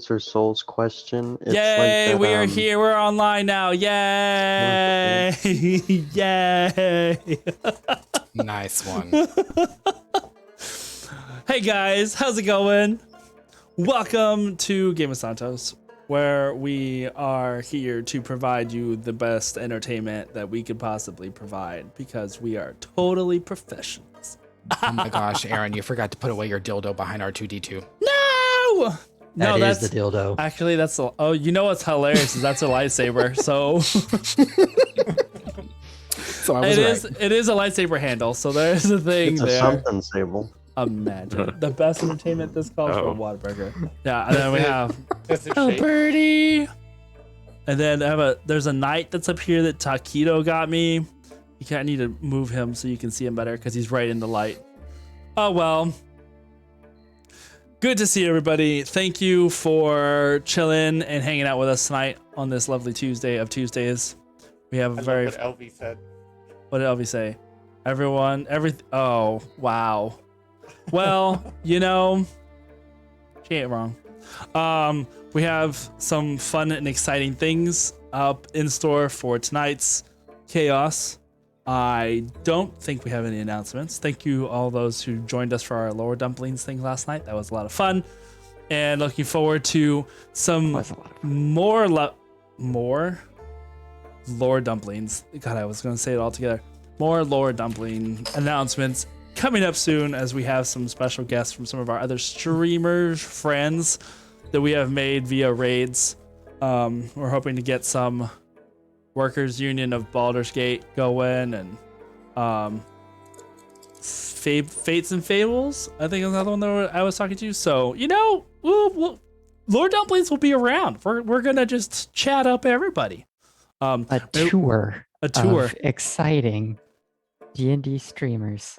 answer Soul's question. It's Yay, like that, we are here. We're online now. Yay! Yay! Nice one. Hey guys, how's it going? Welcome to Game of Santos, where we are here to provide you the best entertainment that we could possibly provide because we are totally professionals. Oh my gosh, Aaron, you forgot to put away your dildo behind R2D2. No! No, That is that's the dildo. actually that's a, oh, you know what's hilarious is that's a lightsaber. So So I was it is a lightsaber handle. So there's a thing it's a there. something sable. Imagine the best entertainment this calls for a Whataburger. Yeah, and then we have That's a oh shape. birdie, and then there's a knight that's up here that Taquito got me. You can't need to move him so you can see him better because he's right in the light. Oh well. Good to see everybody. Thank you for chilling and hanging out with us tonight on this lovely Tuesday of Tuesdays. We have a I very. love what LV said. What did Elvie say? Oh, wow. Well, you know, she ain't wrong. We have some fun and exciting things up in store for tonight's chaos. I don't think we have any announcements. Thank you all those who joined us for our Lower Dumplings thing last night. That was a lot of fun. And looking forward to some more Lore Dumplings. God, I was going to say it all together. More Lore Dumpling announcements coming up soon as we have some special guests from some of our other streamers, friends that we have made via raids. We're hoping to get some Workers Union of Baldur's Gate going and Fates and Fables, I think is another one that I was talking to. So, you know, Lore Dumplings will be around. We're going to just chat up everybody. A tour of exciting D&D streamers.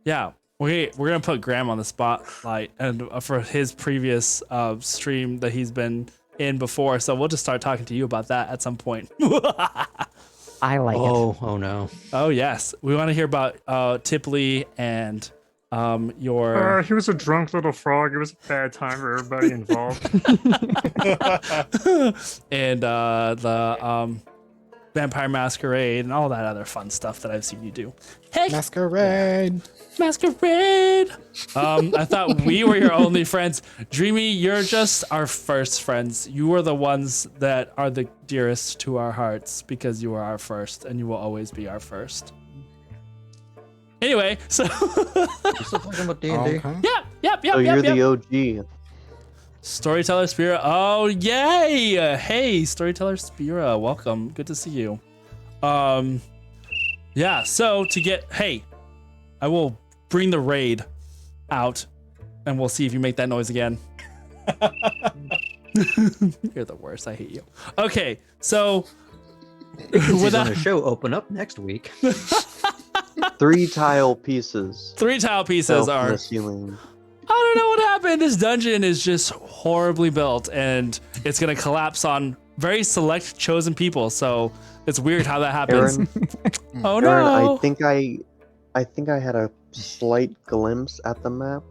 Yeah, we're gonna put Graham on the spotlight and for his previous stream that he's been in before. So we'll just start talking to you about that at some point. I like it. Oh no. Oh yes, we want to hear about Tipley and your. He was a drunk little frog. It was a bad time for everybody involved. And the Vampire Masquerade and all that other fun stuff that I've seen you do. Hey, Masquerade. Masquerade. I thought we were your only friends. Dreamy, you're just our first friends. You are the ones that are the dearest to our hearts because you are our first and you will always be our first. Anyway, so You're still talking about D&D? Okay. yep. So you're the OG. Storyteller Spira. Oh, yay. Hey, Storyteller Spira. Welcome. Good to see you. Yeah, so hey, I will bring the raid out and we'll see if you make that noise again. You're the worst. I hate you. Okay, so Vacancies on the show open up next week. 3 tile pieces. 3 tile pieces fell from are. the ceiling. I don't know what happened. This dungeon is just horribly built and it's going to collapse on very select chosen people. So it's weird how that happens. Aaron, Oh Aaron, no. I think I had a slight glimpse at the map.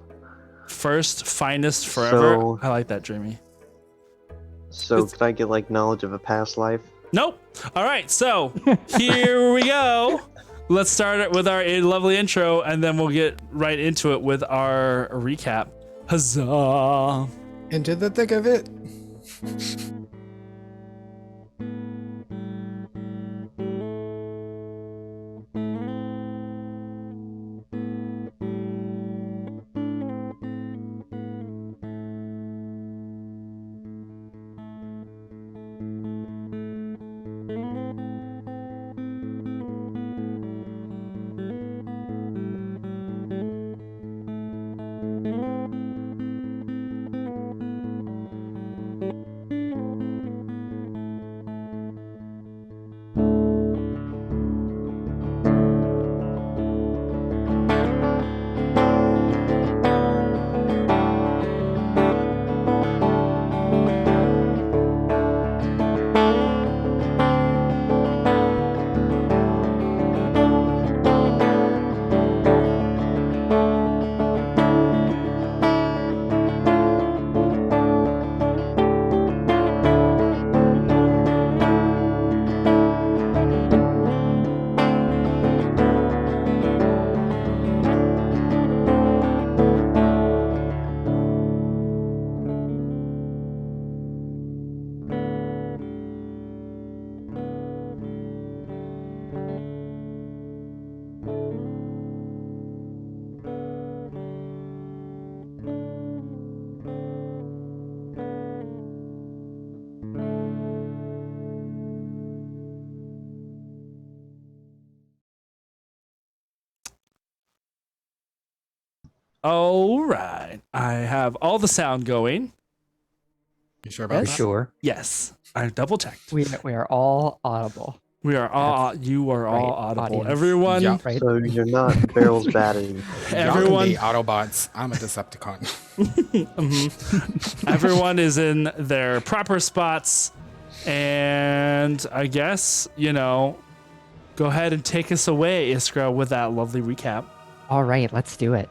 First, finest forever. So- I like that, Dreamy. So It's- could I get like knowledge of a past life? Nope. All right, so here we go. Let's start it with our lovely intro, and then we'll get right into it with our recap. Huzzah! Into the thick of it. All right. I have all the sound going. You sure about For that? sure. Yes. I double checked. We are all audible. We are all you are all right, audible. audience. Everyone Yup. Right? So you're not barrels batting. Y'all can everyone be Autobots. I'm a Decepticon. everyone is in their proper spots. And I guess, go ahead and take us away, Iskra, with that lovely recap. All right, let's do it.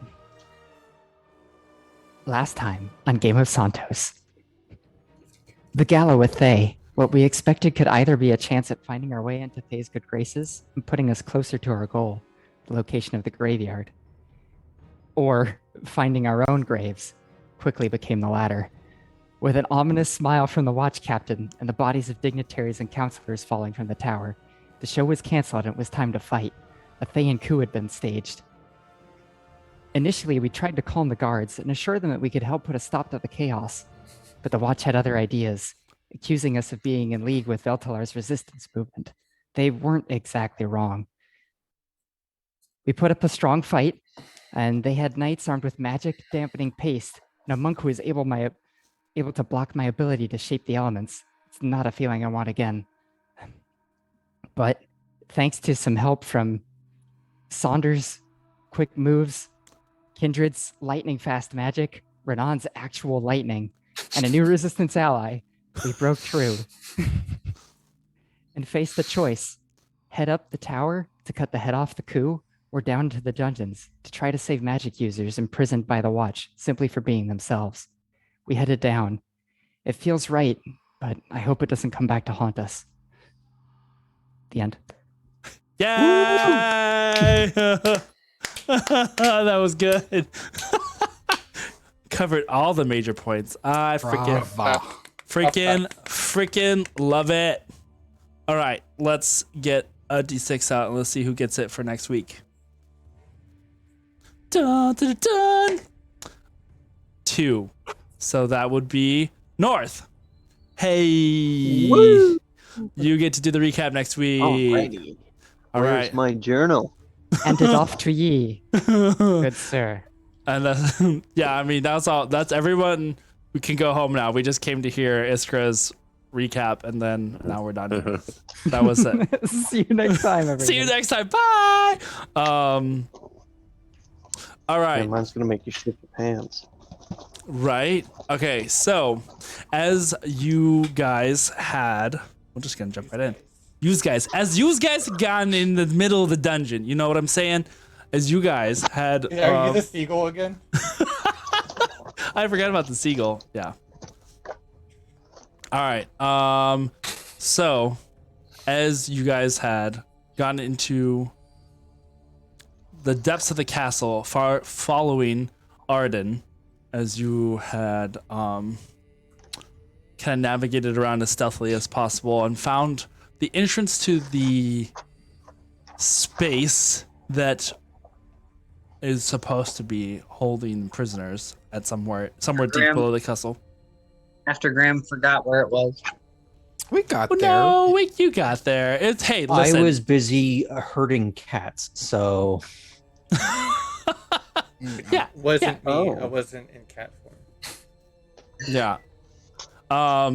Last time on Game of Santos, the gala with Thay. What we expected could either be a chance at finding our way into Thay's good graces and putting us closer to our goal, the location of the graveyard, or finding our own graves, quickly became the latter. With an ominous smile from the watch captain and the bodies of dignitaries and counselors falling from the tower, the show was canceled and it was time to fight. A Thayan coup had been staged. Initially, we tried to calm the guards and assure them that we could help put a stop to the chaos, but the watch had other ideas, accusing us of being in league with Veltalar's resistance movement. They weren't exactly wrong. We put up a strong fight, and they had knights armed with magic dampening paste, and a monk who was able to block my ability to shape the elements. It's not a feeling I want again. But thanks to some help from Saunders' quick moves, Kindred's lightning fast magic, Renan's actual lightning, and a new resistance ally, we broke through and faced the choice: head up the tower to cut the head off the coup, or down to the dungeons to try to save magic users imprisoned by the watch simply for being themselves. We headed down. It feels right, but I hope it doesn't come back to haunt us. The end. Yay! That was good. Covered all the major points. I freaking love it. All right, let's get a D6 out and let's see who gets it for next week. Dun, dun, dun. 2. So that would be North. Hey. Woo! You get to do the recap next week. Alrighty. All Where's right. my journal? And it off to ye, good sir. And that's, yeah, I mean, that's all. That's everyone. We can go home now. We just came to hear Iskra's recap, and then now we're done. That was it. See you next time, everyone. See you next time. Bye. All right. Yeah, mine's gonna make you shit your pants. Right. Okay. So, as you guys had, we're just gonna jump right in. As you guys had gotten in the middle of the dungeon, you know what I'm saying? As you guys had. Are you the seagull again? I forgot about the seagull. Yeah. All right. So, as you guys had gotten into the depths of the castle, following Arden, as you had kind of navigated around as stealthily as possible and found the entrance to the space that is supposed to be holding prisoners at somewhere deep below the castle. After Graham forgot where it was. We got Oh, there. no, wait, you got there. Hey, listen. I was busy herding cats, so Yeah. Wasn't me. Oh. I wasn't in cat form. Yeah.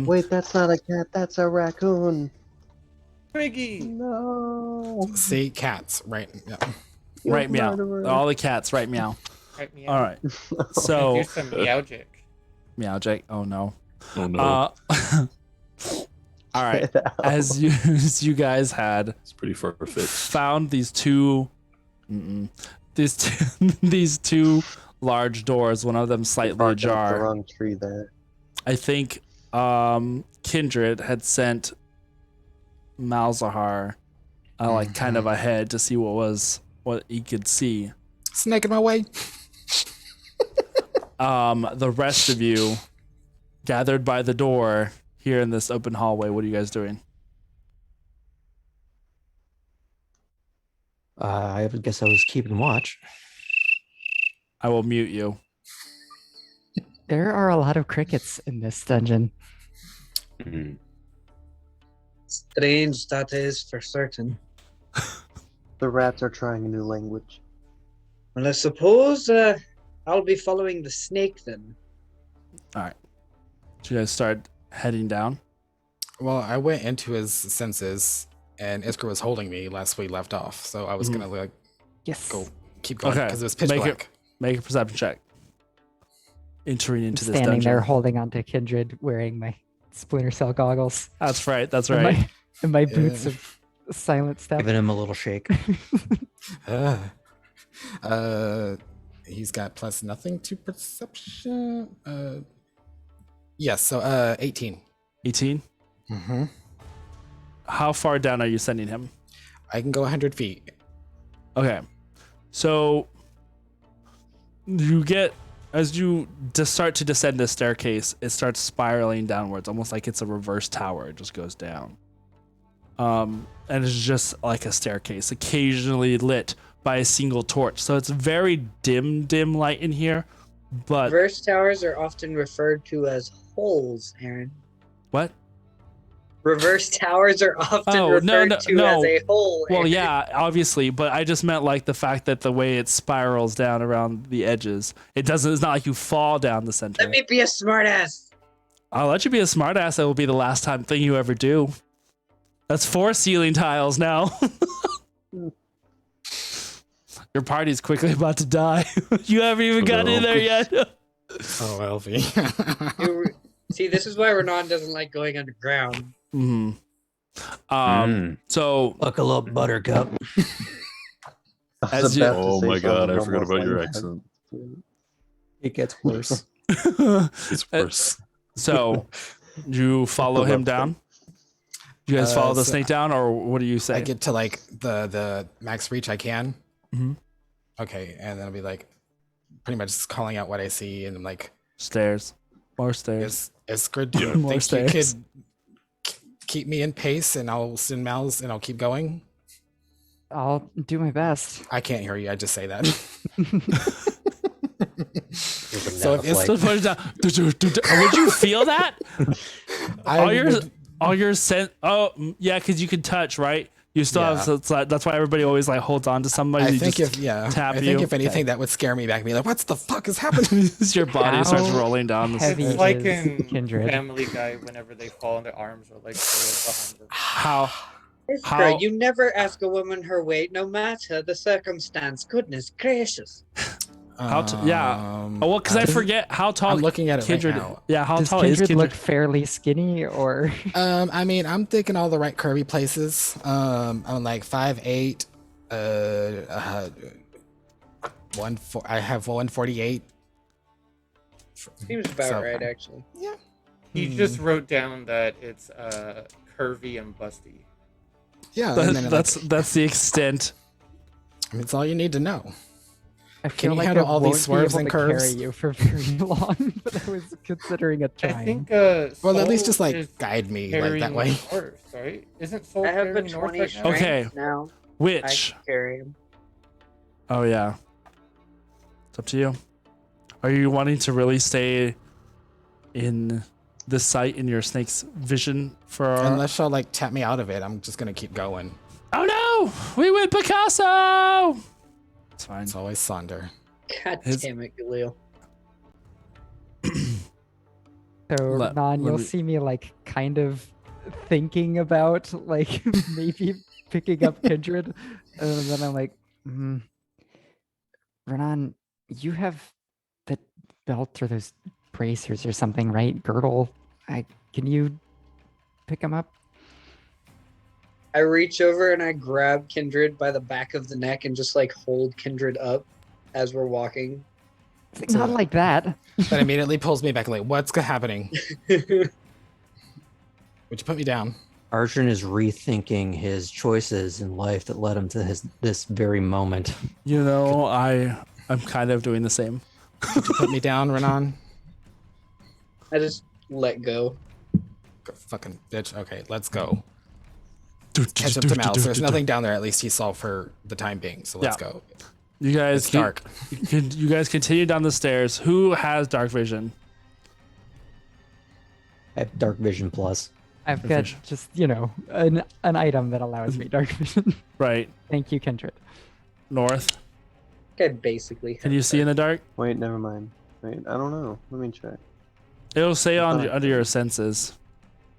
Wait, that's not a cat. That's a raccoon. Twiggy. No. See, cats, right? Yeah. You Right, meow. murderer. All the cats, right, meow. Right me All out. right. So, Here's some meowjic. meow, Jake. Oh, no. Oh no, All right. Get out. As you guys had it's pretty far-fetched. found these two these two large doors, one of them slightly Barked up the ajar. wrong tree there. I think Kindred had sent Malzahar like kind of ahead to see what he could see. Snake in my way. The rest of you gathered by the door here in this open hallway. What are you guys doing? I guess I was keeping watch. I will mute you. There are a lot of crickets in this dungeon. Mhm. Strange, that is for certain. The rats are trying a new language. Well, I suppose I'll be following the snake then. So you guys start heading down. Well, I went into his senses, and Iskra was holding me last we left off, so I was gonna like Yes. keep going Okay, because it was pitch make black. Make a perception check. Entering into this Standing dungeon. there holding onto Kindred, wearing my Splinter Cell goggles. That's right. That's and right. and my boots of silent step. Giving him a little shake. He's got plus nothing to perception. Yes, so 18. 18. Mm-hmm. How far down are you sending him? I can go 100 feet. Okay. So you get as you start to descend this staircase, it starts spiraling downwards, almost like it's a reverse tower. It just goes down. And it's just like a staircase, occasionally lit by a single torch. So it's very dim light in here. But Reverse towers are often referred to as holes, Aaron. what? Reverse towers are often Oh, referred to no. as a hole. Well, Aaron. yeah, obviously, but I just meant like the fact that the way it spirals down around the edges, it's not like you fall down the center. Let me be a smartass. I'll let you be a smartass. That will be the last thing you ever do. That's 4 ceiling tiles now. Your party's quickly about to die. You haven't even gotten in there yet. Oh, Elfie. See, this is why Renan doesn't like going underground. Mm-hmm. So Buckle up, Buttercup. I was As you- about to Oh say my god, I something forgot almost about your like accent. that. It gets worse. It's worse. so you follow him down. You guys follow the so snake down, or what do you say? I get to like the max reach I can. Mhm. Okay, and then I'll be like, pretty much just calling out what I see, and I'm like, Stairs. More stairs. it's good. Do you More think stairs. you could keep me in pace, and I'll send mouths, and I'll keep going? I'll do my best. I can't hear you. I just say that. So So if it's So put it down. Would you feel that? All your scent. Oh, yeah, because you can touch, right? You still have. Yeah. So it's like, that's why everybody always like holds on to somebody. I You think just tap you. I think if anything, that would scare me back and be like, "What the fuck is happening?" your body starts How rolling down. The heavy It's like is in Kindred? Family Guy whenever they fall and their arms are like behind them. How? Iskra, How- you never ask a woman her weight, no matter the circumstance. Goodness gracious. Yeah. Oh, well, because I forget how tall. I'm looking at it Kindred. right now. Yeah, how Does tall is Kindred Kindred? look fairly skinny, or I mean, I'm thinking all the right curvy places. I'm like 5'8", 1/4. I have 148. Seems about So- right, actually. He just wrote down that it's curvy and busty. Yeah, and then That's the extent. it's all you need to know. I feel you like handle I all these won't be swerves able and to carry curves? you for very long, but I was considering a trying. I think Well, at least Soul just like is guide me like carrying that way. North, right? Isn't Soul I have a carrying 20 North right now? strength Okay. now. I Which? can carry him. Oh yeah. It's up to you. Are you wanting to really stay in this sight in your snake's vision for? Unless she'll like tap me out of it, I'm just gonna keep going. Oh no! We win Picasso. It's fine. It's always Sonder. God His- damn it, Galil. So, Let- Nan, let you'll me- see me like kind of thinking about like maybe picking up Kindred, and then I'm like, Renan, you have the belt or those bracers or something, right? Girdle. Can you pick them up? I reach over and I grab Kindred by the back of the neck and just like hold Kindred up as we're walking. It's not like that. That immediately pulls me back. Like, what's happening? Would you put me down? Arjun is rethinking his choices in life that led him to this very moment. You know, I'm kind of doing the same. Would you put me down, Renan? I just let go. Go fucking bitch. Okay, let's go. Catch up to Mouse. There's nothing down there. At least he saw for the time being. So let's go. You guys, It's dark. You guys continue down the stairs. Who has dark vision? I have dark vision plus. I've got Vision. just an item that allows me dark vision. Right, Thank you, Kindred. north. I basically. Can you see in the dark? Wait, never mind. Wait, I don't know. Let me check. It'll say Fine. under your senses.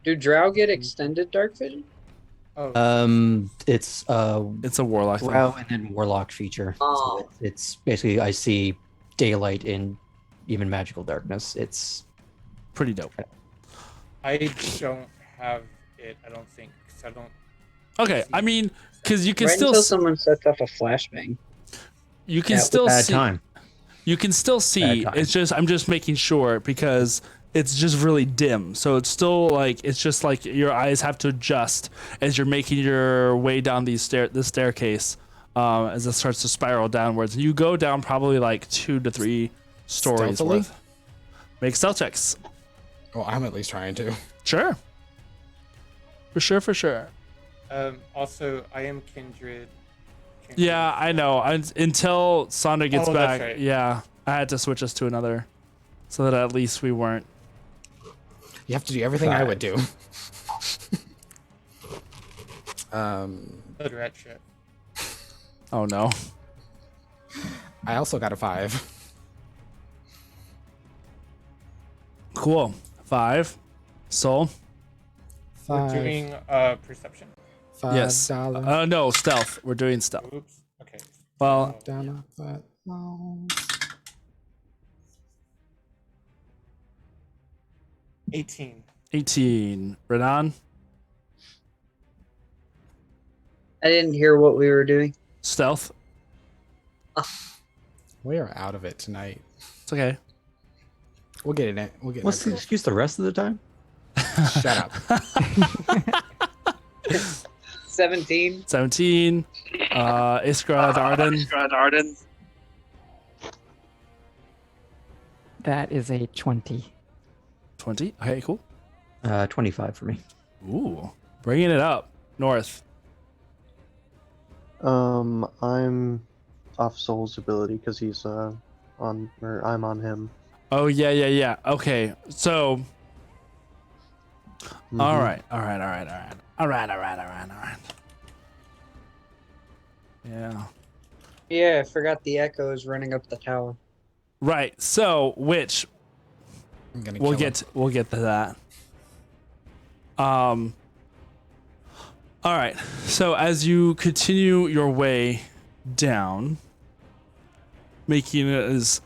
Do Drow get extended dark vision? Oh, It's It's a warlock thing. Drow and then Warlock feature. Oh. So it's basically I see daylight in even magical darkness. It's Pretty dope. I don't have it. I don't think. 'Cause I don't. Okay, I mean, because you can Right still until someone sets off a flashbang. you can yeah, still bad see. time. You can still see. time. It's just I'm just making sure because it's just really dim. So it's still like it's just like your eyes have to adjust as you're making your way down this staircase as it starts to spiral downwards. And you go down probably like 2 to 3 stories Stealthily? worth. Make stealth checks. Well, I'm at least trying to. Sure. For sure. Also, I am kindred. Yeah, I know. Until Sonder gets Oh, that's back, right. yeah, I had to switch us to another, so that at least we weren't. You have to do everything I would do. The rat shit. Oh no. I also got a 5. Cool. 5. Soul. We're doing perception. Yes. $5 No, stealth. We're doing stealth. Oops. Okay. Well, down off that. No. 18. 18. Renan. I didn't hear what we were doing. Stealth. We are out of it tonight. It's okay. We'll get in it. We'll get in What's the it. excuse the rest of the time? Shut up. 17. 17. Iskra Darden. That is a 20. 20. Okay, cool. 25 for me. Ooh. Bringing it up. North. I'm off Soul's ability because he's I'm on him. Oh, yeah. Okay. So. Mhm. All right. Yeah. Yeah, I forgot the echo is running up the tower. Right. So, which I'm gonna we'll kill him. we'll get to that. All right. So as you continue your way down, making it as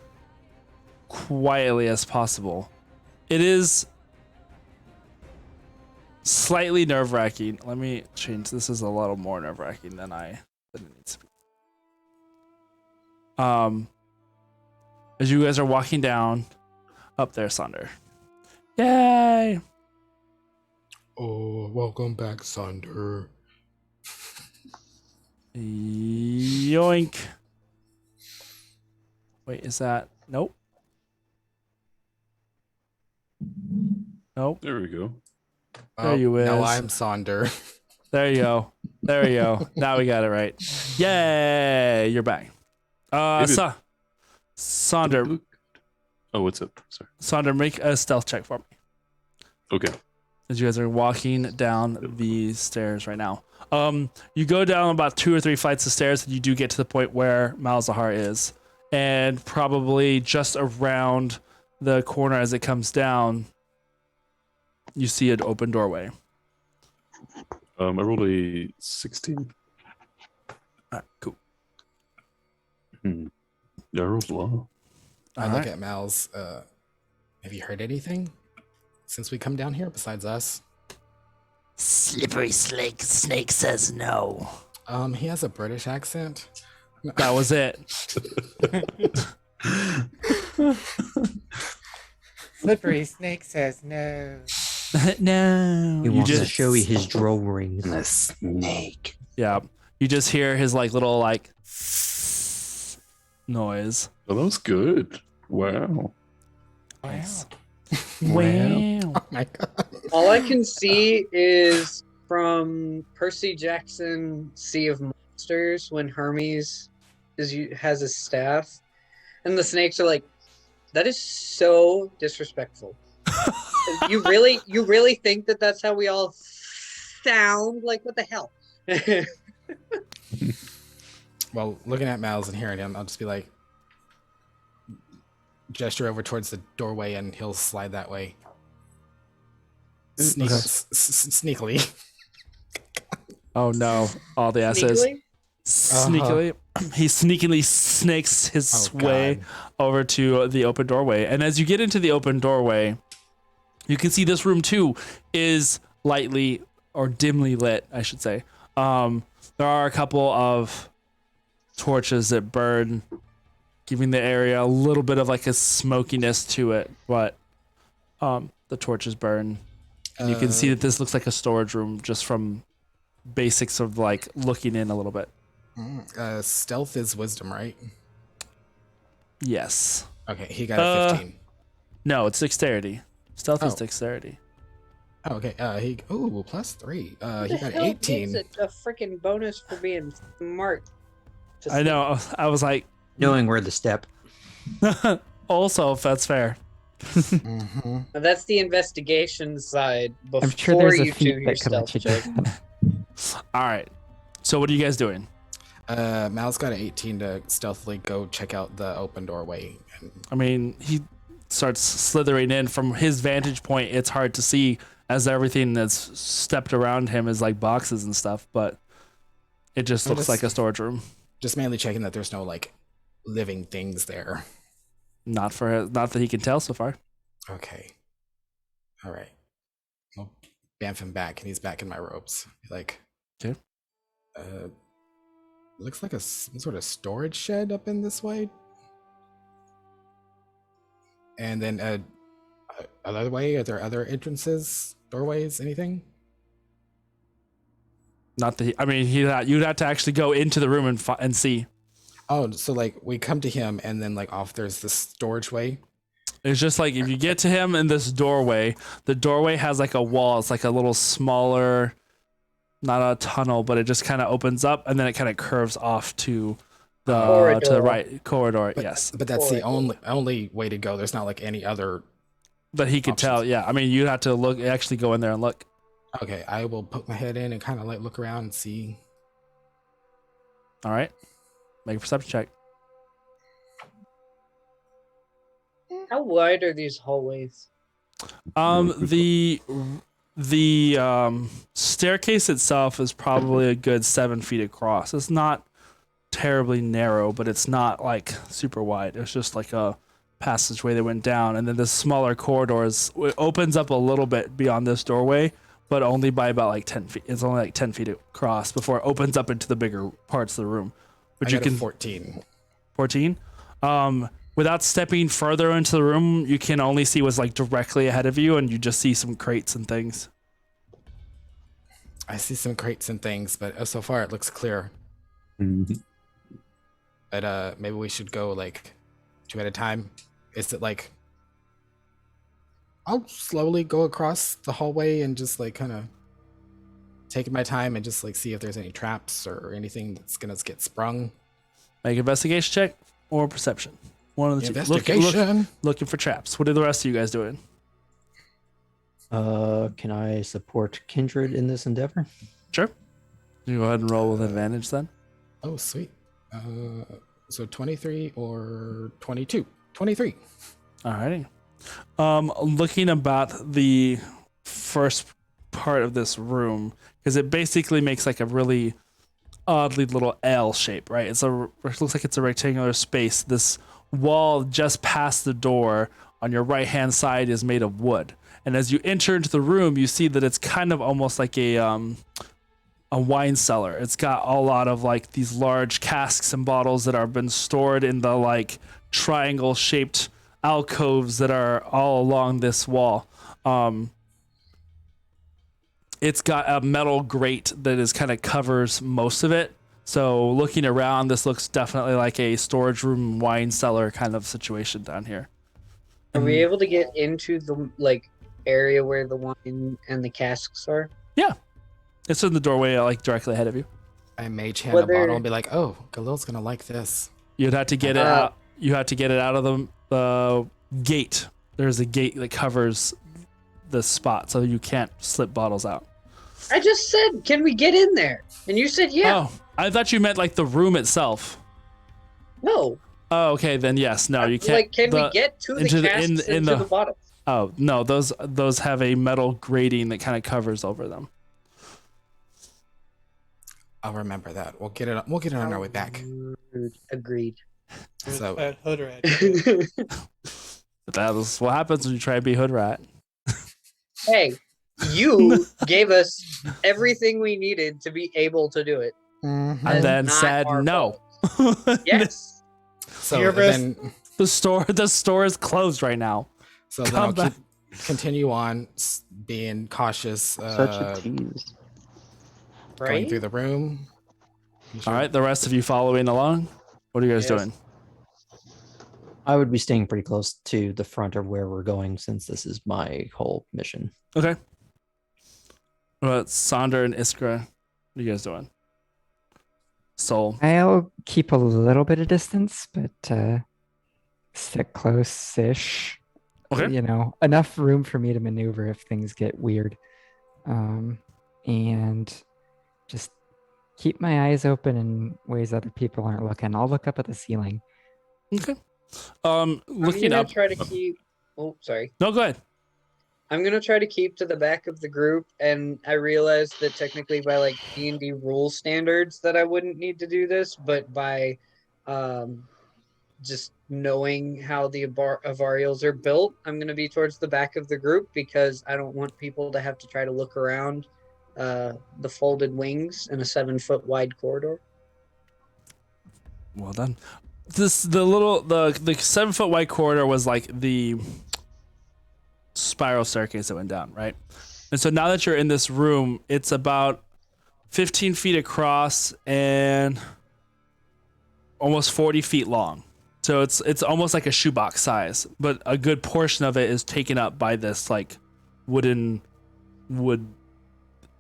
quietly as possible, it is slightly nerve-wracking. Let me change. This is a little more nerve-wracking than it needs to be. As you guys are walking down, up there, Sonder. Yay! Oh, welcome back, Sunder. Yoink. Wait, is that? Nope. Nope. There we go. There you Now is. I'm Sonder. There you go. There you go. Now we got it right. Yay! You're back. Maybe- Sonder, Oh, what's up? Sorry. Sonder, make a stealth check for me. Okay. As you guys are walking down the stairs right now. You go down about 2 or 3 flights of stairs, and you do get to the point where Malzahar is. And probably just around the corner as it comes down, you see an open doorway. I rolled a 16. All right, cool. Yeah, I rolled low. I All look right. at Mal's. Have you heard anything since we come down here besides us? Slippery snake says no. He has a British accent. That was it. Slippery Snake says no. No. He You wants to just show you his droll rings. The snake. Yeah. You just hear his like little like noise. Oh, that was good. Wow. Wow. Wow. Oh my god. All I can see is from Percy Jackson Sea of Monsters when Hermes has his staff and the snakes are like, that is so disrespectful. you really think that that's how we all sound? Like, what the hell? Well, looking at Miles and hearing him, I'll just be like, gesture over towards the doorway, and he'll slide that way. Sneakily. Oh no! All the S's. Sneakily? Sneakily, he sneakily snakes his Oh, way God. over to the open doorway. And as you get into the open doorway, you can see this room too is lightly or dimly lit, I should say. There are a couple of torches that burn, giving the area a little bit of like a smokiness to it, but the torches burn. And you can see that this looks like a storage room just from basics of like looking in a little bit. Stealth is wisdom, right? Yes. Okay, he got a 15. No, it's dexterity. Stealth is Oh. dexterity. Oh, okay. He +3. He Who the got hell 18. gives a freaking bonus for being smart. I know. I was like, Knowing where to step. also, if that's fair. Mm-hmm. Now, that's the investigation side before I'm sure there's a you do feat your that could let stealth you do check. that. All right. So what are you guys doing? Mal's got an 18 to stealthily go check out the open doorway. I mean, he starts slithering in. From his vantage point, it's hard to see as everything that's stepped around him is like boxes and stuff, but it just looks like a storage room. Just mainly checking that there's no like living things there. Not that he can tell so far. Okay. All right. I'll bamf him back, and he's back in my robes. Like, okay. Looks like some sort of storage shed up in this way. And then another way. Are there other entrances, doorways, anything? Not that you'd have to actually go into the room and see. Oh, so like we come to him, and then like off there's this storage way. It's just like if you get to him in this doorway, the doorway has like a wall. It's like a little smaller, not a tunnel, but it just kind of opens up and then it kind of curves off to the right corridor. Yes, but that's the only way to go. There's not like any other. But he could options. tell. Yeah, I mean, you have to actually go in there and look. Okay, I will poke my head in and kind of like look around and see. All right, make a perception check. How wide are these hallways? The staircase itself is probably a good 7 feet across. It's not terribly narrow, but it's not like super wide. It's just like a passageway that went down, and then the smaller corridors it opens up a little bit beyond this doorway, but only by about like 10 feet. It's only like 10 feet across before it opens up into the bigger parts of the room. But I got a 14. 14. Without stepping further into the room, you can only see what's like directly ahead of you, and you just see some crates and things. I see some crates and things, but so far it looks clear. Mhm. But maybe we should go like 2 at a time. Is it like I'll slowly go across the hallway and just like kind of taking my time and just like see if there's any traps or anything that's gonna get sprung. Make an investigation check or perception. One of the two. Investigation. Looking for traps. What are the rest of you guys doing? Can I support Kindred in this endeavor? Sure. You go ahead and roll with advantage then. Oh, sweet. So 23 or 22. 23. Alrighty. Looking about the first part of this room, because it basically makes like a really oddly little L shape, right? It looks like it's a rectangular space. This wall just past the door on your right hand side is made of wood. And as you enter into the room, you see that it's kind of almost like a wine cellar. It's got a lot of like these large casks and bottles that are been stored in the like triangle shaped alcoves that are all along this wall. It's got a metal grate that is kind of covers most of it. So looking around, this looks definitely like a storage room, wine cellar kind of situation down here. Are we able to get into the like area where the wine and the casks are? Yeah. It's in the doorway, like directly ahead of you. I mage hand a bottle and be like, "Oh, Galil's gonna like this." You'd have to get it out. You have to get it out of the gate. There's a gate that covers the spot, so you can't slip bottles out. I just said, can we get in there? And you said, yeah. Oh, I thought you meant like the room itself. No. Oh, okay, then yes. No, you can't. Like, can we get to the into casks in into the bottom? Oh no, those have a metal grating that kind of covers over them. I'll remember that. We'll get it. We'll get it on our way back. Agreed. So That hood rat. That's what happens when you try to be hood rat. Hey, you gave us everything we needed to be able to do it. And That's then not said our no. fault. Yes. so Your best- then The store is closed right now. so then Come I'll back. continue on being cautious. Such a tease. Going Right? through the room. All right, the rest of you following along. What are you guys Yes. doing? I would be staying pretty close to the front of where we're going since this is my whole mission. Okay. What about Sonder and Iskra? What are you guys doing? Soul. I'll keep a little bit of distance, but stick close-ish. Okay. You know, enough room for me to maneuver if things get weird. And just keep my eyes open in ways other people aren't looking. I'll look up at the ceiling. Okay. I'm Looking gonna up. try to keep. Oh, sorry. No, go ahead. I'm gonna try to keep to the back of the group, and I realized that technically by like D&D rule standards that I wouldn't need to do this, but by just knowing how the Avarials are built, I'm gonna be towards the back of the group because I don't want people to have to try to look around the folded wings in a 7-foot wide corridor. Well done. The 7-foot wide corridor was like the spiral staircase that went down, right? And so now that you're in this room, it's about 15 feet across and almost 40 feet long. So it's almost like a shoebox size, but a good portion of it is taken up by this like wood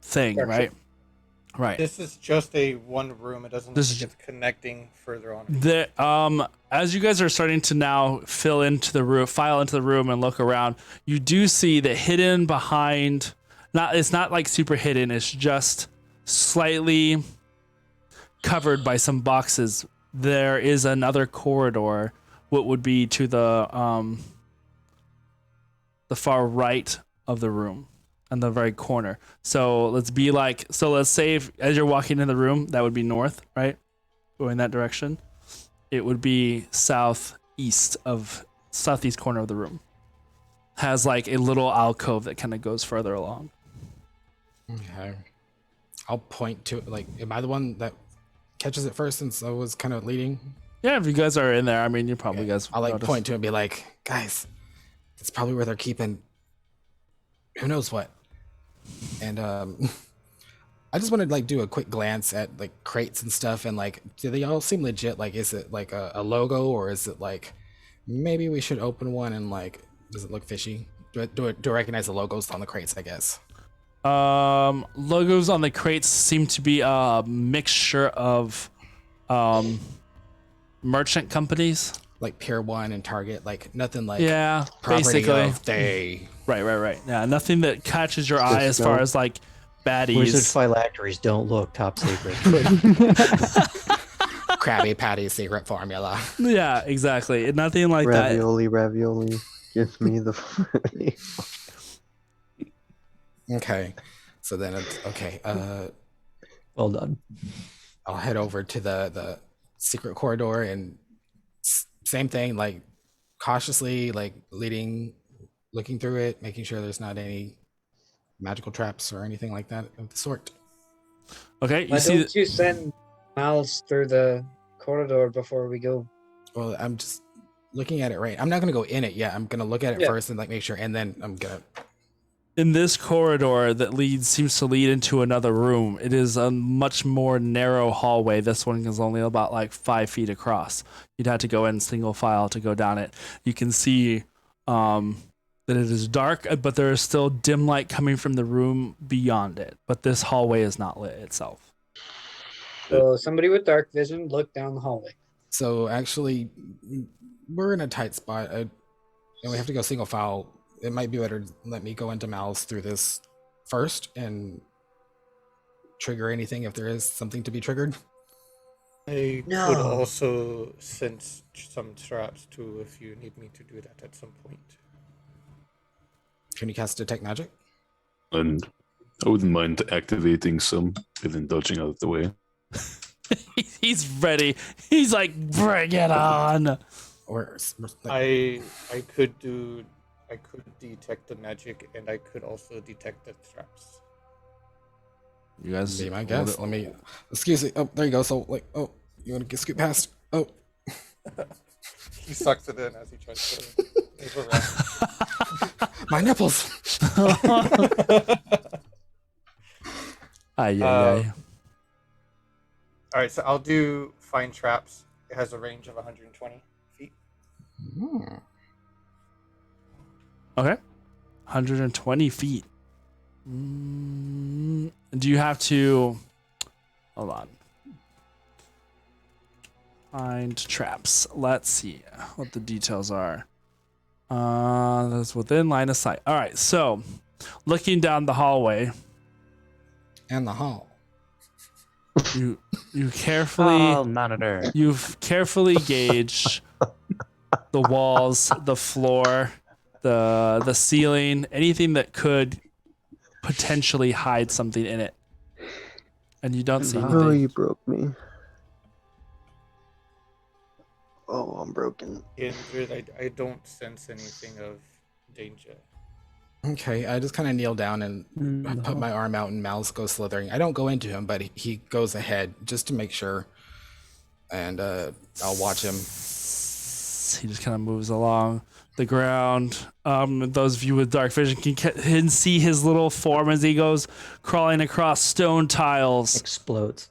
thing, Structure. right? Right. This is just a one room. It doesn't look This like is- it's connecting further on. As you guys are starting to now file into the room and look around, you do see that hidden behind, it's not like super hidden, it's just slightly covered by some boxes. There is another corridor, what would be to the far right of the room, on the very corner. So let's say as you're walking in the room, that would be north, right? Going that direction. It would be southeast corner of the room. Has like a little alcove that kind of goes further along. Okay. I'll point to it. Like, am I the one that catches it first since I was kind of leading? Yeah, if you guys are in there, I mean, you probably guys. I'll like notice. point to it and be like, guys, it's probably where they're keeping who knows what. And I just wanted to like do a quick glance at like crates and stuff and like, do they all seem legit? Like, is it like a logo or is it like maybe we should open one and like, does it look fishy? Do I recognize the logos on the crates, I guess? Logos on the crates seem to be a mixture of merchant companies. Like Pier 1 and Target, like nothing like Yeah, property basically. of they. Right. Yeah, nothing that catches your eye as far as like baddies. Wizard phylacteries don't look top secret. Krabby Patty's secret formula. Yeah, exactly. Nothing like that. Ravioli. Give me the. Okay. So then it's okay. Well done. I'll head over to the secret corridor and same thing, like cautiously, like looking through it, making sure there's not any magical traps or anything like that of the sort. Okay, you Why see. don't you send Miles through the corridor before we go? Well, I'm just looking at it right. I'm not gonna go in it yet. I'm gonna look at it Yeah. first and like make sure, and then I'm gonna. In this corridor that seems to lead into another room, it is a much more narrow hallway. This one is only about like 5 feet across. You'd have to go in single file to go down it. You can see that it is dark, but there is still dim light coming from the room beyond it. But this hallway is not lit itself. So somebody with dark vision, look down the hallway. So actually, we're in a tight spot, and we have to go single file. It might be better to let me go into Mal's through this first and trigger anything if there is something to be triggered? I could No. also sense some traps too if you need me to do that at some point. Can you cast detect magic? And I wouldn't mind activating some and then dodging out of the way. He's ready. He's like, bring it on. Or I could detect the magic, and I could also detect the traps. You guys, be my guess. Let me. Excuse me. Oh, there you go. So like, oh, you want to scoot past? Oh, He sucks it in as he tries to move around. my nipples. Ay, ay, ay. All right, so I'll do find traps. It has a range of 120 feet. Okay. 120 feet. Do you have to... Hold on. Find traps. Let's see what the details are. That's within line of sight. All right, so looking down the hallway, And the hall. you carefully monitor. you've carefully gauged the walls, the floor, the ceiling, anything that could potentially hide something in it, and you don't see Oh, anything. you broke me. Oh, I'm broken. Indrid, I don't sense anything of danger. Okay, I just kind of kneel down and put my arm out, and Mal's goes slithering. I don't go into him, but he goes ahead just to make sure, and I'll watch him. He just kind of moves along the ground. Those of you with dark vision can see his little form as he goes crawling across stone tiles. Explodes.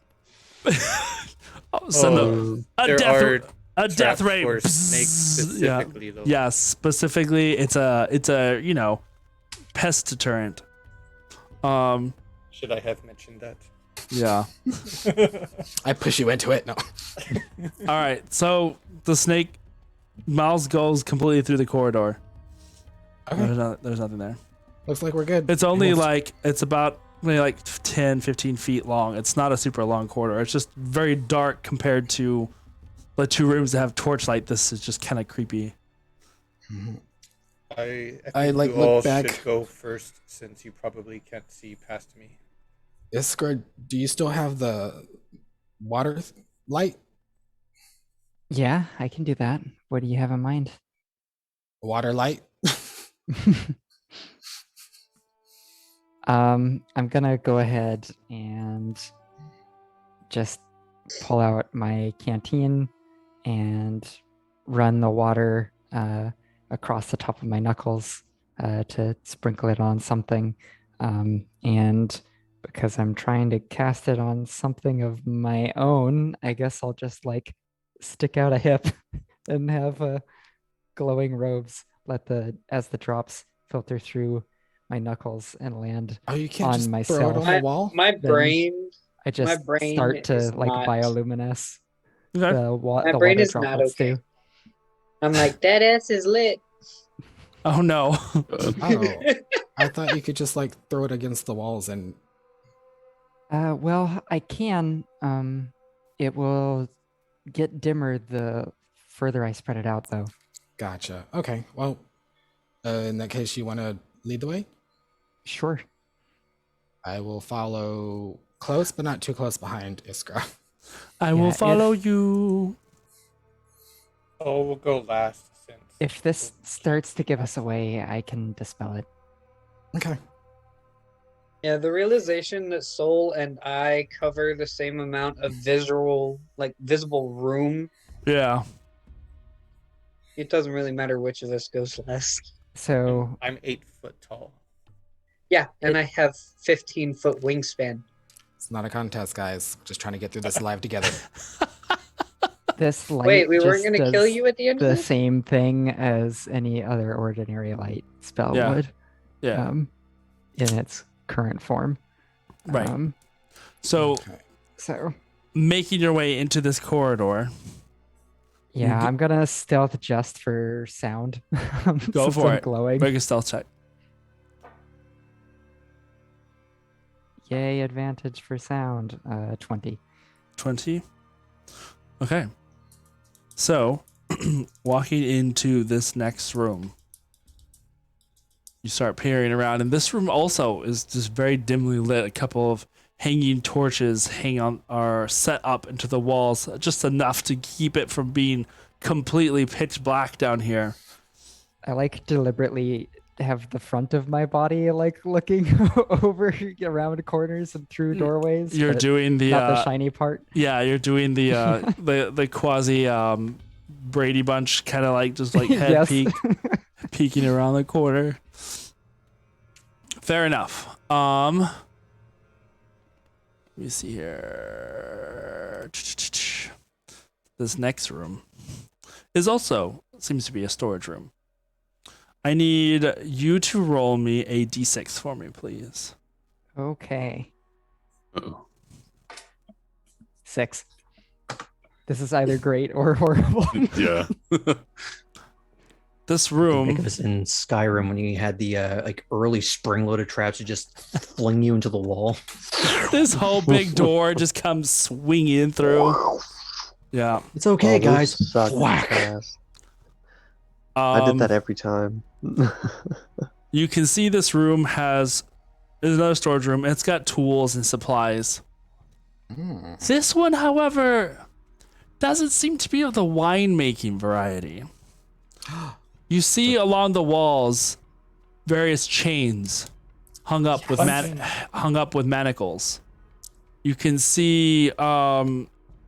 Send a death traps ray. for snakes specifically, though. Yeah, specifically, it's a pest deterrent. Should I have mentioned that? Yeah. I push you into it. No. All right, so the snake, Miles goes completely through the corridor. Okay. There's nothing there. Looks like we're good. It's only it's about maybe like 10, 15 feet long. It's not a super long corridor. It's just very dark compared to the two rooms that have torchlight. This is just kind of creepy. I I, like, you look all back. should go first, since you probably can't see past me. Iskra, do you still have the water light? Yeah, I can do that. What do you have in mind? Water light? I'm gonna go ahead and just pull out my canteen and run the water across the top of my knuckles to sprinkle it on something. And because I'm trying to cast it on something of my own, I guess I'll just like stick out a hip and have glowing robes as the drops filter through my knuckles and land Oh, you can't on just myself. throw it on the wall? My Then brain. I just my brain start to is like not- bioluminesce Okay. the My the brain water is not droplets okay. do. I'm like, that ass is lit. Oh no. Oh, I thought you could just like throw it against the walls and. Well, I can. It will get dimmer the further I spread it out, though. Gotcha. Okay. Well, in that case, you want to lead the way? Sure. I will follow close, but not too close behind Iskra. I will Yeah, follow you. Oh, we'll go last. If this starts to give us away, I can dispel it. Okay. Yeah, the realization that Soul and I cover the same amount of visible room, Yeah. it doesn't really matter which of us goes last. So I'm 8 foot tall. Yeah, and I have 15-foot wingspan. It's not a contest, guys. We're just trying to get through this alive together. this light Wait, we weren't just going to kill does you at the end of the this? same thing as any other ordinary light spell Yeah. would. Yeah. In its current form. Right. Um, So so making your way into this corridor. yeah, g- I'm gonna stealth just for sound. Go since for I'm it. glowing. Make a stealth check. Yay, advantage for sound. 20. 20. Okay. So, walking into this next room, you start peering around, and this room also is just very dimly lit. A couple of hanging torches are set up into the walls, just enough to keep it from being completely pitch black down here. I like deliberately have the front of my body like looking over around corners and through doorways. You're but doing the not the shiny part. Yeah, you're doing the the quasi Brady Bunch kind of like just like head Yes. peeking around the corner. Fair enough. Let me see here. This next room is also seems to be a storage room. I need you to roll me a d6 for me, please. Okay. Uh-oh. 6. This is either great or horrible. Yeah. This Think room, of us in Skyrim when you had the like early spring-loaded traps to just fling you into the wall. this whole big door just comes swinging through. Yeah. It's okay, those guys. suck Whack. fast. I did that every time. You can see this room is another storage room. It's got tools and supplies. This one, however, doesn't seem to be of the winemaking variety. You see along the walls various chains hung up with manacles. You can see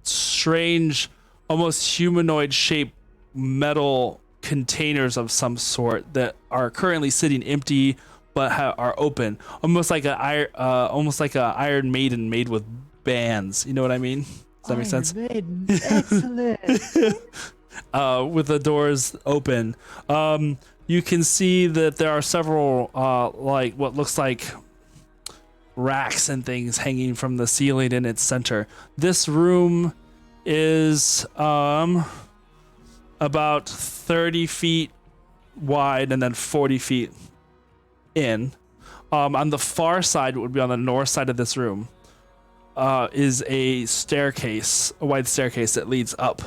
strange, almost humanoid shaped metal containers of some sort that are currently sitting empty but are open, almost like a Iron Maiden made with bands. You know what I mean? Does that make sense? Maiden. Excellent. With the doors open. You can see that there are several like what looks like racks and things hanging from the ceiling in its center. This room is about 30 feet wide and then 40 feet in. On the far side, it would be on the north side of this room, is a staircase, a wide staircase that leads up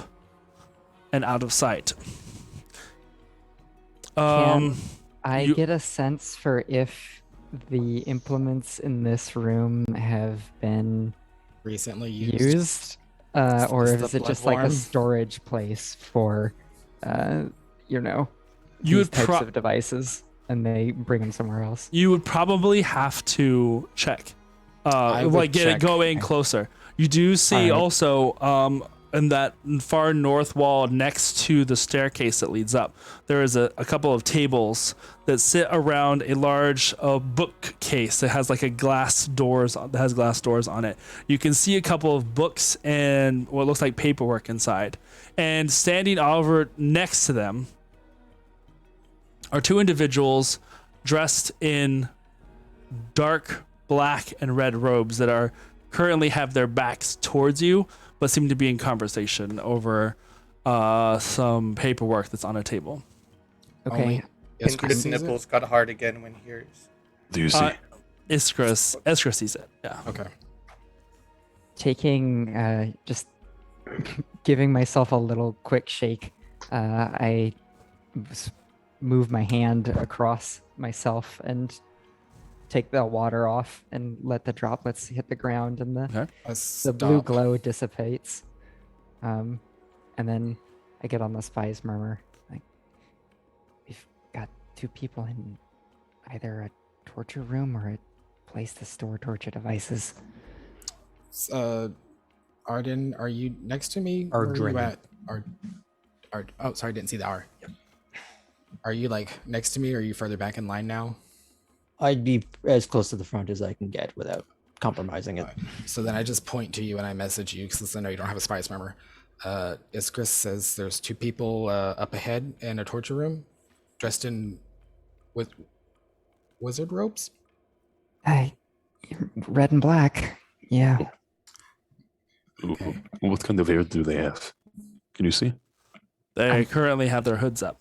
and out of sight. Can I get a sense for if the implements in this room have been Recently used, or Is is the it just blood like a warm? storage place for, You these would types of devices, and they bring them somewhere else? You would probably have to check, I would like get it check. going closer. You do see Alright. also, in that far north wall next to the staircase that leads up, there is a couple of tables that sit around a large bookcase that has like glass doors on it. You can see a couple of books and what looks like paperwork inside. And standing over next to them are two individuals dressed in dark black and red robes that are currently have their backs towards you, but seem to be in conversation over some paperwork that's on a table. Okay. Only Iskra Ingrid's sees it? nipples got hard again when he hears. Do you see? Iskra sees it. Yeah. Okay. Taking, just giving myself a little quick shake, I move my hand across myself and take the water off and let the droplets hit the ground, and the blue glow dissipates. And then I get on the spy's murmur, like, we've got 2 people in either a torture room or a place to store torture devices. Arden, are you next to me? Where are you Ardren. at? Oh, sorry, didn't see the R. Are you like next to me, or are you further back in line now? I'd be as close to the front as I can get without compromising it. So then I just point to you and I message you because I know you don't have a spy's murmur. Iskris says there's 2 people up ahead in a torture room, dressed in with wizard robes. Red and black. Yeah. Okay. What kind of hair do they have? Can you see? They currently have their hoods up.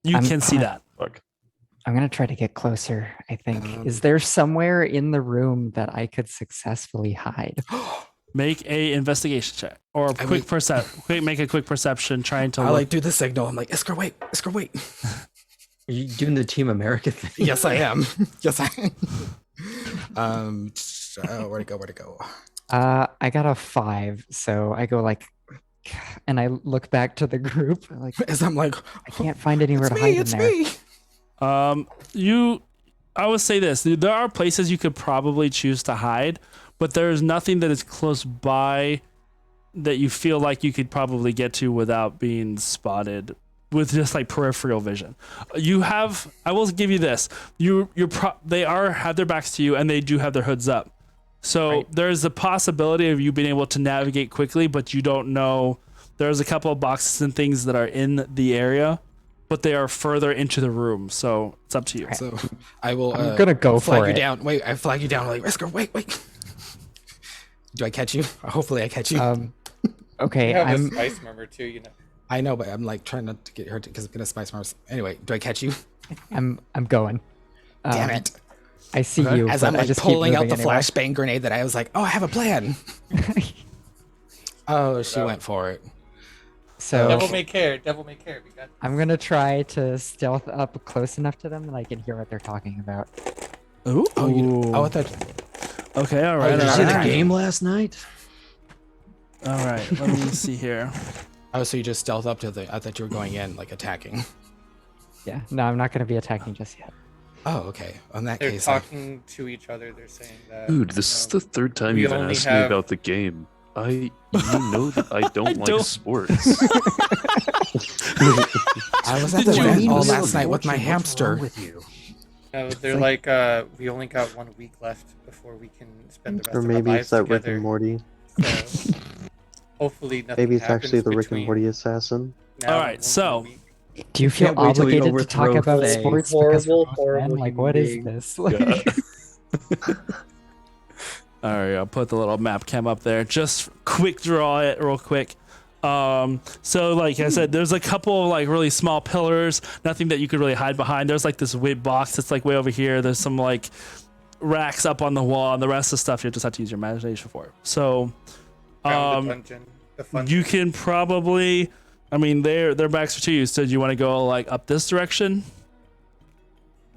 You I'm can see fine. that. Fuck. I'm gonna try to get closer. I think. Is Um, there somewhere in the room that I could successfully hide? Make a investigation check or I quick make- make a quick perception, trying to I look. like do the signal. I'm like, Iskra, wait, Iskra, wait. Are you doing the Team America thing? Yes, I am. Yes, I am. Where'd it go? I got a 5, so I go like, and I look back to the group. Like, As I'm like, I can't find anywhere it's to me, hide it's in there. me. I would say this: there are places you could probably choose to hide, but there's nothing that is close by that you feel like you could probably get to without being spotted with just like peripheral vision. I will give you this. They have their backs to you and they do have their hoods up. So Right. there's a possibility of you being able to navigate quickly, but you don't know. There's a couple of boxes and things that are in the area, but they are further into the room. So it's up to you. So I will. I'm gonna go flag for you it. down. Wait, I flag you down. Like, Iskra, wait. Do I catch you? Hopefully, I catch you. Okay, You have a I'm. spice murmur too, you know. I know, but I'm like trying not to get hurt because I'm gonna spice Mars. Anyway, do I catch you? I'm going. Damn it! I see Okay. you. As but I'm I like just keep pulling out moving the anyway. flashbang grenade that I was like, oh, I have a plan. Oh, she went for it. So Devil may care. Devil may care. We got. I'm gonna try to stealth up close enough to them that I can hear what they're talking about. Ooh. Oh, I thought. Okay. All right. Did Did you all see right. the game last night? All right. Let me see here. Oh, so you just stealth up to the. I thought you were going in, like attacking. Yeah, no, I'm not gonna be attacking just yet. Oh, okay. In that They're case, talking to each other. They're saying that. Dude, this is the third time we you've only asked me have- about the game. You know that I don't like don't- sports. I was at Did the you event mean all this last night with my hamster. with you? No, they're like, we only got 1 week left before we can spend the rest Or of our maybe lives it's that Rick together. and Morty. So hopefully nothing Maybe it's happens actually the Rick and between Morty assassin. now All and right, one so- more week. Do you feel can't wait till you obligated to talk overthrow about Faye. sports because we're Horrible, both horrible men? Like, human what is being. this? Like, All right, I'll put the little map cam up there. Just quick draw it real quick. So like I said, there's a couple of like really small pillars, nothing that you could really hide behind. There's like this weird box that's like way over here. There's some like racks up on the wall, and the rest of the stuff you just have to use your imagination for. So Found the dungeon. The fun you can probably, I mean, their backs are to you. So do you want to go like up this direction?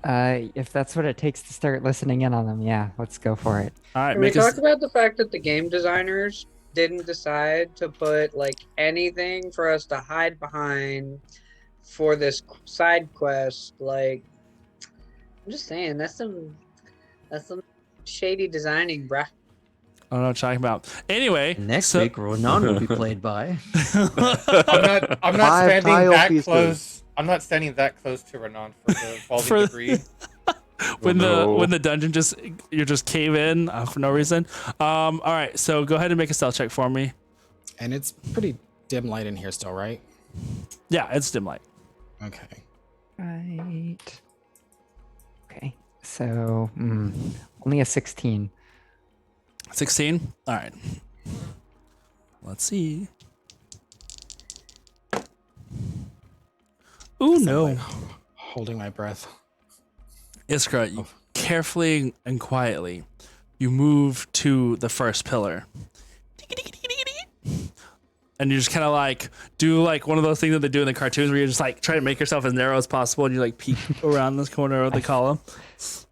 if that's what it takes to start listening in on them, yeah, let's go for it. All right, Can we make talk us. about the fact that the game designers didn't decide to put like anything for us to hide behind for this side quest? Like, I'm just saying, that's some shady designing, bruh. I don't know what you're talking about. Anyway, Next so- week, Ronan will be played by. I'm not Five standing tile that pieces. close. I'm not standing that close to Renan for the falling For- debris. when no. the dungeon you just cave in for no reason. All right, so go ahead and make a stealth check for me. And it's pretty dim light in here still, right? Yeah, it's dim light. Okay. Right. Okay. So only a 16. 16. All right. Let's see. Ooh, I'm, no. like, holding my breath. Iskra, you carefully and quietly, you move to the first pillar. And you just kind of like do like one of those things that they do in the cartoons where you just like try to make yourself as narrow as possible and you like peek around this corner of the column.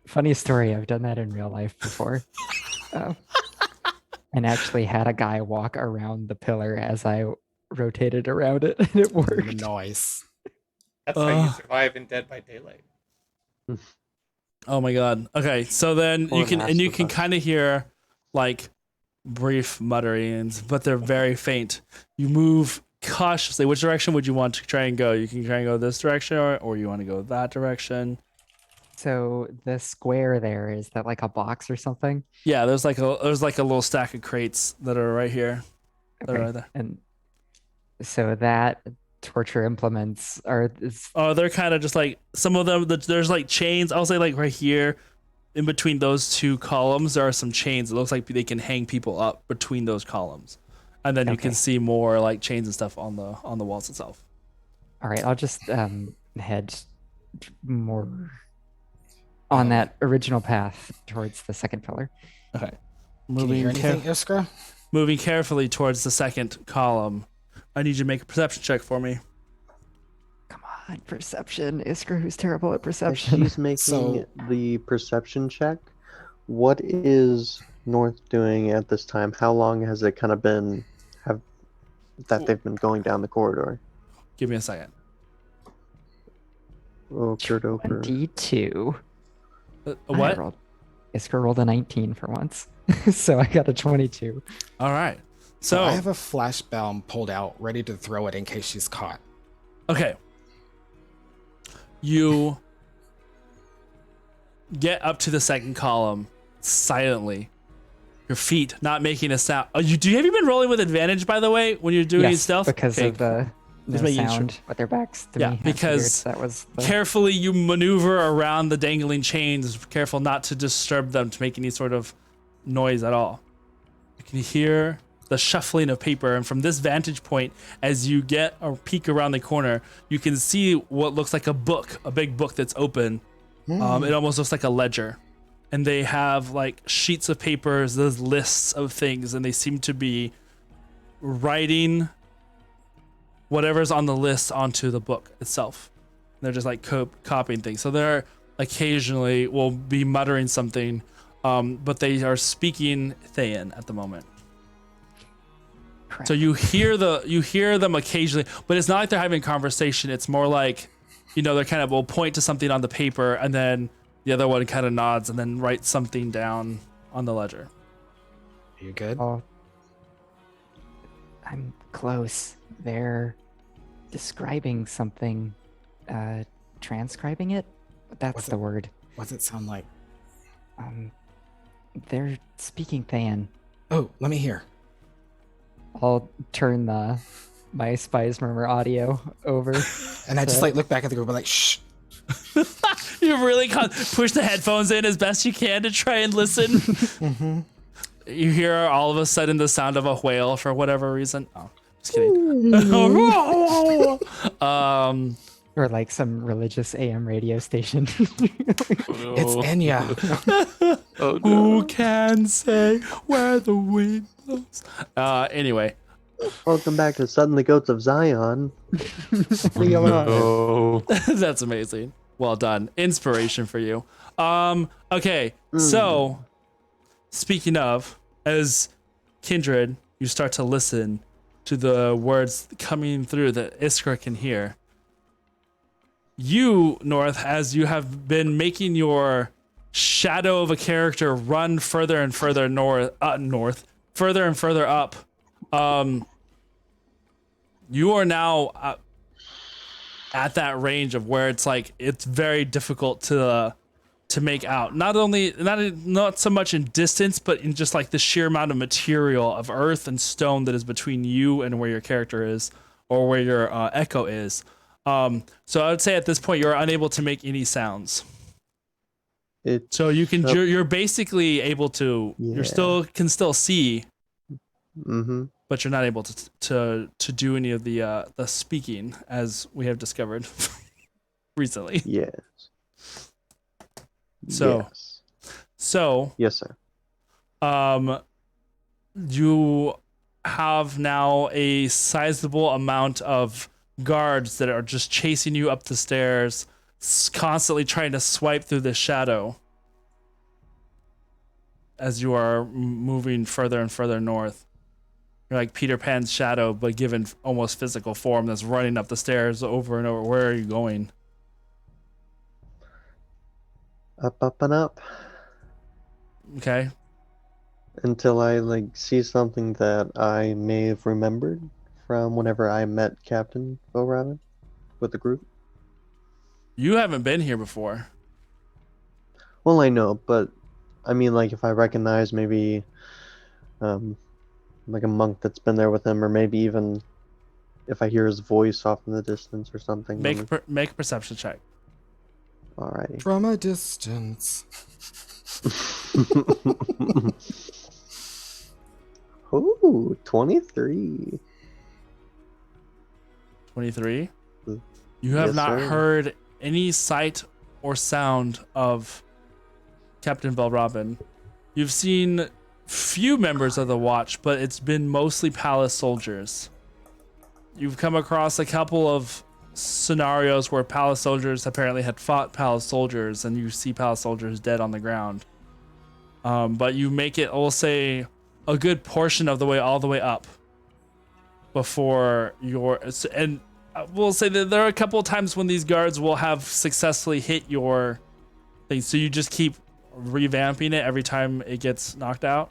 Funny story. I've done that in real life before. And actually had a guy walk around the pillar as I rotated around it, and it worked. Nice. That's how you survive in Dead by Daylight. Oh my god. Okay, so then Or you can Last and you of can Us. kind of hear like brief mutterings, but they're very faint. You move cautiously. Which direction would you want to try and go? You can try and go this direction, or you want to go that direction. So the square there, is that like a box or something? Yeah, there's like a little stack of crates that are right here. They're Okay. right there. And so that torture implements are Oh, they're kind of just like some of them. There's like chains. I'll say like right here, in between those two columns, there are some chains. It looks like they can hang people up between those columns, and then you can Okay. see more like chains and stuff on the walls itself. all right. I'll just head more on that original path towards the second pillar. Okay. Can you hear anything, Iskra? Moving carefully towards the second column. I need you to make a perception check for me. Come on, perception. Iskra, who's terrible at As perception. she's making So- the perception check, what is North doing at this time? How long has it kind of been that they've been going down the corridor? Give me a second. Doper. 22. What? Iskra rolled a 19 for once. So I got a 22. All right. So So, I have a flashbang pulled out, ready to throw it in case she's caught. okay. You get up to the second column silently. Your feet not making a sound. Oh, have you been rolling with advantage, by the way, when you're doing Yes, stealth? because Okay, of the Just no making sure. sound with their backs to Yeah, me. I figured because that was the... carefully you maneuver around the dangling chains, careful not to disturb them to make any sort of noise at all. You can hear the shuffling of paper, and from this vantage point, as you get a peek around the corner, you can see what looks like a book, a big book that's open. It almost looks like a ledger. And they have like sheets of papers, those lists of things, and they seem to be writing whatever's on the list onto the book itself. They're just like copying things. So they're occasionally will be muttering something, but they are speaking Thayan at the moment. Crap. So you hear them occasionally, but it's not like they're having a conversation. It's more like, they're kind of will point to something on the paper, and then the other one kind of nods and then writes something down on the ledger. Are you good? Oh, I'm close. They're describing something, transcribing it. That's What's the it? word. What's it sound like? They're speaking Thayan. Oh, let me hear. I'll turn my Spies Murmur audio over. And I just to- like look back at the group and like, shh. You really push the headphones in as best you can to try and listen. You hear all of a sudden the sound of a whale for whatever reason. Oh, just kidding. or like some religious AM radio station. It's Enya. Oh, Who can say where the wind blows? Anyway, Welcome back to Suddenly Goats of Zion. no. that's amazing. Well done. Inspiration for you. Okay, so speaking of, as Kindred, you start to listen to the words coming through that Iskra can hear. You, North, as you have been making your shadow of a character run further and further further and further up, you are now at that range of where it's like it's very difficult to make out. Not so much in distance, but in just like the sheer amount of material of earth and stone that is between you and where your character is, or where your echo is. So I would say at this point you're unable to make any sounds. So you can you're basically able to can still see, but you're not able to do any of the speaking, as we have discovered recently. Yes. So yes, sir. You have now a sizable amount of guards that are just chasing you up the stairs, constantly trying to swipe through the shadow as you are moving further and further north. You're like Peter Pan's shadow, but given almost physical form, that's running up the stairs over and over. Where are you going? Up, up, and up. Okay. Until I see something that I may have remembered from whenever I met Captain O'Reilly with the group. You haven't been here before. Well, I know, but I mean, if I recognize maybe, like a monk that's been there with him, or maybe even if I hear his voice off in the distance or something. Make a perception check. Alrighty. From a distance. Ooh, 23. 23. You have Yes, not sir. heard any sight or sound of Captain Valrobin, you've seen few members of the Watch, but it's been mostly palace soldiers. You've come across a couple of scenarios where palace soldiers apparently had fought palace soldiers, and you see palace soldiers dead on the ground. But you make it, we'll say, a good portion of the way all the way up before your, and we'll say that there are a couple of times when these guards will have successfully hit your thing, so you just keep revamping it every time it gets knocked out.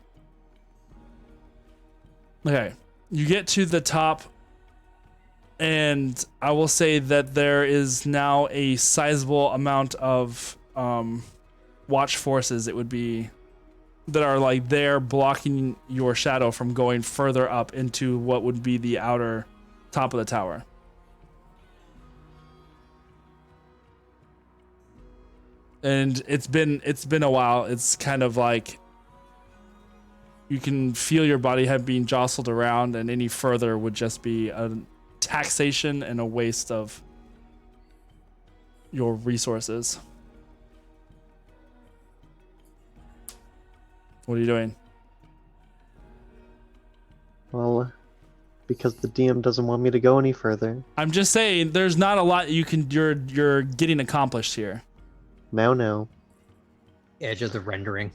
Okay, you get to the top, and I will say that there is now a sizable amount of watch forces, it would be, that are like there blocking your shadow from going further up into what would be the outer top of the tower. And it's been a while. It's kind of like you can feel your body have been jostled around, and any further would just be a taxation and a waste of your resources. What are you doing? Well, because the DM doesn't want me to go any further. I'm just saying, there's not a lot you're getting accomplished here. Now. Edge of the rendering.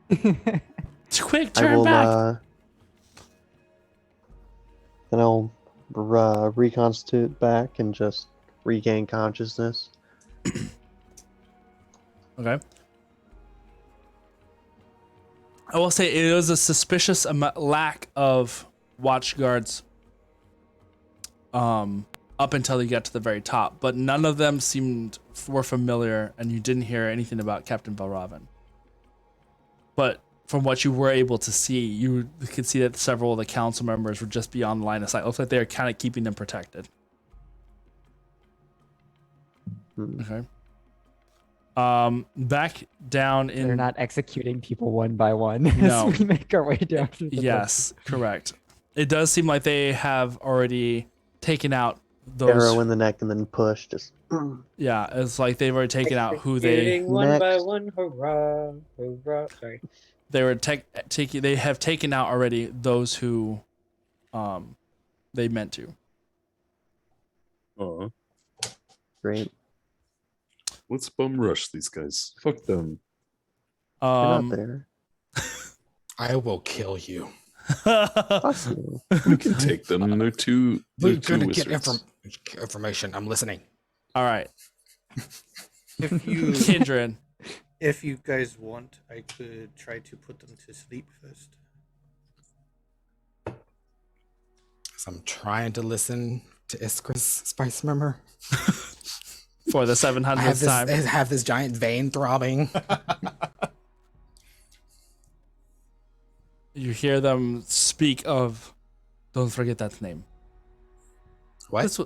Quick, turn back. Then I'll reconstitute back and just regain consciousness. Okay. I will say it was a suspicious lack of watch guards up until you got to the very top, but none of them were familiar, and you didn't hear anything about Captain Valravin. But from what you were able to see, you could see that several of the council members were just beyond the line of sight. It looks like they were kind of keeping them protected. Okay. Back down in... They're not executing people one by one No. as we make our way down through the Yes, correct. It does seem like they have already taken out those... Arrow in the neck and then push. Just... Yeah, it's like they've already taken out who they... One by one, hurrah, hurrah. Sorry. They have taken out already those who they meant to. Oh, Great. let's bum rush these guys. Fuck them. You're not there. I will kill you. Fuck you. We can take them. They're two. We're They're two gonna get wizards. information. I'm listening. All right, If you Kindred. if you guys want, I could try to put them to sleep first. So I'm trying to listen to Iskra's spice murmur. For the 700th time. I have this giant vein throbbing. You hear them speak of, don't forget that name. What?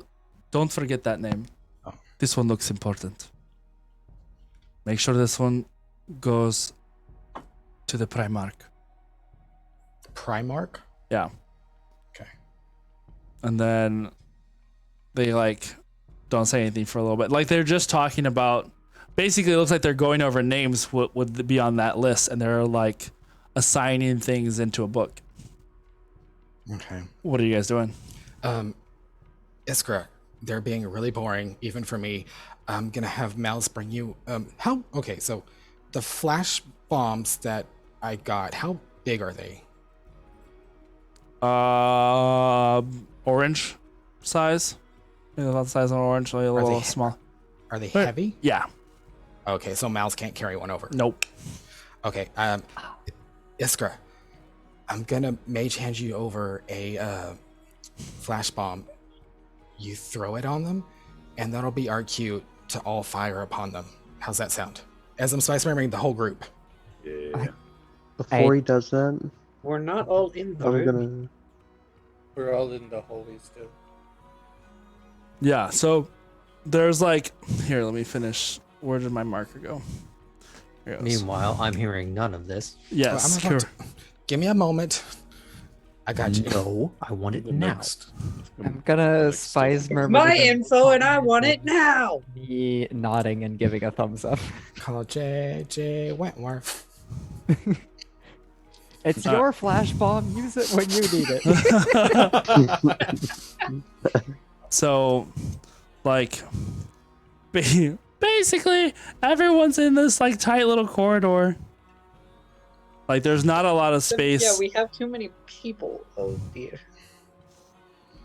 Don't forget that name. Oh. This one looks important. Make sure this one goes to the Primarch. Primarch? Yeah. Okay. And then they don't say anything for a little bit. Like they're just talking about, basically it looks like they're going over names what would be on that list, and they're like assigning things into a book. Okay. What are you guys doing? Iskra, they're being really boring, even for me. I'm gonna have Mal's bring you okay, so the flash bombs that I got, how big are they? Orange size. Maybe about the size of an orange, so a little small. Are they heavy? Yeah. Okay, so Mal's can't carry one over. Nope. Okay, Iskra, I'm gonna mage hand you over a flash bomb. You throw it on them, and that'll be our cue to all fire upon them. How's that sound? As I'm spice remembering the whole group. Yeah. Before he does that, We're not all in the I'm room. We're all in the holy still. Yeah, so there's here, let me finish. Where did my marker go? Here it goes. Meanwhile, I'm hearing none of this. Yes, I'm about to- give me a moment. I got you. No, I want it The now. next. I'm gonna next spies turn. murmur. My to them, info and I want it now. Me nodding and giving a thumbs up. Call J.J. Wentworth. It's your flash bomb. Use it when you need it. So, like, basically, everyone's in this like tight little corridor. Like, there's not a lot of space. Yeah, we have too many people. Oh dear.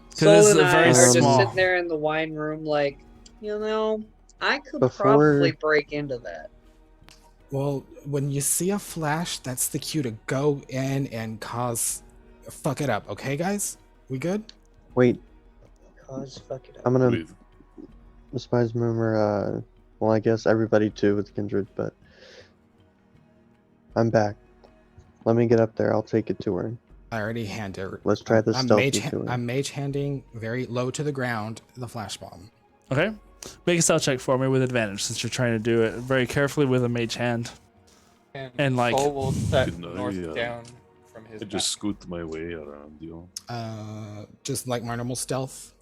'Cause Soul it's and I very are just small. sitting there in the wine room, like, I could Before- probably break into that. Well, when you see a flash, that's the cue to go in and fuck it up. Okay, guys? We good? Wait, Cause fuck it up. I'm gonna Wait, despise murmur. Well, I guess everybody too with Kindred, but I'm back. Let me get up there. I'll take it to her. I already handed her. Let's try this I'm stealthy to her. I'm mage handing very low to the ground the flash bomb. Okay. Make a stealth check for me with advantage since you're trying to do it very carefully with a mage hand. And, like- Soul will set Good night, north yeah. down from his I just scoot my way around you. Just like my normal stealth.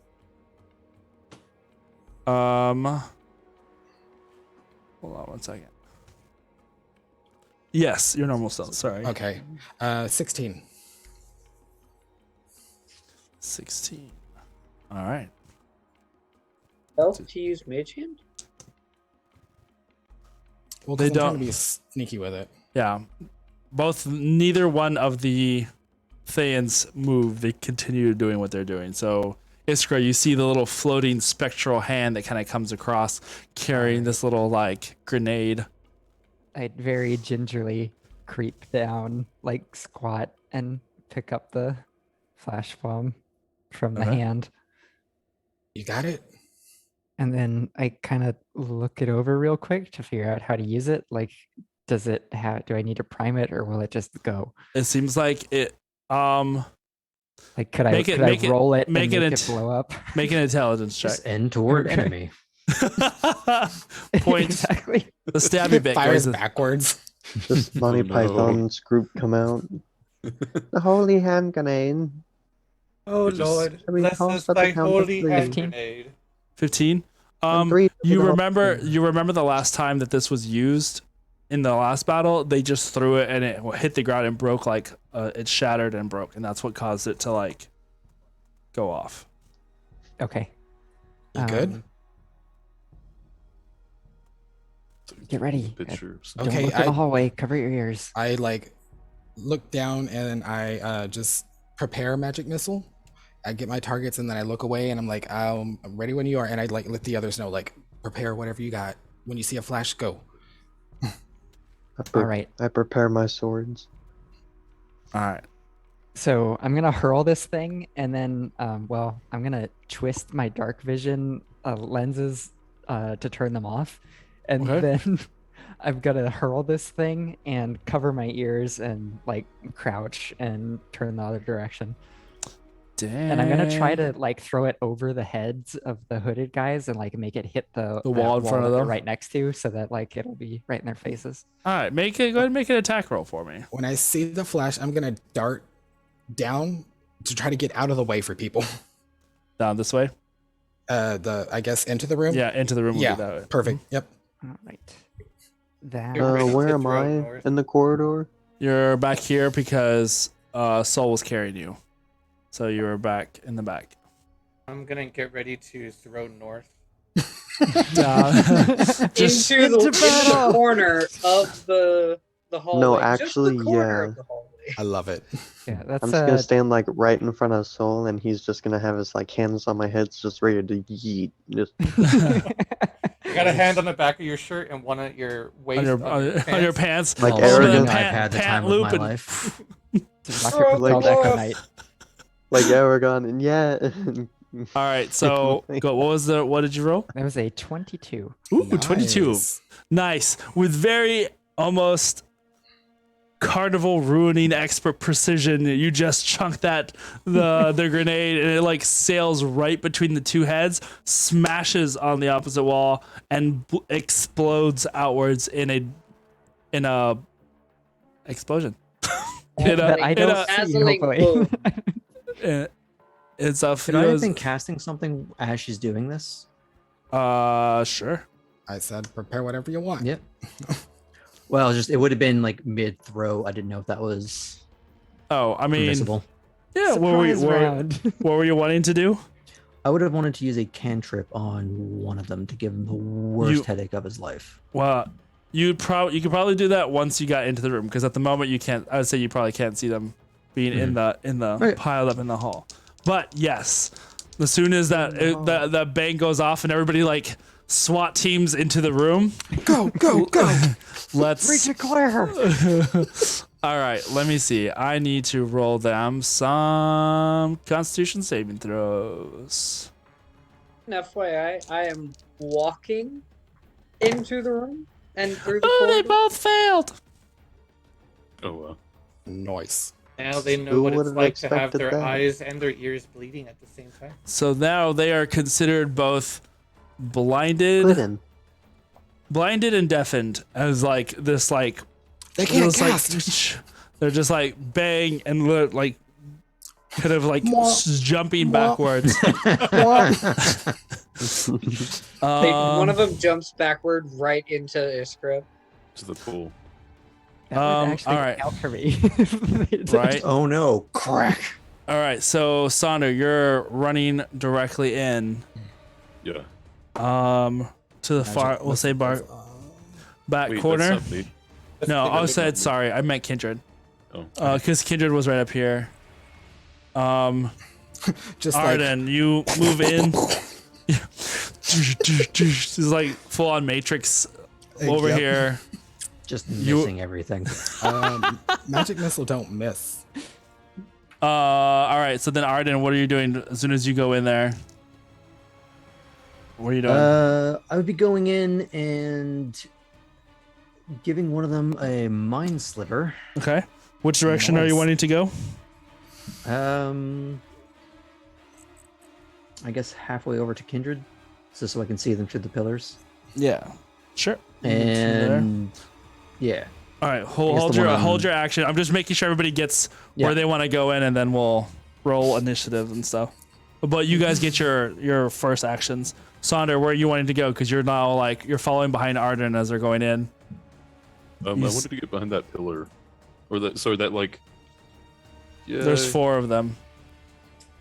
Hold on 1 second. Yes, your normal stealth. Sorry. Okay. 16. 16. All right. Stealth to use mage hand? Well, They I'm trying to don't- be sneaky with it. Yeah. Neither one of the Thayans move. They continue doing what they're doing. So, Iskra, you see the little floating spectral hand that kind of comes across carrying this little, like, grenade. I'd very gingerly creep down, like squat, and pick up the flash bomb from the Okay. hand. You got it? And then I kind of look it over real quick to figure out how to use it. Like, do I need to prime it or will it just go? It seems like it, Like, could Make I it- could make I it- roll it make and it make int- it blow up? make an intelligence check. Just end toward enemy. Point. Exactly. The stabby bit Fires goes. backwards. This Monty Oh, no. Python's group come out. The holy hand grenade. Oh It just- Lord, I mean, bless toss us at the by count of holy 3. hand 15? grenade. 15. And 3 You for the remember whole- you remember the last time that this was used in the last battle? They just threw it and it hit the ground and broke, like it shattered and broke, and that's what caused it to like go off. Okay. You good? Get ready. Pictures. Don't Okay, look in the hallway. Cover your ears. I like look down and I just prepare a magic missile. I get my targets and then I look away and I'm like, I'm ready when you are. And I like let the others know, like, prepare whatever you got. When you see a flash, go. All right. I prepare my swords. All right. So I'm gonna hurl this thing, and then, I'm gonna twist my dark vision lenses to turn them off, and Okay. then I'm gonna hurl this thing and cover my ears and like crouch and turn the other direction. Damn. And I'm gonna try to like throw it over the heads of the hooded guys and like make it hit the wall in front of that they're them? right next to, so that like it'll be right in their faces. All right. Go ahead and make an attack roll for me. When I see the flash, I'm gonna dart down to try to get out of the way for people. Down this way. I guess into the room. Yeah, into the room. Will Yeah. be that way. Perfect. Yep. All right. That You're ready Where to am throw I? north. In the corridor? You're back here because Soul was carrying you, so you were back in the back. I'm gonna get ready to throw north. Down. Just into the battle. corner of the hallway. No, Just actually, the corner yeah. of the hallway. I love it. yeah, that's I'm just gonna stand like right in front of Soul, and he's just gonna have his like hands on my head, just ready to yeet. Just You got a hand on the back of your shirt and one at your waist. on your pants. Like All arrogant. I've had the time of my and- life. Rocket Oh, Propel Lord. Detonite. like Aragon, and yeah. All right, so go. What did you roll? That was a 22. Ooh, 22. Nice. Nice. With very almost carnival ruining expert precision, you just chunk the grenade and it like sails right between the two heads, smashes on the opposite wall, and explodes outwards in a explosion. that I don't see, dazzling hopefully. glow. It's a Could I have feels. been casting something as she's doing this? Sure. I said prepare whatever you want. Yep. Well, it would have been like mid throw. I didn't know if that was Oh, I mean, permissible. yeah. Surprise round. What were you wanting to do? I would have wanted to use a cantrip on one of them to give him the worst You- headache of his life. Well, you could probably do that once you got into the room because at the moment you can't. I'd say you probably can't see them being in the Right. piled up in the hall. But yes, as soon as that bang goes off and everybody like SWAT teams into the room, Go, go, go. let's. Declare. All right, let me see. I need to roll them some Constitution saving throws. And FYI, I am walking into the room and through the Oh, they corridor. both failed. Oh well. Nice. Now they know Who what would it's have like to have expected their that? eyes and their ears bleeding at the same time. So now they are considered both blinded, and deafened as like this like They can't just, like, cast. they're just like bang and like kind of like Mwah. jumping Mwah. backwards. One of them jumps backward right into Iskra. To the pool. That would actually all right. work out for me. Right. Oh no! Crack. All right. So Sonder, you're running directly in. Yeah. To the far. We'll say back Wait, corner. that's not me. No, I said sorry. I meant Kindred. Oh. Because Kindred was right up here. Just like Arden, you move in. This is like full on Matrix over Yep. here. Just missing everything. magic missile don't miss. All right. So then, Arden, what are you doing as soon as you go in there? What are you doing? I would be going in and giving one of them a mind sliver. Okay. Which direction are you Nice. wanting to go? I guess halfway over to Kindred, so I can see them through the pillars. Yeah. Sure. You can see there. And yeah, All right. I guess Hold the one hold on- your action. I'm just making sure everybody gets Yeah. where they want to go in, and then we'll roll initiative and stuff. But you guys get your first actions. Sonder, where are you wanting to go? Because you're now like you're following behind Arden as they're going in. I You s- wanted to get behind that pillar, or that. Sorry, that like. Yeah. There's 4 of them.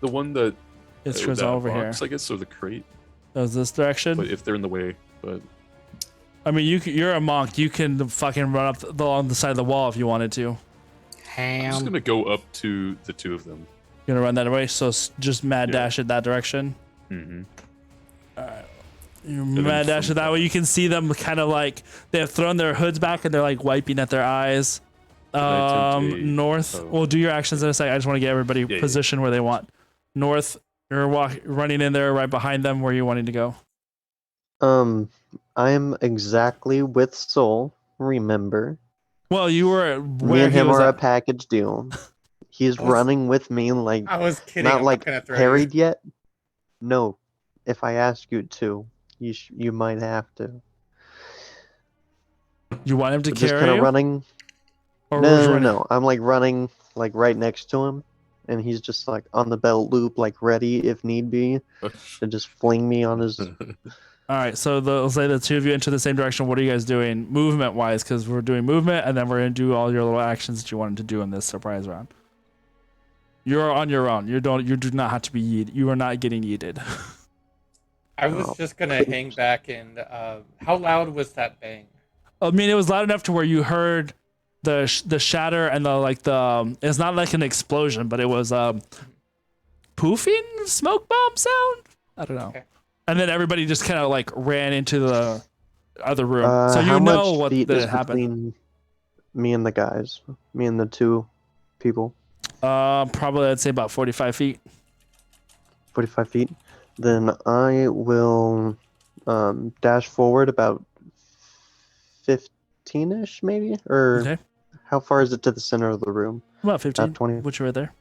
The one that. It's that over box, here. I guess, or the crate. Goes this direction. But if they're in the way, but I mean, you're a monk. You can fucking run up along the side of the wall if you wanted to. I'm just gonna go up to the 2 of them. You're gonna run that way, so just mad Yeah. dash it that direction. Mm-hmm. You then mad dash from it that way. You can see them kind of like they have thrown their hoods back and they're like wiping at their eyes. I attempt a- North. oh. We'll do your actions in a second. I just want to get everybody Yeah. positioned where they want. North. You're running in there right behind them. Where you wanting to go? I'm exactly with Soul. Remember, Well, you were me where and he him was are a at. package deal. He's running with me, like I was kidding. not I'm like gonna throw you. parried yet. No, if I ask you to, you might have to. You want him to Just carry kind of you? running. Or No, who's no, running? no. I'm like running like right next to him, and he's just like on the belt loop, like ready if need be to just fling me on his. All right, so let's say the 2 of you enter the same direction. What are you guys doing movement wise? Because we're doing movement, and then we're gonna do all your little actions that you wanted to do in this surprise round. You're on your own. You do not have to be yeeted. You are not getting yeeted. I was just gonna hang back and how loud was that bang? I mean, it was loud enough to where you heard the shatter and the it's not like an explosion, but it was poofing smoke bomb sound. I don't know. Okay. And then everybody just kind of like ran into the other room. So how you know much what feet is happened. between me and the guys? Me and the 2 people. Probably I'd say about 45 feet. 45 feet. Then I will dash forward about 15-ish, maybe? Or Okay. how far is it to the center of the room? About 15. 20. Which right there.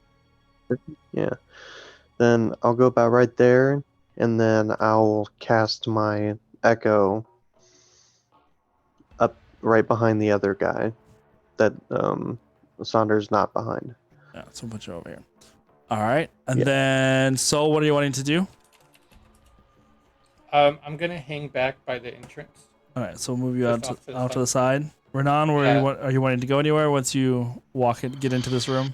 Yeah. Then I'll go about right there, and then I'll cast my echo up right behind the other guy that Saunders not behind. Yeah, so we'll put you over here. All right, and Yeah. then Soul, what are you wanting to do? I'm gonna hang back by the entrance. All right, so we'll move you Just out off to the to the side. Renan, where Yeah. are you wanting to go anywhere once you get into this room?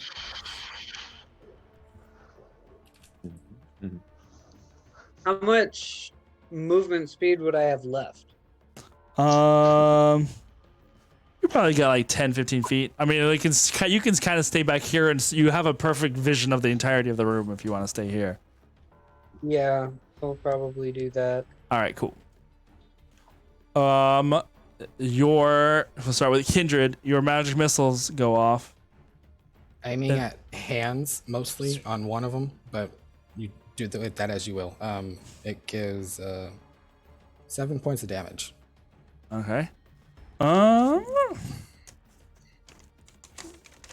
How much movement speed would I have left? You probably got like 10, 15 feet. I mean, you can kind of stay back here, and you have a perfect vision of the entirety of the room if you want to stay here. Yeah, I'll probably do that. All right, cool. We'll start with Kindred. Your magic missiles go off. Aiming at hands mostly on one of them, but you do that as you will. It gives 7 points of damage. Okay.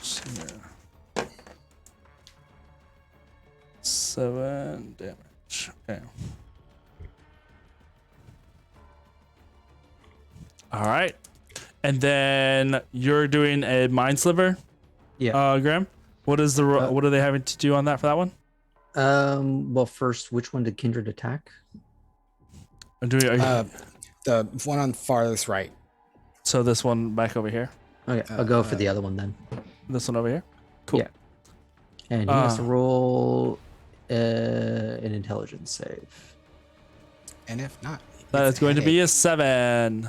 See here. 7 damage. Okay. All right. And then you're doing a mind sliver. Yeah. Graham. What is what are they having to do on that for that one? Well, first, which one did Kindred attack? The one on farthest right. So this one back over here. Okay, I'll go for the other one then. This one over here. Cool. Yeah. And he has to roll an intelligence save. And if not, That is going to be a 7.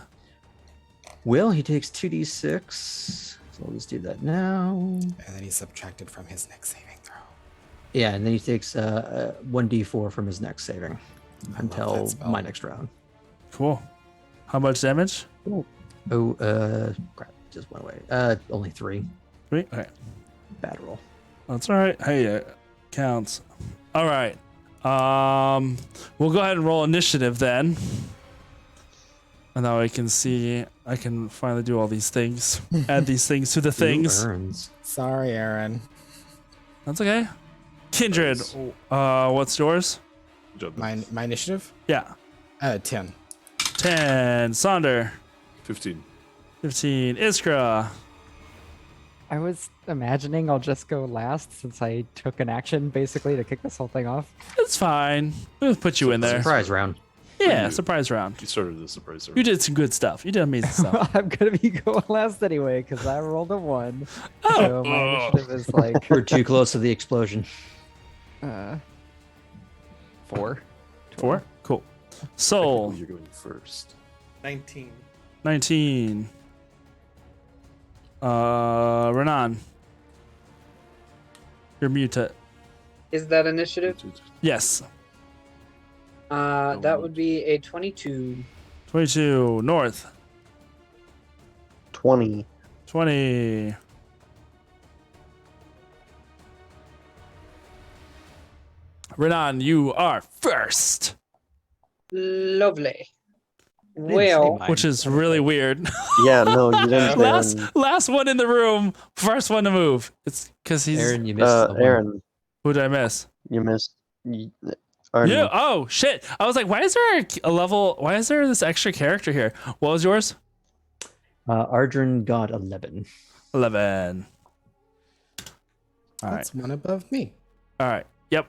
Well, he takes 2d6. So I'll just do that now. And then he's subtracted from his next saving throw. Yeah, and then he takes 1d4 from his next saving until my next round. Cool. How much damage? Crap, just went away. Only 3. 3? Okay. Bad roll. That's all right. Hey, it counts. All right. We'll go ahead and roll initiative then. And now I can finally do all these things. Add these things to the things. Sorry, Aaron. That's okay. Kindred, what's yours? My initiative? Yeah. 10. 10. Sonder. 15. 15. Iskra. I was imagining I'll just go last since I took an action basically to kick this whole thing off. It's fine. We'll put you in there. Surprise round. Yeah, surprise round. You started the surprise round. You did some good stuff. You did amazing stuff. I'm gonna be going last anyway because I rolled a 1. So my initiative is like We're too close to the explosion. 4. 4? Cool. Soul. You're going first. 19. 19. Renan. You're muted. Is that initiative? Yes. That would be a 22. 22. North. 20. 20. Renan, you are first. Lovely. Well, which is really weird. Yeah, no, you didn't say last one in the room, first one to move. It's because he's Aaron, you missed Aaron. Who did I miss? You missed. Yeah. Oh shit! I was like, why is there a level? Why is there this extra character here? What was yours? Ardrin got 11. 11. All right. That's one above me. All right. Yep.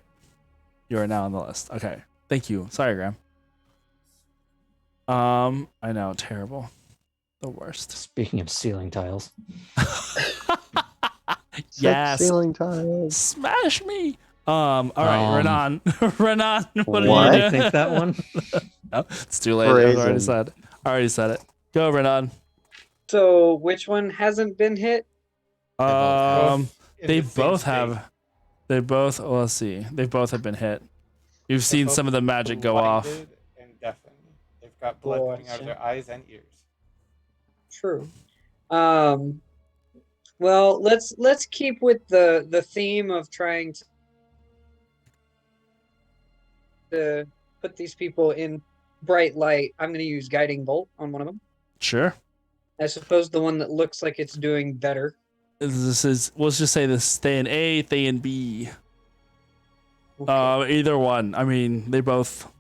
You are now on the list. Okay. Thank you. Sorry, Graham. I know, terrible. The worst. Speaking of ceiling tiles. Yes. Ceiling tiles. Smash me. All right, Renan. Renan, what Why are you I think that one? No, it's too late. I already said it. Go, Renan. so which one hasn't been hit? They both have. They both. Well, let's see. They both have been hit. You've seen some of the magic go off. And deafened. They've got blood coming out of their eyes and ears. True. Well, let's keep with the theme of trying to put these people in bright light. I'm going to use guiding bolt on one of them. Sure. I suppose the one that looks like it's doing better. This is. Let's just say this. Stay in A, stay in B. Okay. Either one. I mean, they both.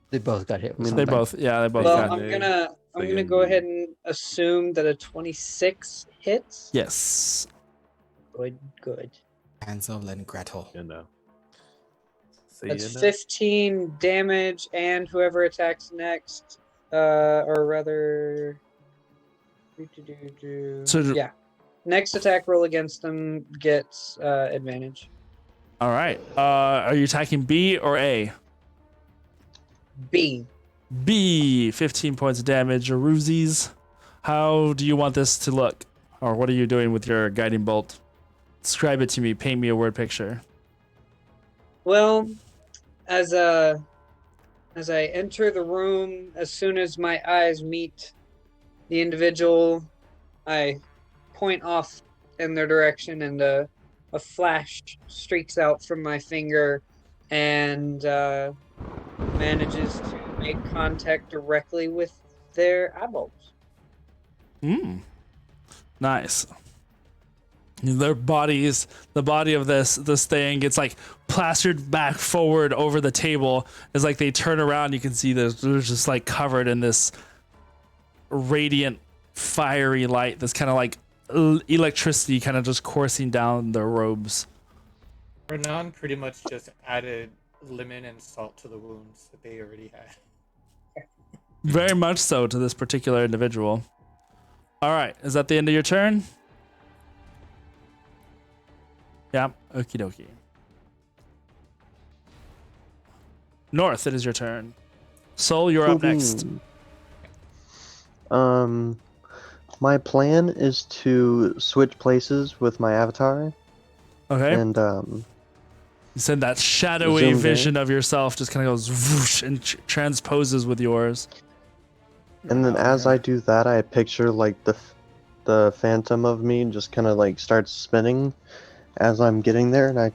They both got hit. They both. Yeah, they both Well, got. I'm gonna go ahead and assume that a 26 hits. Yes. Good. Hansel and Gretel. You know. See That's you now. 15 damage, and whoever attacks next, or rather, So- yeah, next attack roll against them gets advantage. All right. Are you attacking B or A? B. B, 15 points of damage. Aruzis, how do you want this to look? Or what are you doing with your guiding bolt? Describe it to me. Paint me a word picture. Well, as I enter the room, as soon as my eyes meet the individual, I point off in their direction, and a flash streaks out from my finger and manages to make contact directly with their eyeballs. Nice. Their bodies, the body of this thing gets like plastered back forward over the table. It's like they turn around, you can see they're just like covered in this radiant, fiery light that's kind of like electricity kind of just coursing down their robes. Renan pretty much just added lemon and salt to the wounds that they already had. Very much so to this particular individual. All right, is that the end of your turn? Yeah, okie dokie. North, it is your turn. Soul, you're up next. My plan is to switch places with my avatar, Okay. and You said that shadowy zoom in. vision of yourself just kind of goes whoosh and transposes with yours. And then as I do that, I picture like the phantom of me just kind of like starts spinning as I'm getting there, and I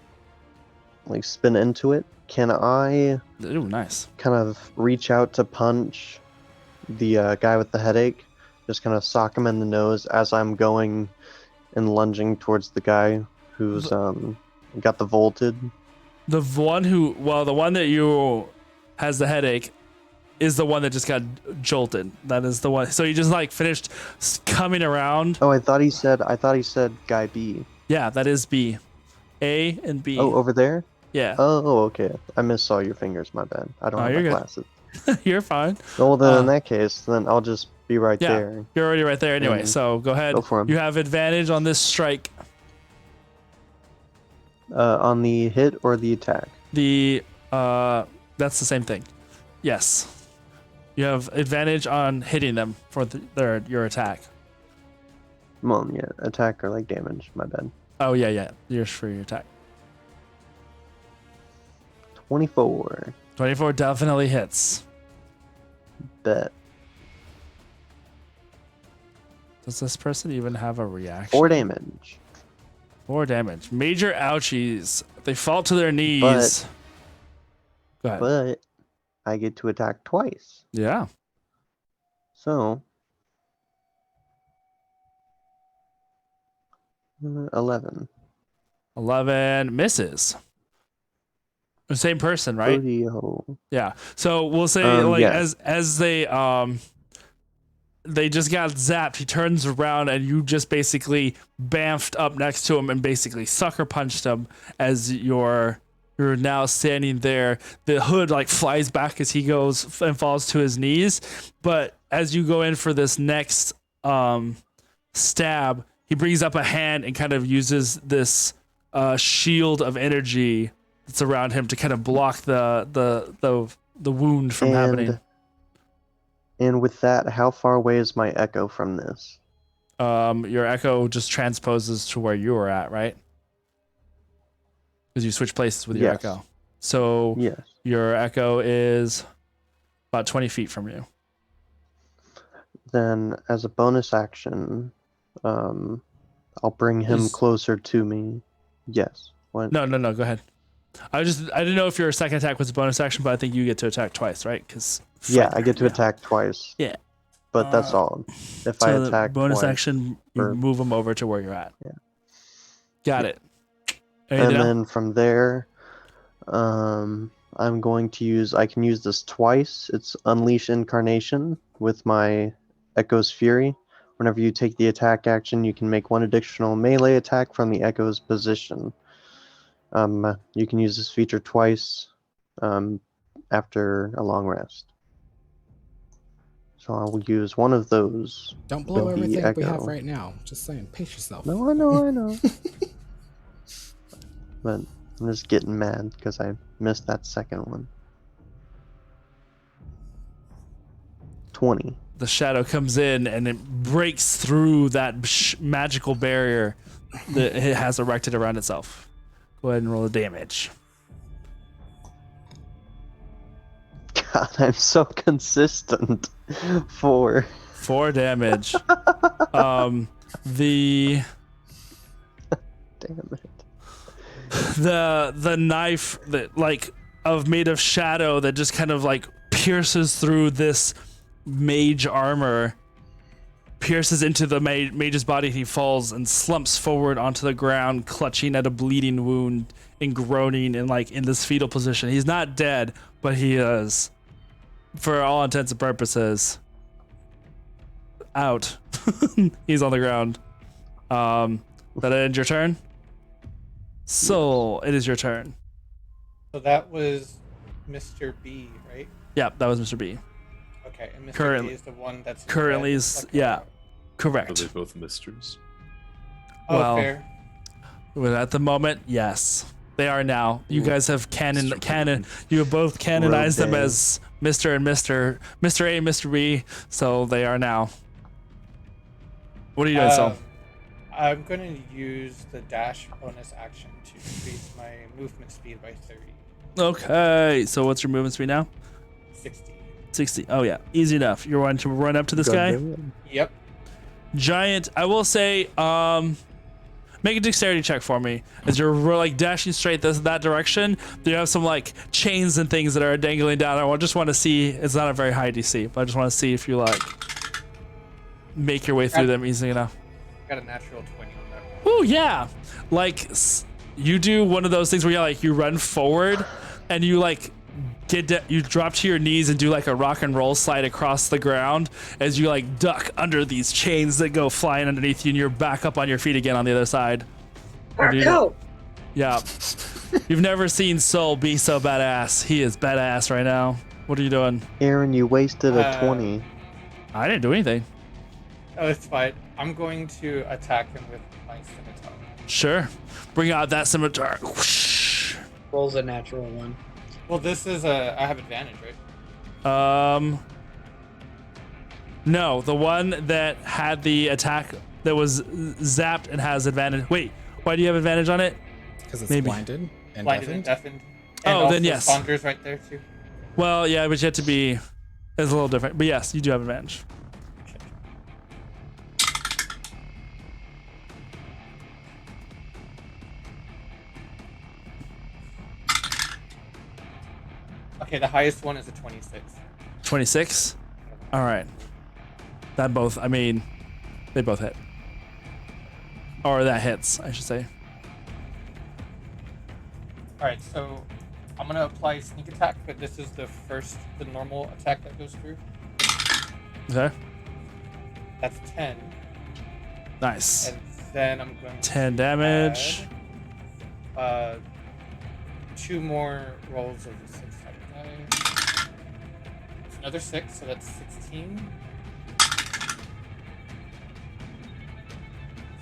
like spin into it. Can I Ooh, nice. kind of reach out to punch the guy with the headache? Just kind of sock him in the nose as I'm going and lunging towards the guy who's got the vaulted. The one that you has the headache is the one that just got jolted. That is the one. So you just like finished coming around. Oh, I thought he said guy B. Yeah, that is B. A and B. Oh, over there? Yeah. Oh, okay. I missaw your fingers, my bad. I don't have you're my good. glasses. You're fine. Well, then in that case, then I'll just be right Yeah, there. you're already right there anyway. And So go ahead. go for him. You have advantage on this strike. On the hit or the attack? That's the same thing. Yes. You have advantage on hitting them for your attack. Well, yeah, attack or like damage, my bad. Oh yeah. Yours for your attack. 24. 24 definitely hits. Bet. Does this person even have a reaction? 4 damage. 4 damage. Major ouchies. They fall to their knees. Go ahead. But I get to attack twice. Yeah. So 11. 11 misses. The same person, right? Booty-ho. Yeah. So we'll say yeah. as they just got zapped, he turns around and you just basically bamfed up next to him and basically sucker punched him as you're now standing there. The hood like flies back as he goes and falls to his knees. But as you go in for this next stab, he brings up a hand and kind of uses this shield of energy that's around him to kind of block the wound from happening. And with that, how far away is my echo from this? Your echo just transposes to where you were at, right? Because you switch places with your Yes. echo. So Yes. your echo is about 20 feet from you. Then, as a bonus action, I'll bring him closer to me. Yes. What? No. Go ahead. I didn't know if your second attack was a bonus action, but I think you get to attack twice, right? Because Yeah, I get to attack twice. Yeah. But that's all. If I So the attack bonus twice, action, you or- move them over to where you're at. Yeah. Got it. And Anything else? then from there, I'm going to use. I can use this twice. It's Unleash Incarnation with my Echo's Fury, Whenever you take the attack action, you can make one additional melee attack from the echo's position. You can use this feature twice after a long rest. So I will use one of those. Don't blow with the everything we have echo. right now. Just saying, pace yourself. No, I know. But I'm just getting mad because I missed that second one. 20. The shadow comes in and it breaks through that magical barrier that it has erected around itself. Go ahead and roll the damage. God, I'm so consistent. 4. 4 damage. The Damn it. the knife that made of shadow that just kind of like pierces through this mage armor, pierces into the mage's body. He falls and slumps forward onto the ground, clutching at a bleeding wound and groaning and like in this fetal position. He's not dead, but he is, for all intents and purposes, out. He's on the ground. That ends your turn. So it is your turn. So that was Mr. B, right? Yeah, that was Mr. B. Okay, and Mr. Currently- B is the one that's Currently red, is like yeah, Are correct. they both misters? Oh, Well, fair. Well, at the moment, yes, they are now. You guys have canon. Mr. You have both canonized them Rodan. as Mr. and Mr. A and Mr. B, so they are now. What are you doing, Sol? I'm going to use the dash bonus action to increase my movement speed by 30. Okay, so what's your movement speed now? 60. 60. Oh yeah, easy enough. You're wanting to run up to this guy. Yep. Giant. I will say, make a dexterity check for me as you're like dashing straight that direction. You have some like chains and things that are dangling down. I just want to see. It's not a very high DC, but I just want to see if you like make your way through them easily enough. Got a natural 20 on that. Oh yeah, like you do one of those things where you run forward and you like you drop to your knees and do like a rock and roll slide across the ground as you like duck under these chains that go flying underneath you, and you're back up on your feet again on the other side. What do you do? Go! Yeah, you've never seen Soul be so badass. He is badass right now. What are you doing? Aaron, you wasted a 20. I didn't do anything. Oh, it's fine. I'm going to attack him with my scimitar. Sure, bring out that scimitar. Whoosh. Rolls a natural 1. Well, this is I have advantage, right? No, the one that had the attack that was zapped and has advantage. Wait, why do you have advantage on it? Because it's Maybe. blinded and Blinded deafened. and deafened. Oh, And also then yes. Saunders right there, too. Well, yeah, but you have to be. It's a little different, but yes, you do have advantage. Okay, the highest one is a 26. 26. All right. That both. I mean, they both hit. Or that hits, I should say. Alright, so I'm going to apply sneak attack, but this is the normal attack that goes through. Okay. That's 10. Nice. And then I'm going 10 damage. add 2 more rolls of the 6-sided die. It's another 6, so that's 16.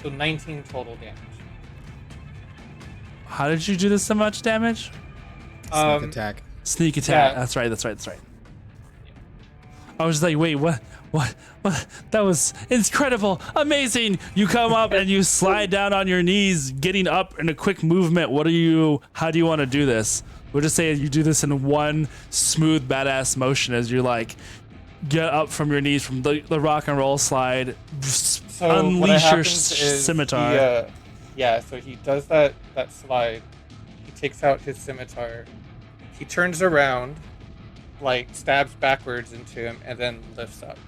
So 19 total damage. How did you do this so much damage? Sneak attack. Sneak attack. Yeah. That's right. I was like, wait, what? That was incredible, amazing. You come up and you slide down on your knees, getting up in a quick movement. How do you want to do this? We'll just say you do this in one smooth, badass motion as you like get up from your knees from the rock and roll slide, So what unleash your happens is scimitar. so he does that slide. He takes out his scimitar. He turns around, like stabs backwards into him, and then lifts up.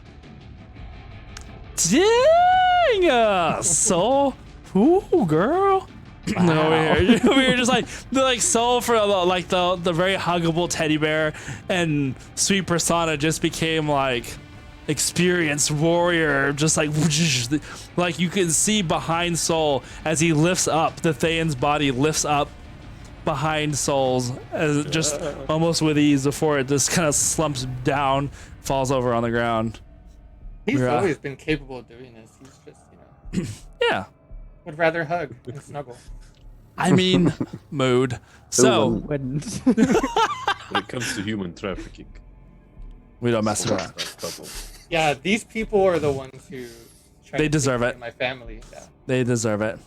Dang! So, ooh, girl. Over here, just like Soul for like the very huggable teddy bear, and Sweet Persona just became like experienced warrior, just like you can see behind Soul as he lifts up, the Thayan's body lifts up behind Soul's, as just almost with ease before it just kind of slumps down, falls over on the ground. He's We're, always been capable of doing this. He's just, yeah. would rather hug and snuggle. I mean, mood. So Wouldn't. When it comes to human trafficking, we don't mess Soul around. is that couple. Yeah, these people are the ones who. Tried They to deserve take it. me and My family. Yeah. They deserve it.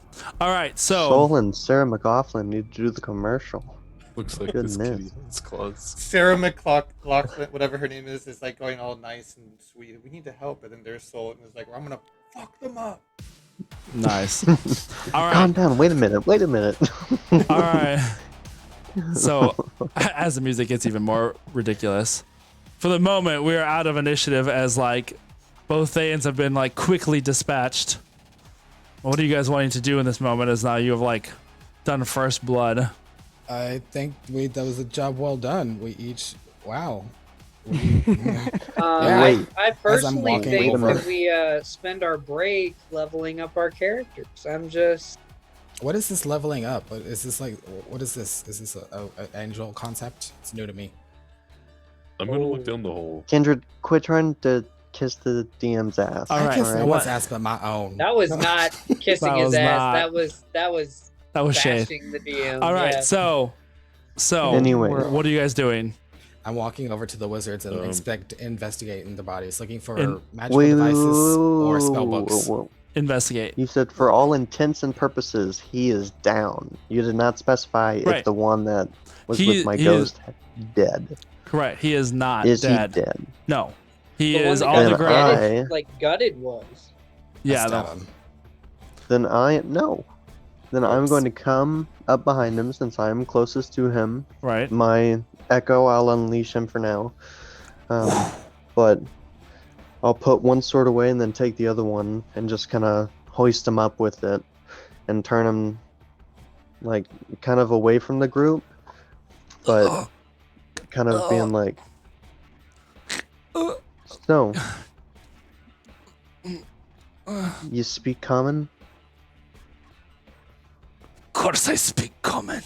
All right, so Soul and Sarah McLaughlin need to do the commercial. Looks like this Goodness. kitty has claws. Sarah McLaughlin, whatever her name is like going all nice and sweet. We need to help, and then there's Soul, and it's like, I'm gonna fuck them up. nice. All Calm right, down. Wait a minute. all right. So as the music gets even more ridiculous, for the moment we are out of initiative as like both Thayans have been like quickly dispatched. What are you guys wanting to do in this moment? As now you have like done first blood. I think that was a job well done. We each, wow. Wait. I personally walking think over- that we spend our break leveling up our characters. I'm just. What is this leveling up? Is this like, what is this? Is this a angel concept? It's new to me. I'm gonna look down the hole. Kindred, quit trying to kiss the DM's ass. All I right, kiss no what- one's ass but my own. That was not kissing That his was ass. not- That was That was shade. bashing the DM. All right, yeah. so Anyway. what are you guys doing? I'm walking over to the wizards and investigating the bodies, looking for In- magical devices or spell books. whoa. Investigate. You said for all intents and purposes, he is down. You did not specify Right. if the one that was He- with my he ghost dead. Correct. He is not Is dead. he dead? No, he The one is that on got the Then ground. gutted, like gutted was. Yeah, Stab no. him. Then I'm going to come up behind him since I am closest to him. Right. My echo, I'll unleash him for now. But I'll put one sword away and then take the other one and just kind of hoist him up with it and turn him like kind of away from the group, but kind of being like, so you speak common? Of course, I speak common.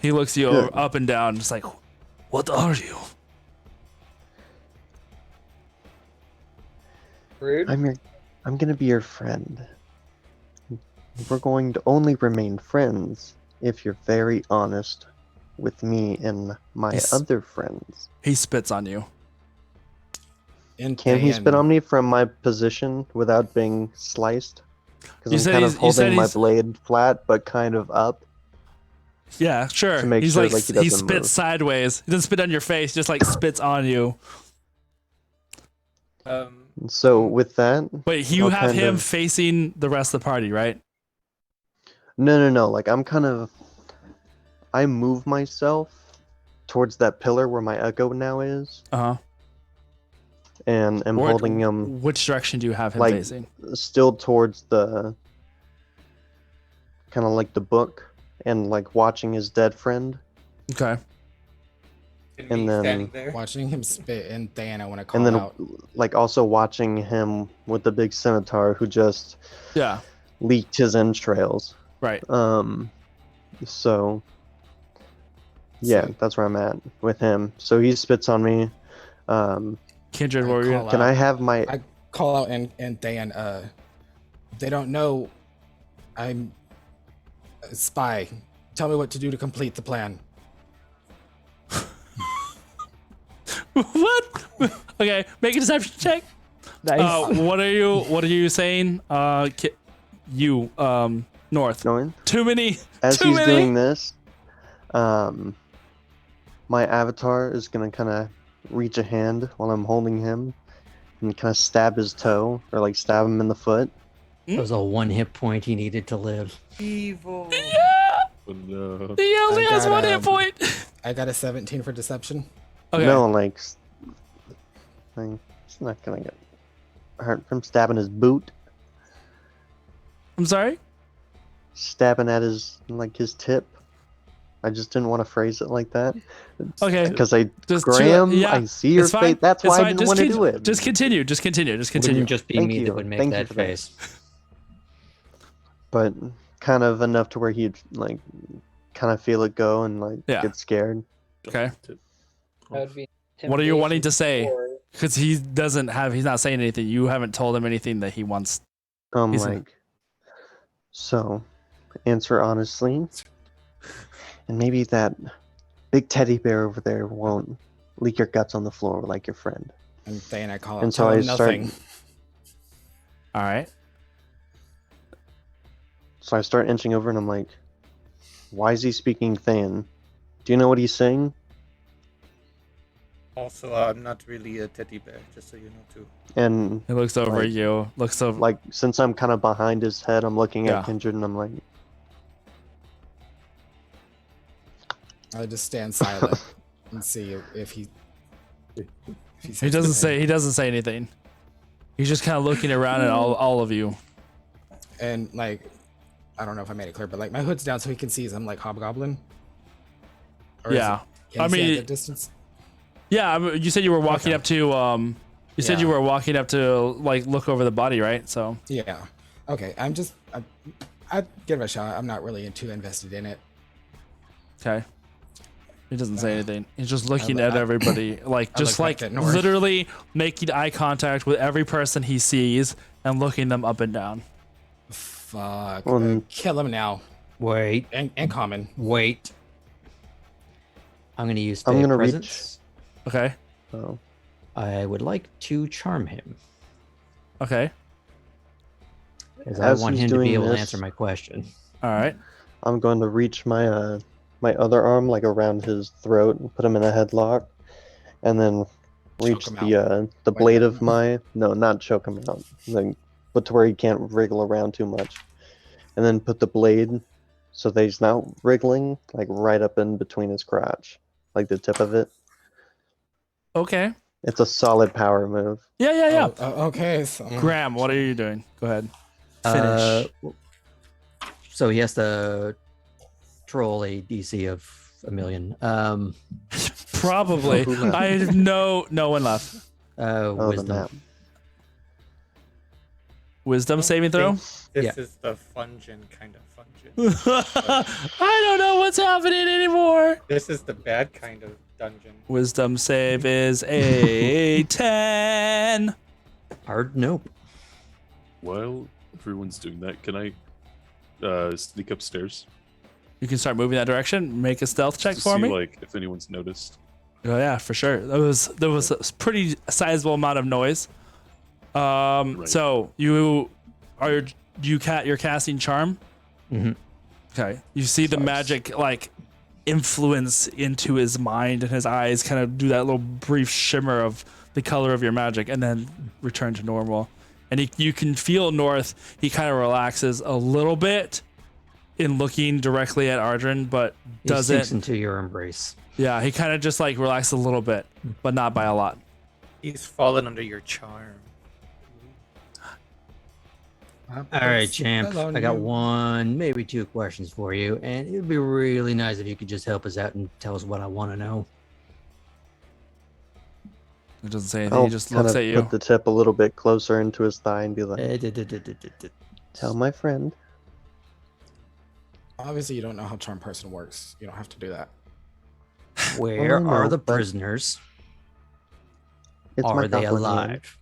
He looks you Good. up and down, just like, what are you? Rude. I'm gonna be your friend. We're going to only remain friends if you're very honest with me and my Yes. other friends. He spits on you. Can he spit on me from my position without being sliced? You Because I'm said kind of he's- you said holding my he's- blade flat, but kind of up. Yeah, sure. To make He's sure, like, like, he he doesn't spits move. sideways. He doesn't spit on your face, just like spits on you. So with that, Wait, you I'll have kind him of- facing the rest of the party, right? No. Like I move myself towards that pillar where my echo now is, Uh huh. and I'm holding him Which direction do you have him like facing? still towards the kind of like the book and like watching his dead friend. Okay. And me then- standing there. Watching him spit and then I want to call And then out. like also watching him with the big scimitar who just Yeah. leaked his entrails. Right. So yeah, So- that's where I'm at with him. So he spits on me. Kindred I warrior. call Can out- I have my I call out and Dan, they don't know I'm a spy. Tell me what to do to complete the plan. What? Okay, make a deception check. Nice. What are you saying? North. going? Too many. As Too he's many. doing this, my avatar is gonna kind of reach a hand while I'm holding him and kind of stab his toe or like stab him in the foot. That was a 1 hit point he needed to live. Evil. But no. He only I has got, 1 hit point. I got a 17 for deception. Okay. No, like, it's not gonna get hurt from stabbing his boot, I'm sorry. stabbing at his his tip. I just didn't want to phrase it like that. Okay. Because I Just Graham, yeah, I see your it's fine. face. That's It's why I fine. didn't want to do it. Just continue. Just continue. Just continue. Wouldn't Just continue. just be Thank me you. that would make Thank you that for that. face. But kind of enough to where he'd like kind of feel it go and like Yeah. get scared. Okay. That would be What are you wanting to say? intimidation Because he's not saying anything. You haven't told him anything that he wants. He's a- Like, so, answer honestly, and maybe that big teddy bear over there won't leak your guts on the floor like your friend. And then I call And it so tell I him start- nothing. All right. So I start inching over and I'm like, why is he speaking Than? Do you know what he's saying? Also, I'm not really a teddy bear, just so you know too. And He looks over Like- at you. Looks over. like, since I'm kind of behind his head, I'm looking Yeah. at Kindred and I'm like, I just stand silent and see if he. He says doesn't say. anything. He doesn't say anything. He's just kind of looking around at all of you. And like, I don't know if I made it clear, but like my hood's down so he can see as I'm like hobgoblin. Or is Yeah. it- can I he see at mean- the distance. Yeah. I mean, you said you were walking Okay. up to. You said you Yeah. were walking up to like look over the body, right? So. Yeah. Okay. I'd give it a shot. I'm not really too invested in it. Okay. He doesn't say anything. He's just looking I- at everybody, like I just look like back at North. literally making eye contact with every person he sees and looking them up and down. Fuck. Um, Kill him now. Wait, And common. wait. I'm gonna use I'm Fey gonna reach- presence. Okay. oh, I would like to charm him Okay. because I As want he's him to be doing able to this- answer my question. All right. I'm going to reach my my other arm like around his throat and put him in a headlock, and then reach Choke him the Like blade that. of my not choke him out, like, but to where he can't wriggle around too much, and then put the blade so that he's not wriggling like right up in between his crotch, like the tip of it. Okay. It's a solid power move. Yeah. Yeah. Yeah. Okay. So, Graham, what are you doing? Go ahead. Uh, Finish. So he has to troll a DC of 1,000,000. Probably. who left? I have no one left. The Wisdom. map. Wisdom saving throw. This Yeah. is the fungin kind of fungin. I don't know what's happening anymore. This is the bad kind of dungeon. Wisdom save is a 10. Hard nope. While everyone's doing that, can I sneak upstairs? You can start moving that direction. Make a stealth check to for see, me. like, if anyone's noticed. Oh yeah, for sure. There was a pretty sizable amount of noise. Right. So you're casting charm. Mhm. Okay. You see the magic like influence into his mind, and his eyes kind of do that little brief shimmer of the color of your magic, and then return to normal. And you can feel North. He kind of relaxes a little bit in looking directly at Ardrin, but He sinks doesn't. into your embrace. Yeah, he kind of just like relaxes a little bit, but not by a lot. He's fallen under your charm. All right, champ. Hello, I got new- one, maybe two questions for you, and it would be really nice if you could just help us out and tell us what I want to know. He doesn't say anything. I'll He just kind looks of at you. put the tip a little bit closer into his thigh and be like, Eh, "Tell my friend." Obviously, you don't know how charm person works. You don't have to do that. Where Well, I are know, the but prisoners? It's my Are they goblin name. alive?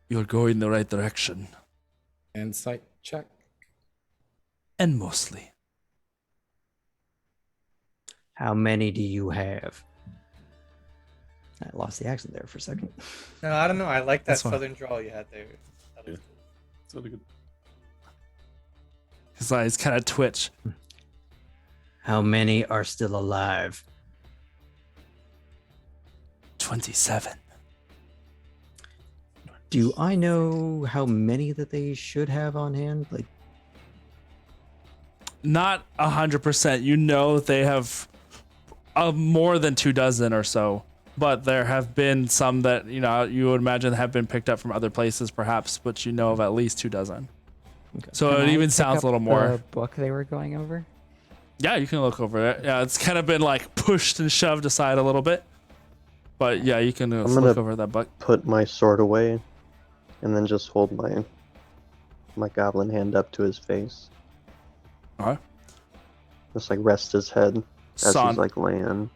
You're going the right direction, Insight check. and mostly. How many do you have? I lost the accent there for a second. No, I don't know. I like that That's fine. southern drawl you had there. That was Yeah. Sounded good. His eyes kind of twitch. How many are still alive? 27. Do I know how many that they should have on hand? Like, Not 100%. You know they have more than 24 or so, but there have been some that you would imagine have been picked up from other places, perhaps, but you know of at least 24. So Can it I even pick sounds up a little more. The book they were going over. Yeah, you can look over it. Yeah, it's kind of been like pushed and shoved aside a little bit. But yeah, you can I'm look gonna over that book. put my sword away, and then just hold my goblin hand up to his face. Alright. Just like rest his head as Son- he's like laying.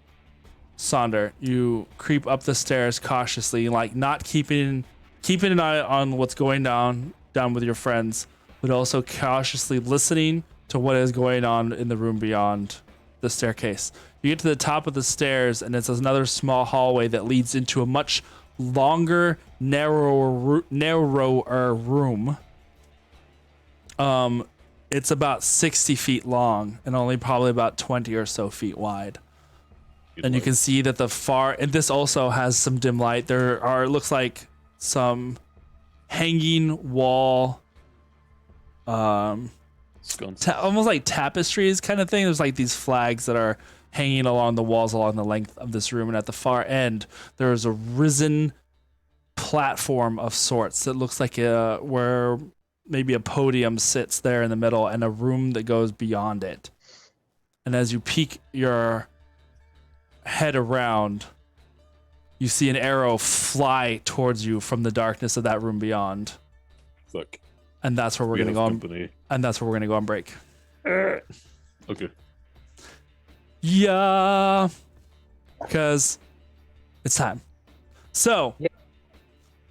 Sonder, you creep up the stairs cautiously, like not keeping an eye on what's going down with your friends, but also cautiously listening to what is going on in the room beyond the staircase. You get to the top of the stairs, and it's another small hallway that leads into a much longer, narrower room. It's about 60 feet long and only probably about 20 or so feet wide. And you can see that and this also has some dim light. There are, it looks like some hanging wall, almost like tapestries kind of thing. There's like these flags that are hanging along the walls along the length of this room. And at the far end, there is a risen platform of sorts that looks like where maybe a podium sits there in the middle and a room that goes beyond it. And as you peek your head around, you see an arrow fly towards you from the darkness of that room beyond. Fuck. And that's where we're gonna go on break. Okay. Yeah, because it's time. So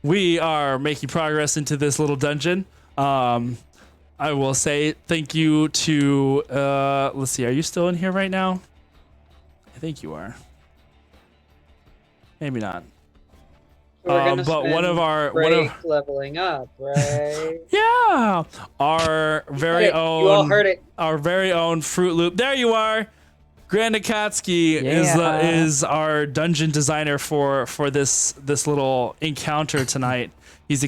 we are making progress into this little dungeon. I will say thank you to let's see, are you still in here right now? I think you are. Maybe not. We're gonna but one of our leveling up, right? Yeah, our very own. You all heard it. Our very own Fruit Loop. There you are. Grand Akatsuki is our dungeon designer for this little encounter tonight. He's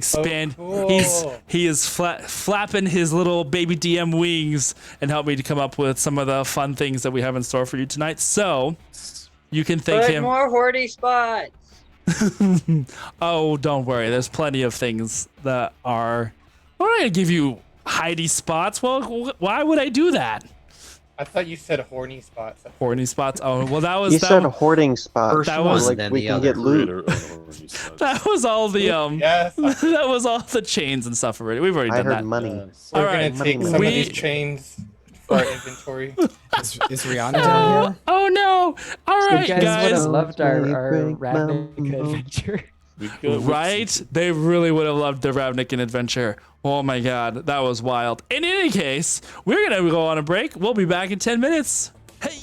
he is flapping his little baby DM wings and helped me to come up with some of the fun things that we have in store for you tonight. So you can thank him. More horny spots. Oh, don't worry. There's plenty of things that are. I'm not gonna give you hidey spots. Well, why would I do that? I thought you said horny spots. Horny spots. Oh, well, that was. He said hoarding spot. That was like we can get loot. That was all the Yes. That was all the chains and stuff already. We've already I done heard that. money. We're All gonna right, take some of these chains for our inventory. Is Rihanna down here? Oh no! All right, You guys would have guys. loved our Break Ravnica my adventure. Right? They really would have loved the Ravnican adventure. Oh my god, that was wild. In any case, we're gonna go on a break. We'll be back in 10 minutes. Hey!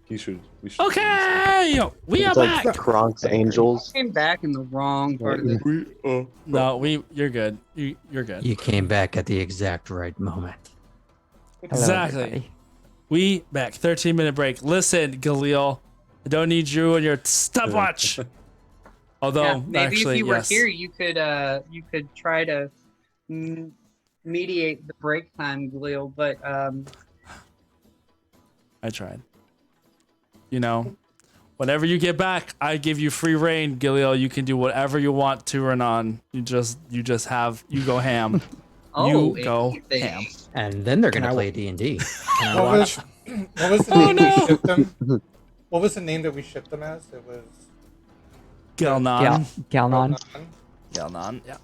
We should. Okay, we are It's like back. Kronk's Angels. Came back in the wrong part of the. No, you're good. You're good. You came back at the exact right moment. Hello, Exactly. everybody. We back. 13-minute break. Listen, Galil, I don't need you on your stopwatch. Although, Yeah, maybe actually, if you were yes. here, you could try to mediate the break time, Galil. But I tried. You know, whenever you get back, I give you free reign, Galil. You can do whatever you want to Renan. You go ham. oh, you go anything. ham. And then they're gonna Can I play D&D. Can I What watch? was the name we shipped them? What was the name that we shipped them as? It was Galnan. Galnon. Galnan. Yeah.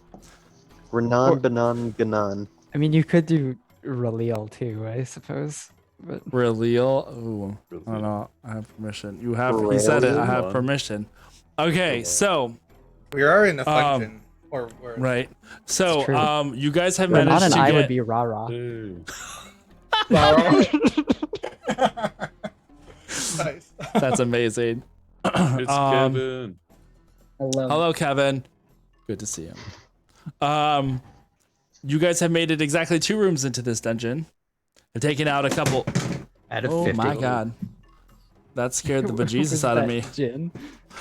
Renan, Banan, Ganan. I mean, you could do Relil too, I suppose. But Relil. Ooh, I don't know. I have permission. You have. He said it. I have permission. Okay, so We are in the function. Or we're right. It's So true. you guys have Renan managed and to I get. would be rah-rah. nice. That's amazing. It's Kevin. Hello. Hello, Kevin. Good to see you. You guys have made it exactly 2 rooms into this dungeon. I've taken out a couple. Out of Oh 50. my god, that scared the bejesus Was out of that me. Jin?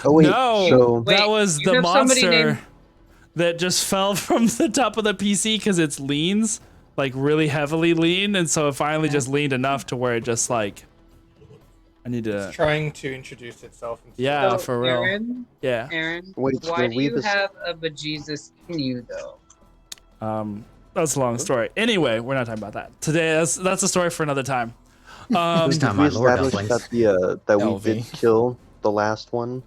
Oh wait, No, so that Wait, was you the have somebody monster named- that just fell from the top of the PC because it's leans, like really heavily lean, and so it finally just leaned enough to where it just like. I need to. It's trying to introduce itself. Into Yeah, So, for real. Aaron, Yeah. Aaron, Wait, why so do we you this- have a bejesus in you though? That's a long story. Anyway, we're not talking about that today. That's a story for another time. This time, we my Lord established Dumplings. that we LV. did kill the last one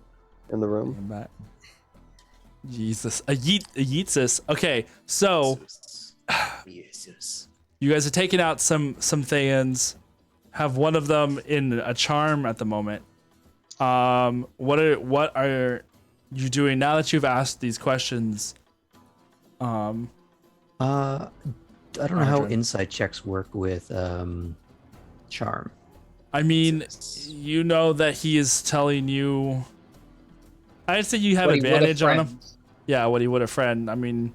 in the room. Come back. Jesus, a yeetsus. Okay, so Yes. you guys are taking out some Thayans. Have one of them in a charm at the moment. What are you doing now that you've asked these questions? I don't know how Arjun. insight checks work with charm. I mean, you know that he is telling you. I'd say you have What he would've advantage on him. friend. Yeah, what he would have friend. I mean,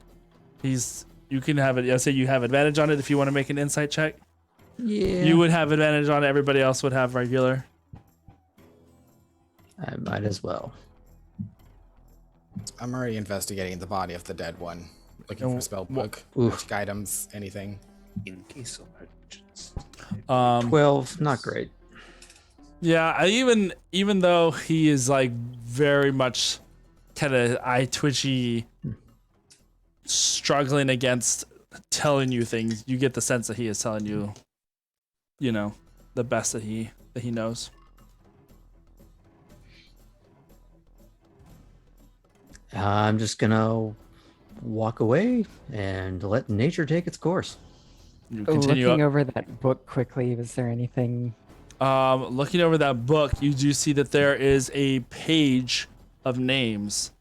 you can have it. I'd say you have advantage on it if you want to make an insight check. Yeah. You would have advantage on it. Everybody else would have regular. I might as well. I'm already investigating the body of the dead one, looking And for spell book, Oof. magic items, anything. In case of emergency. 12, not great. Yeah, even though he is like very much kind of eye twitchy, struggling against telling you things, you get the sense that he is telling you, you know, the best that he knows. I'm just gonna walk away and let nature take its course. You continue Looking up. over that book quickly, was there anything? Looking over that book, you do see that there is a page of names.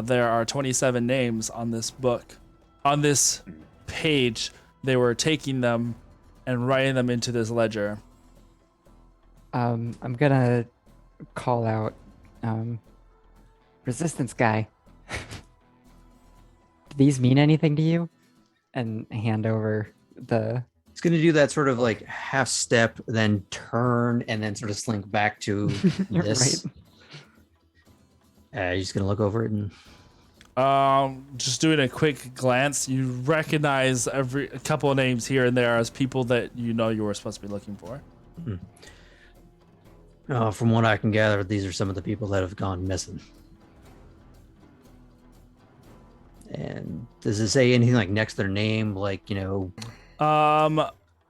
There are 27 names on this book. On this page, they were taking them and writing them into this ledger. I'm gonna call out resistance guy. Do these mean anything to you? And hand over the It's gonna do that sort of like half step, then turn, and then sort of slink back to You're this. You're just gonna look over it and Just doing a quick glance, you recognize a couple of names here and there as people that you know you were supposed to be looking for. from what I can gather, these are some of the people that have gone missing. And does it say anything like next to their name, like, you know,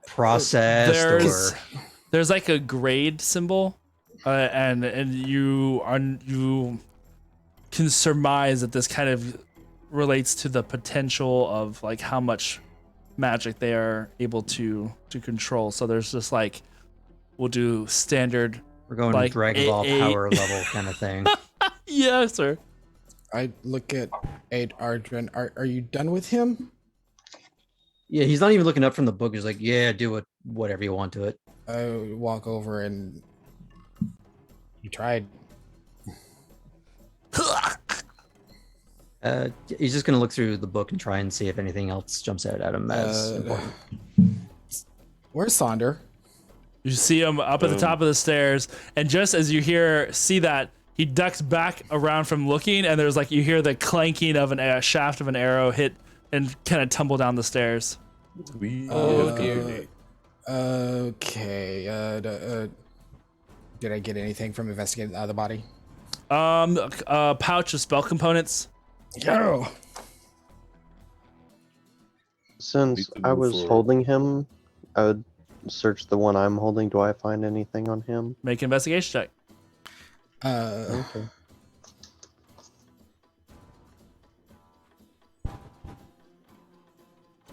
processed There's like a grade symbol, and you can surmise that this kind of relates to the potential of like how much magic they are able to control. So there's just like, we'll do standard. we're going like Dragon Ball a- power level kind of thing. Yeah, sir. I look at Arjun. Are you done with him? Yeah, he's not even looking up from the book. He's like, yeah, do whatever you want to it. I walk over and You tried. He's just gonna look through the book and try and see if anything else jumps out at him as important. Where's Sonder? You see him up at the top of the stairs, and just as you see that, he ducks back around from looking, and there's like you hear the clanking of a shaft of an arrow hit and kind of tumble down the stairs. We Okay. Did I get anything from investigating the body? A pouch of spell components. Yo. Since I was holding him, I would search the one I'm holding. Do I find anything on him? Make an investigation check. Okay.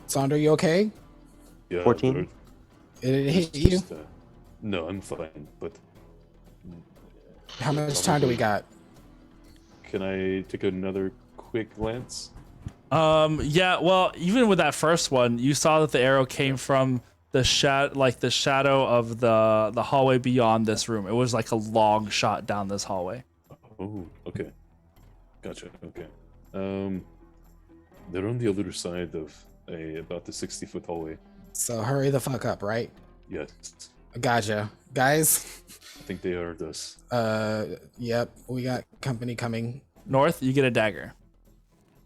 Sonder, you okay? Yeah, 14? Did it hit you? No, I'm fine. But How much time do we got? can I take another quick glance? Yeah, well, even with that first one, you saw that the arrow came from the shadow of the hallway beyond this room. It was like a long shot down this hallway. Oh, okay. Gotcha. Okay. They're on the other side of about the 60-foot hallway. So hurry the fuck up, right? Yes. Gotcha. Guys, I think they are us. yep, we got company coming. North, you get a dagger.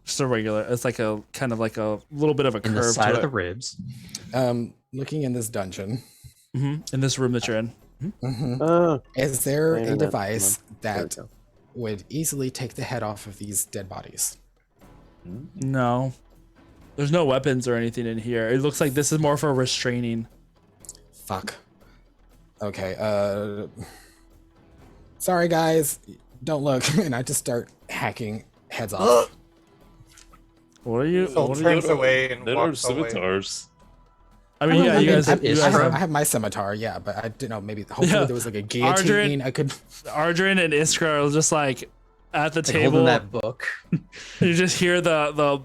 Just a regular. It's like a kind of like a little bit of a In curve the side to of the it. ribs. Looking in this dungeon, In this room that you're in. is there My a internet, device there we that go. would easily take the head off of these dead bodies? No. There's no weapons or anything in here. It looks like this is more for restraining. Fuck. Okay, sorry guys, don't look. And I just start hacking heads off. What are you? Soul What are turns you away and There are walks away. scimitars. I mean, yeah, you guys. I have my scimitar, yeah, but I didn't know, maybe hopefully Yeah. there was like a guillotine I could. Ardrin and Iskra are just like at the Like table. holding that book. You just hear the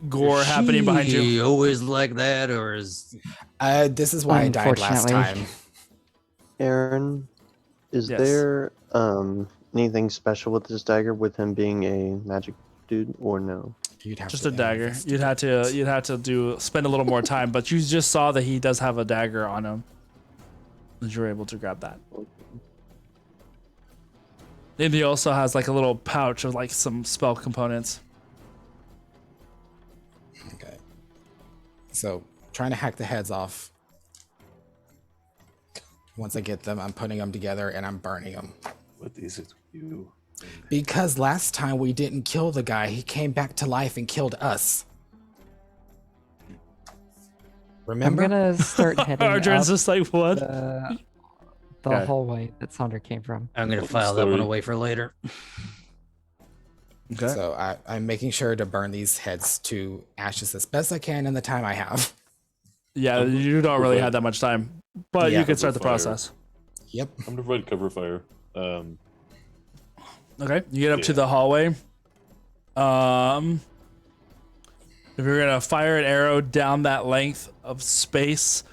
gore happening behind you. She always like that, or is This is why I died last Unfortunately. time. Aaron, is Yes. there anything special with this dagger with him being a magic dude or no? You'd have Just to a dagger. invest. You'd have to spend a little more time, but you just saw that he does have a dagger on him. And you're able to grab that. And he also has like a little pouch of like some spell components. Okay. So trying to hack the heads off. Once I get them, I'm putting them together and I'm burning them. What is it with you? Because last time we didn't kill the guy, he came back to life and killed us. Remember? I'm gonna start heading Ardrin's up just like, what? the Okay. hallway that Sonder came from. I'm gonna Well, file that one story. away for later. Okay. So I'm making sure to burn these heads to ashes as best I can in the time I have. Yeah, you don't really have that much time, but Yeah. you can start the Fire. process. Yep. I'm gonna provide cover fire. Okay, you get up to Yeah. the hallway. If you're gonna fire an arrow down that length of space,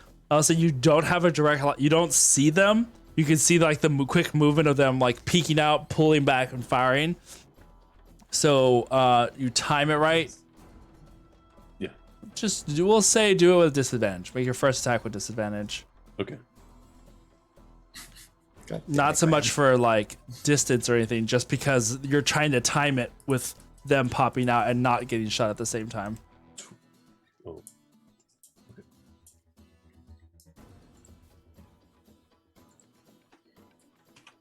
so you don't have a direct. You don't see them. You can see like the quick movement of them, like peeking out, pulling back, and firing. So you time it right. Yeah. We'll say do it with disadvantage. Make your first attack with disadvantage. Okay. Not so much for like distance or anything, just because you're trying to time it with them popping out and not getting shot at the same time.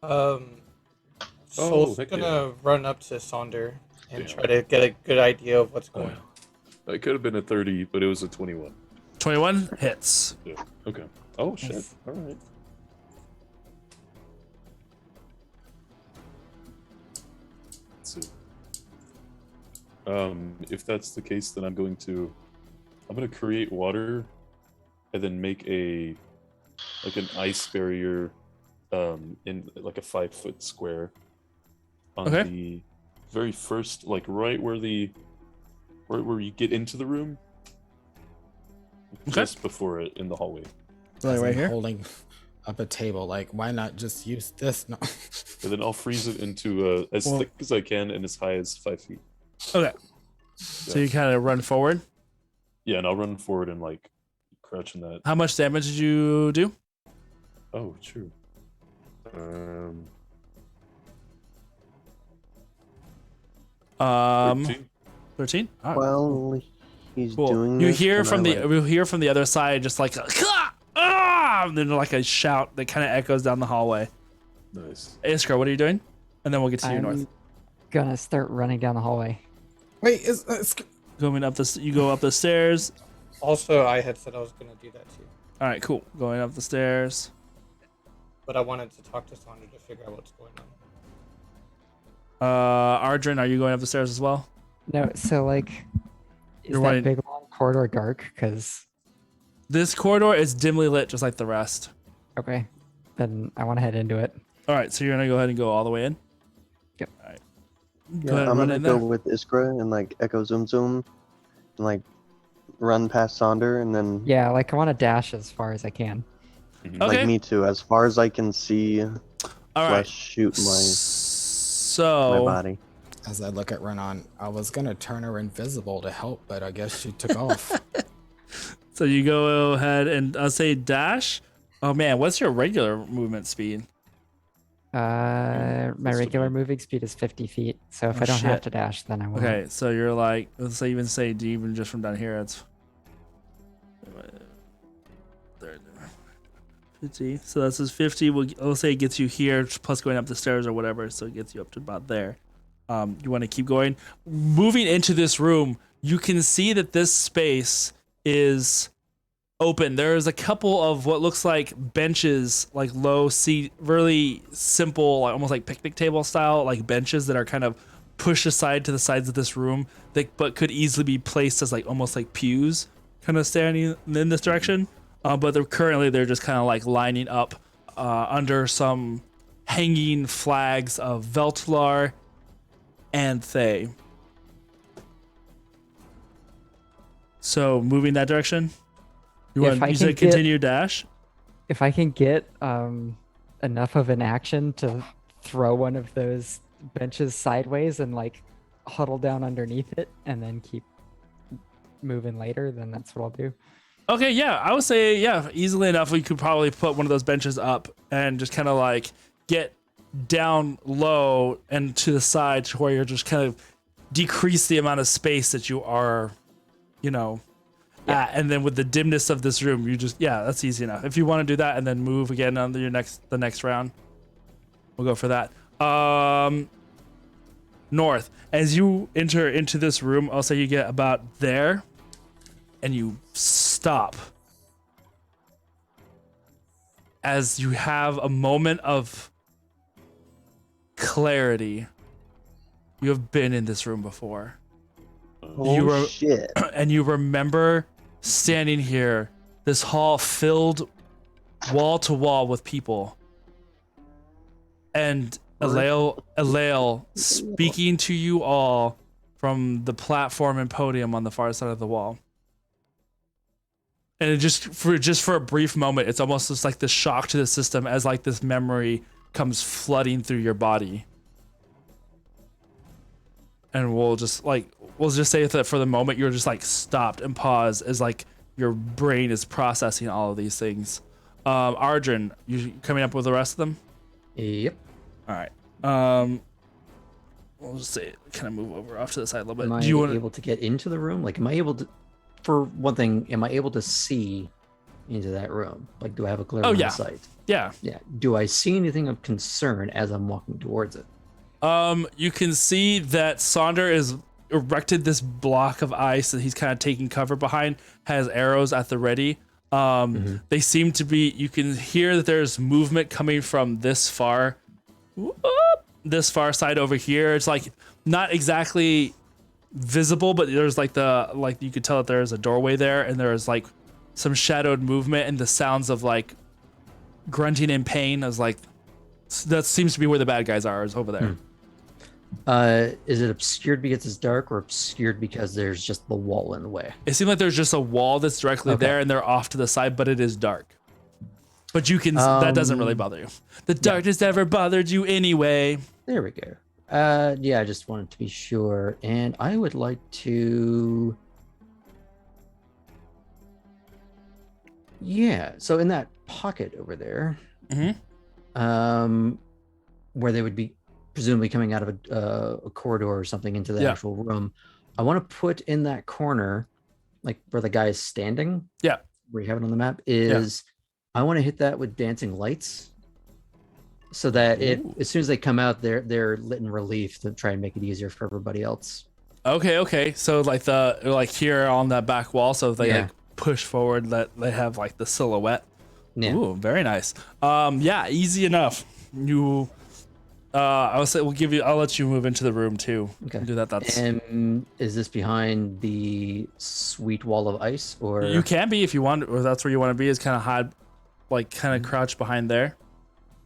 Oh. Soul's heck gonna run up to Sonder and Yeah. try to get a good idea of what's going on. It could have been a 30, but it was a 21. 21 hits. Yeah. Okay. Oh shit. All right. Let's see. If that's the case, then I'm going to create water, and then make an ice barrier, in like a 5-foot square on Okay. the very first, like right where where you get into the room, Okay. just before it in the hallway. Right As I'm here. up a table. Like, why not just use this? No. And then I'll freeze it into as thick as I can and as high as 5 feet. Okay. So you kind of run forward. Yeah, and I'll run forward and like crouch in that. How much damage did you do? Oh, true. 13. All right. Well, he's Cool. doing. You this, hear can from I, the you hear from the other side just like and then like a shout that kind of echoes down the hallway. Nice. Iskra, what are you doing? And then we'll get to you, I'm North. gonna start running down the hallway. Wait, Going up this, you go up the stairs. Also, I had said I was gonna do that too, All right, cool. Going up the stairs. but I wanted to talk to Sandra to figure out what's going on. Ardrin, are you going up the stairs as well? No, so like, is You're that running- big long corridor dark? Because This corridor is dimly lit, just like the rest. okay, then I want to head into it. All right, so you're gonna go ahead and go all the way in. Yep. All right. Yeah, Go ahead and I'm run gonna in go there. with Iskra and like echo zoom zoom, and like run past Sonder and then Yeah, like I want to dash as far as I can. Mhm. Okay. like me too, as far as I can see. All right. Flesh shoot my So body. As I look at Renan, I was gonna turn her invisible to help, but I guess she took off. So you go ahead and I'll say dash. Oh man, what's your regular movement speed? My this would regular be- moving speed is 50 feet, so if Oh, I don't have shit. to dash, then I won't. Okay, so you're like, let's say even say even just from down here, it's 50. So this is 50. We'll say it gets you here plus going up the stairs or whatever, so it gets you up to about there. You want to keep going. Moving into this room, you can see that this space is open. There's a couple of what looks like benches, like low seat, really simple, like almost like picnic table style, like benches that are kind of pushed aside to the sides of this room, that but could easily be placed as like almost like pews, kind of standing in this direction. But they're just kind of like lining up under some hanging flags of Veltlar and Thay. So moving that direction. You If I want you can said get- continue dash? If I can get enough of an action to throw one of those benches sideways and like huddle down underneath it and then keep moving later, then that's what I'll do. Okay, yeah, I would say yeah, easily enough. We could probably put one of those benches up and just kind of like get down low and to the side to where you're just kind of decrease the amount of space that you are, at. And then with the dimness of this room, you just that's easy enough. If you want to do that and then move again on the next round, we'll go for that. North, as you enter into this room, I'll say you get about there, and you stop as you have a moment of clarity. You have been in this room before. Oh You were- shit! And you remember standing here, this hall filled wall to wall with people. And Alael speaking to you all from the platform and podium on the far side of the wall. And it just for a brief moment, it's almost just like this shock to the system as like this memory comes flooding through your body. And we'll just say that for the moment you're just like stopped and paused as like your brain is processing all of these things. Ardrin, you coming up with the rest of them? Yep. All right. We'll just say kind of move over off to the side a little bit. Am I Do you want able to get into the room? Like, am I able to? For one thing, am I able to see into that room? Like, do I have a clear line yeah. of sight? Yeah. Yeah. Do I see anything of concern as I'm walking towards it? You can see that Sonder is erected this block of ice that he's kind of taking cover behind, has arrows at the ready. They seem to be, you can hear that there's movement coming from this far side over here. It's like not exactly visible, but there's like you could tell that there's a doorway there, and there's like some shadowed movement and the sounds of like grunting in pain. As like that seems to be where the bad guys are, is over there. Is it obscured because it's dark, or obscured because there's just the wall in the way? It seems like there's just a wall that's directly Okay. there, and they're off to the side, but it is dark. But you can. That doesn't really bother you. The darkness never bothered you anyway. There we go. Yeah, I just wanted to be sure, and I would like to. Yeah, so in that pocket over there, where they would be presumably coming out of a corridor or something into the actual room, I want to put in that corner, like where the guy is standing. Yeah, where you have it on the map is. I want to hit that with dancing lights, so that as soon as they come out, they're lit in relief to try and make it easier for everybody else. Okay. So like here on that back wall, so if they like push forward, that they have like the silhouette. Yeah. Ooh, very nice. Yeah, easy enough. You, I'll let you move into the room too. Okay. Do that. And is this behind the sweet wall of ice, or you can be if you want, or that's where you want to be. Is kind of hide, like kind of crouch behind there.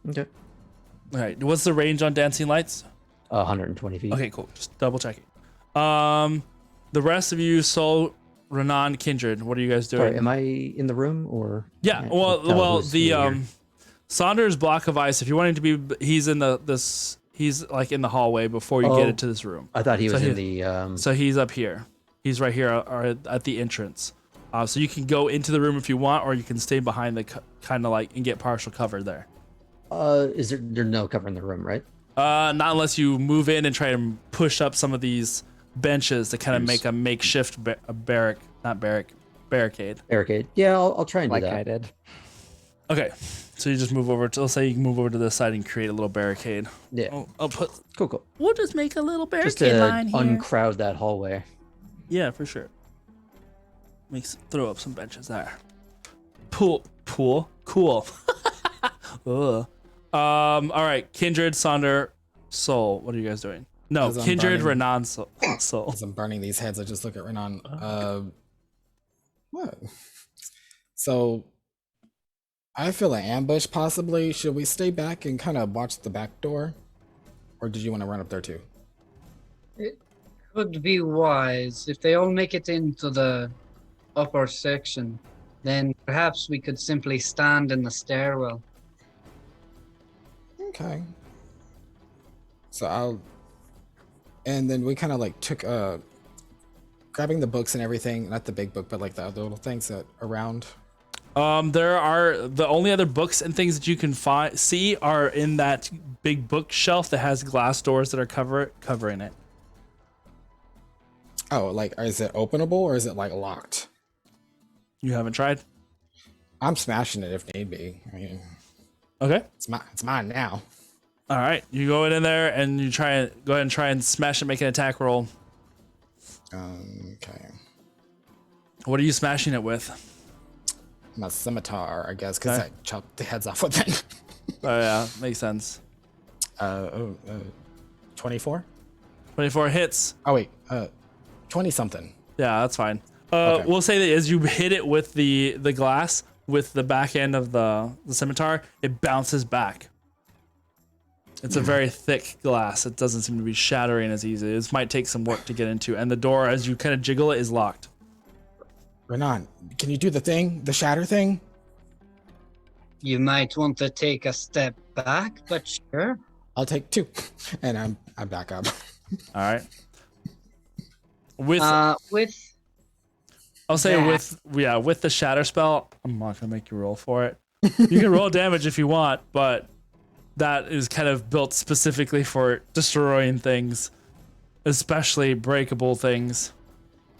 Okay. All right. What's the range on dancing lights? 120 feet. Okay, cool. Just double checking. The rest of you, Soul, Renan, Kindred, what are you guys doing? Sorry, am I in the room or? Yeah. Well, the Saunders block of ice. If you want him to be, he's in he's like in the hallway before you get into this room. I thought he was in the. So he's up here. He's right here at the entrance. So you can go into the room if you want, or you can stay behind the kind of like and get partial cover there. Is there's no cover in the room, right? Not unless you move in and try to push up some of these benches to kind of make a makeshift barricade. Barricade. Yeah, I'll try and do that. I did. Okay, so you just move over to. Let's say you can move over to this side and create a little barricade. Yeah. I'll put. Cool. We'll just make a little barricade just to line here. uncrowd that hallway. Yeah, for sure. Throw up some benches there. Cool. Ugh. All right, Kindred, Sonder, Soul. What are you guys doing? No, Kindred, Renan, Soul. As I'm burning these heads, I just look at Renan. What? So, I feel an ambush possibly. Should we stay back and kind of watch the back door, or did you want to run up there too? It could be wise if they all make it into the upper section. Then perhaps we could simply stand in the stairwell. Okay. So and then we kind of like took grabbing the books and everything, not the big book, but like the other little things that around. There are the only other books and things that you can see are in that big bookshelf that has glass doors that are covering it. Oh, like is it openable or is it like locked? You haven't tried? I'm smashing it if need be. I mean, okay. It's mine now. All right, you go in there and you go ahead and try and smash it, make an attack roll. Okay. What are you smashing it with? My scimitar, I guess, because I chopped the heads off with it. Oh yeah, makes sense. 24? 24 hits. Oh wait, 20 something. Yeah, that's fine. Okay. We'll say that as you hit it with the glass, with the back end of the scimitar, it bounces back. It's a very thick glass. It doesn't seem to be shattering as easy. This might take some work to get into. And the door, as you kind of jiggle it, is locked. Renan, can you do the shatter thing? You might want to take a step back, but sure. I'll take 2. And I'm back up. All right. With the shatter spell, I'm not gonna make you roll for it. You can roll damage if you want, but that is kind of built specifically for destroying things, especially breakable things.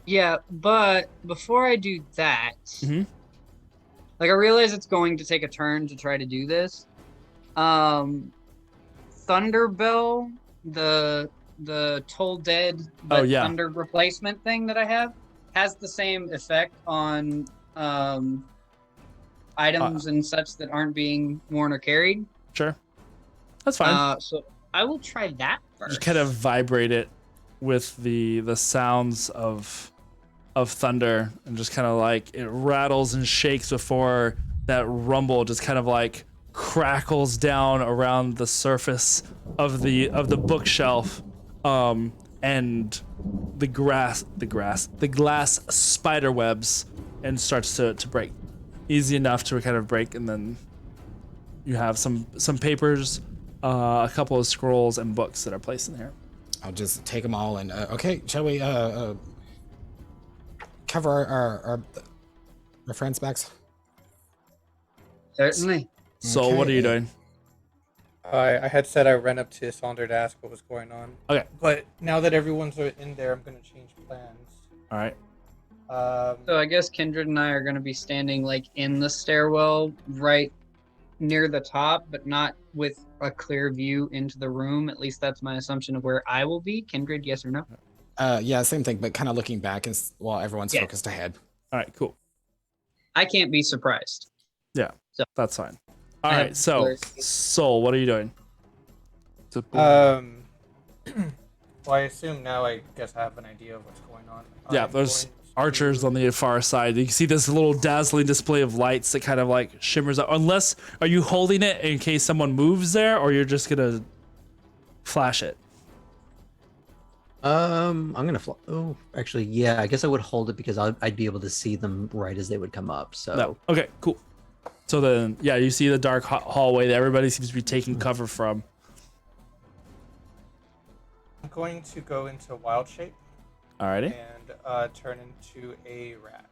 Yeah, but before I do that, like I realize it's going to take a turn to try to do this. Thunderbell, the Toll Dead but Thunder replacement thing that I have, has the same effect on items and such that aren't being worn or carried. Sure. That's fine. So I will try that first. Just kind of vibrate it with the sounds of thunder, and just kind of like it rattles and shakes before that rumble just kind of like crackles down around the surface of the bookshelf, and the glass spider webs and starts to break. Easy enough to kind of break, and then you have some papers, a couple of scrolls, and books that are placed in here. I'll just take them all and okay. Shall we cover our friends' backs? Certainly. So what are you doing? I had said I ran up to Sonder to ask what was going on. Okay. But now that everyone's in there, I'm going to change plans. All right. So I guess Kindred and I are going to be standing like in the stairwell right near the top, but not with a clear view into the room. At least that's my assumption of where I will be. Kindred, yes or no? Yeah, same thing, but kind of looking back while everyone's Yeah. focused ahead. All right. Cool. I can't be surprised. Yeah. So- That's fine. All I right. have So, clarity. Soul, what are you doing? Well, I assume now I guess I have an idea of what's going on. Yeah, I'm there's going to- archers on the far side. You can see this little dazzling display of lights that kind of like shimmers up. Unless, are you holding it in case someone moves there, or you're just gonna flash it? I'm gonna fly. Oh, actually, yeah. I guess I would hold it because I'd be able to see them right as they would come up. So No. Okay, cool. So then, yeah, you see the dark hallway that everybody seems to be taking cover from. I'm going to go into wild shape Alrighty. and turn into a rat.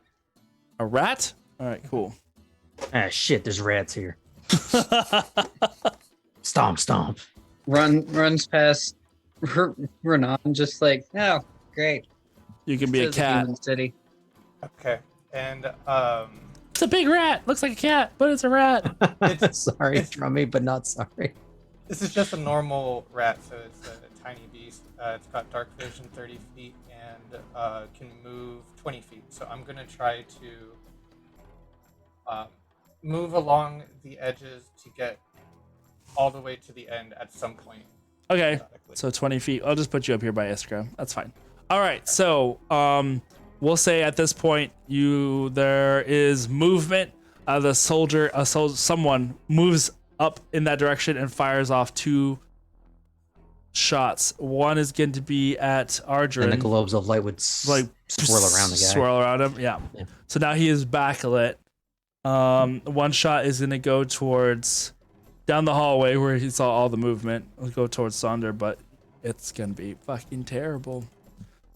A rat? All right, cool. ah shit, there's rats here. Stomp, stomp. Runs past Renan, just like, oh, great. You can be a This is cat. human city. Okay. And It's a big rat. Looks like a cat, but it's a rat. Sorry, Drummy, but not sorry. this is just a normal rat, so it's a tiny beast. It's got dark vision 30 feet and can move 20 feet. So I'm going to try to move along the edges to get all the way to the end at some point. Okay, periodically. so 20 feet. I'll just put you up here by Iskra. That's fine. All right, so we'll say at this point there is movement. The soldier, someone moves up in that direction and fires off 2 shots. One is going to be at Ardrin. And the globes of light would like swirl around the guy. Swirl around him, yeah. So now he is backlit. One shot is gonna go towards down the hallway where he saw all the movement. It'll go towards Sonder, but it's gonna be fucking terrible.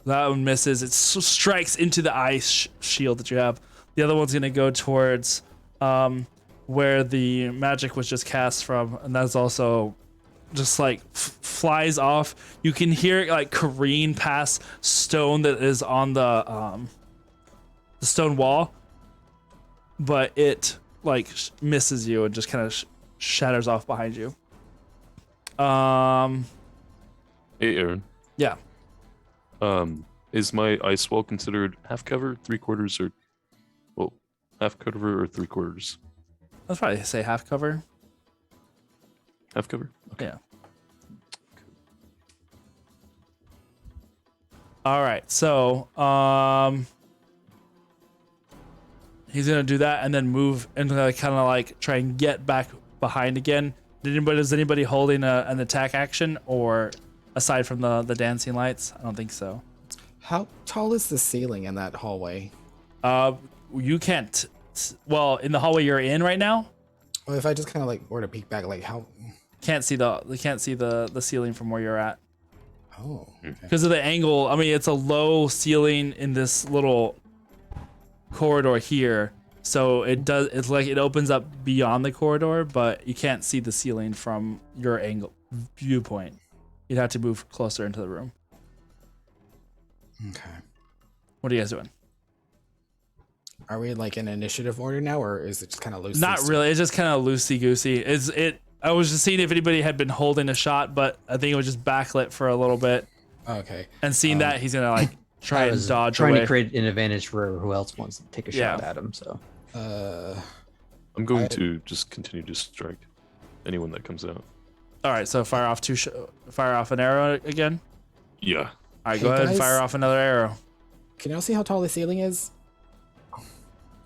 That one misses. It strikes into the ice shield that you have. The other one's gonna go towards where the magic was just cast from, and that's also just like flies off. You can hear it like careen past stone that is on the stone wall, but it like misses you and just kind of shatters off behind you. Hey, Aaron. Yeah. Is my ice wall considered half cover, 3/4, or well, half cover or 3/4? I'd probably say half cover. Half cover. Okay. Yeah. All right. So, he's gonna do that and then move and kind of like try and get back behind again. Is anybody holding an attack action, or aside from the dancing lights? I don't think so. How tall is the ceiling in that hallway? You can't. Well, in the hallway you're in right now, Well, if I just kind of like were to peek back, like how? can't see the ceiling from where you're at Oh, okay. because of the angle. I mean, it's a low ceiling in this little corridor here, so it's like it opens up beyond the corridor, but you can't see the ceiling from your angle viewpoint. You'd have to move closer into the room. Okay. What are you guys doing? Are we like in initiative order now, or is it just kind of loose? Not really. It's just kind of loosey goosey. I was just seeing if anybody had been holding a shot, but I think it was just backlit for a little bit. Okay. And seeing that, he's gonna like try I and was dodge trying away. to create an advantage for who else wants to take a shot Yeah. at him. So I'm going to just continue to strike anyone that comes out. All right, so fire off an arrow again. Yeah. All right, Hey, go ahead and guys. fire off another arrow. Can y'all see how tall the ceiling is?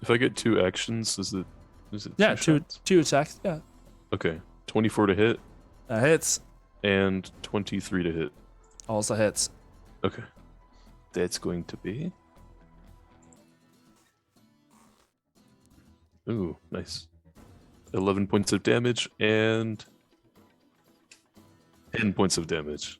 If I get 2 actions, is it? Yeah, two shots? two attacks. Yeah, Okay. 24 to hit that hits. and 23 to hit. Also hits. Okay. That's going to be. Ooh, nice. 11 points of damage and 10 points of damage.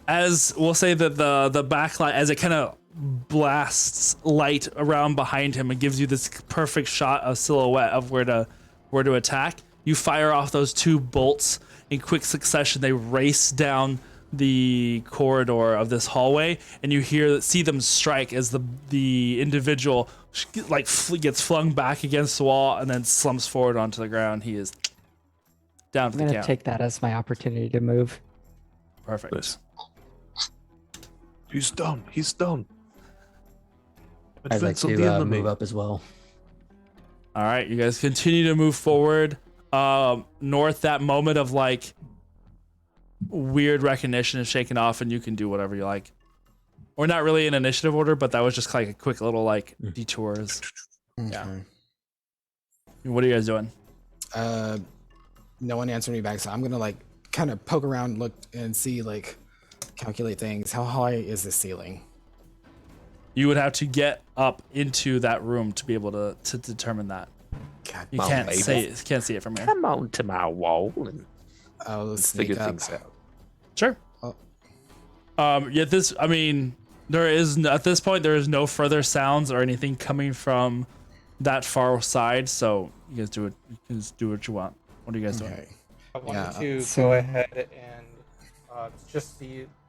As we'll say that the backlight, as it kind of blasts light around behind him and gives you this perfect shot of silhouette of where to attack, you fire off those 2 bolts in quick succession. They race down the corridor of this hallway, and you see them strike as the individual like gets flung back against the wall and then slumps forward onto the ground. He is down for I'm the gonna count. take that as my opportunity to move. Perfect. Nice. He's down. He's down. I'd like Advance on the to enemy. move up as well. All right, you guys continue to move forward. North, that moment of like weird recognition is shaken off, and you can do whatever you like. Or not really in initiative order, but that was just like a quick little like detours. Yeah. What are you guys doing? No one answered me back, so I'm gonna like kind of poke around, look and see, like calculate things. How high is the ceiling? You would have to get up into that room to be able to determine that. God, You can't see it from here. Come on to my wall and I'll let's sneak figure up. things out. Sure. Oh. At this point there is no further sounds or anything coming from that far side, so you guys do it. You can just do what you want. What are you guys doing? Okay. I wanted Yeah, to so- go ahead and just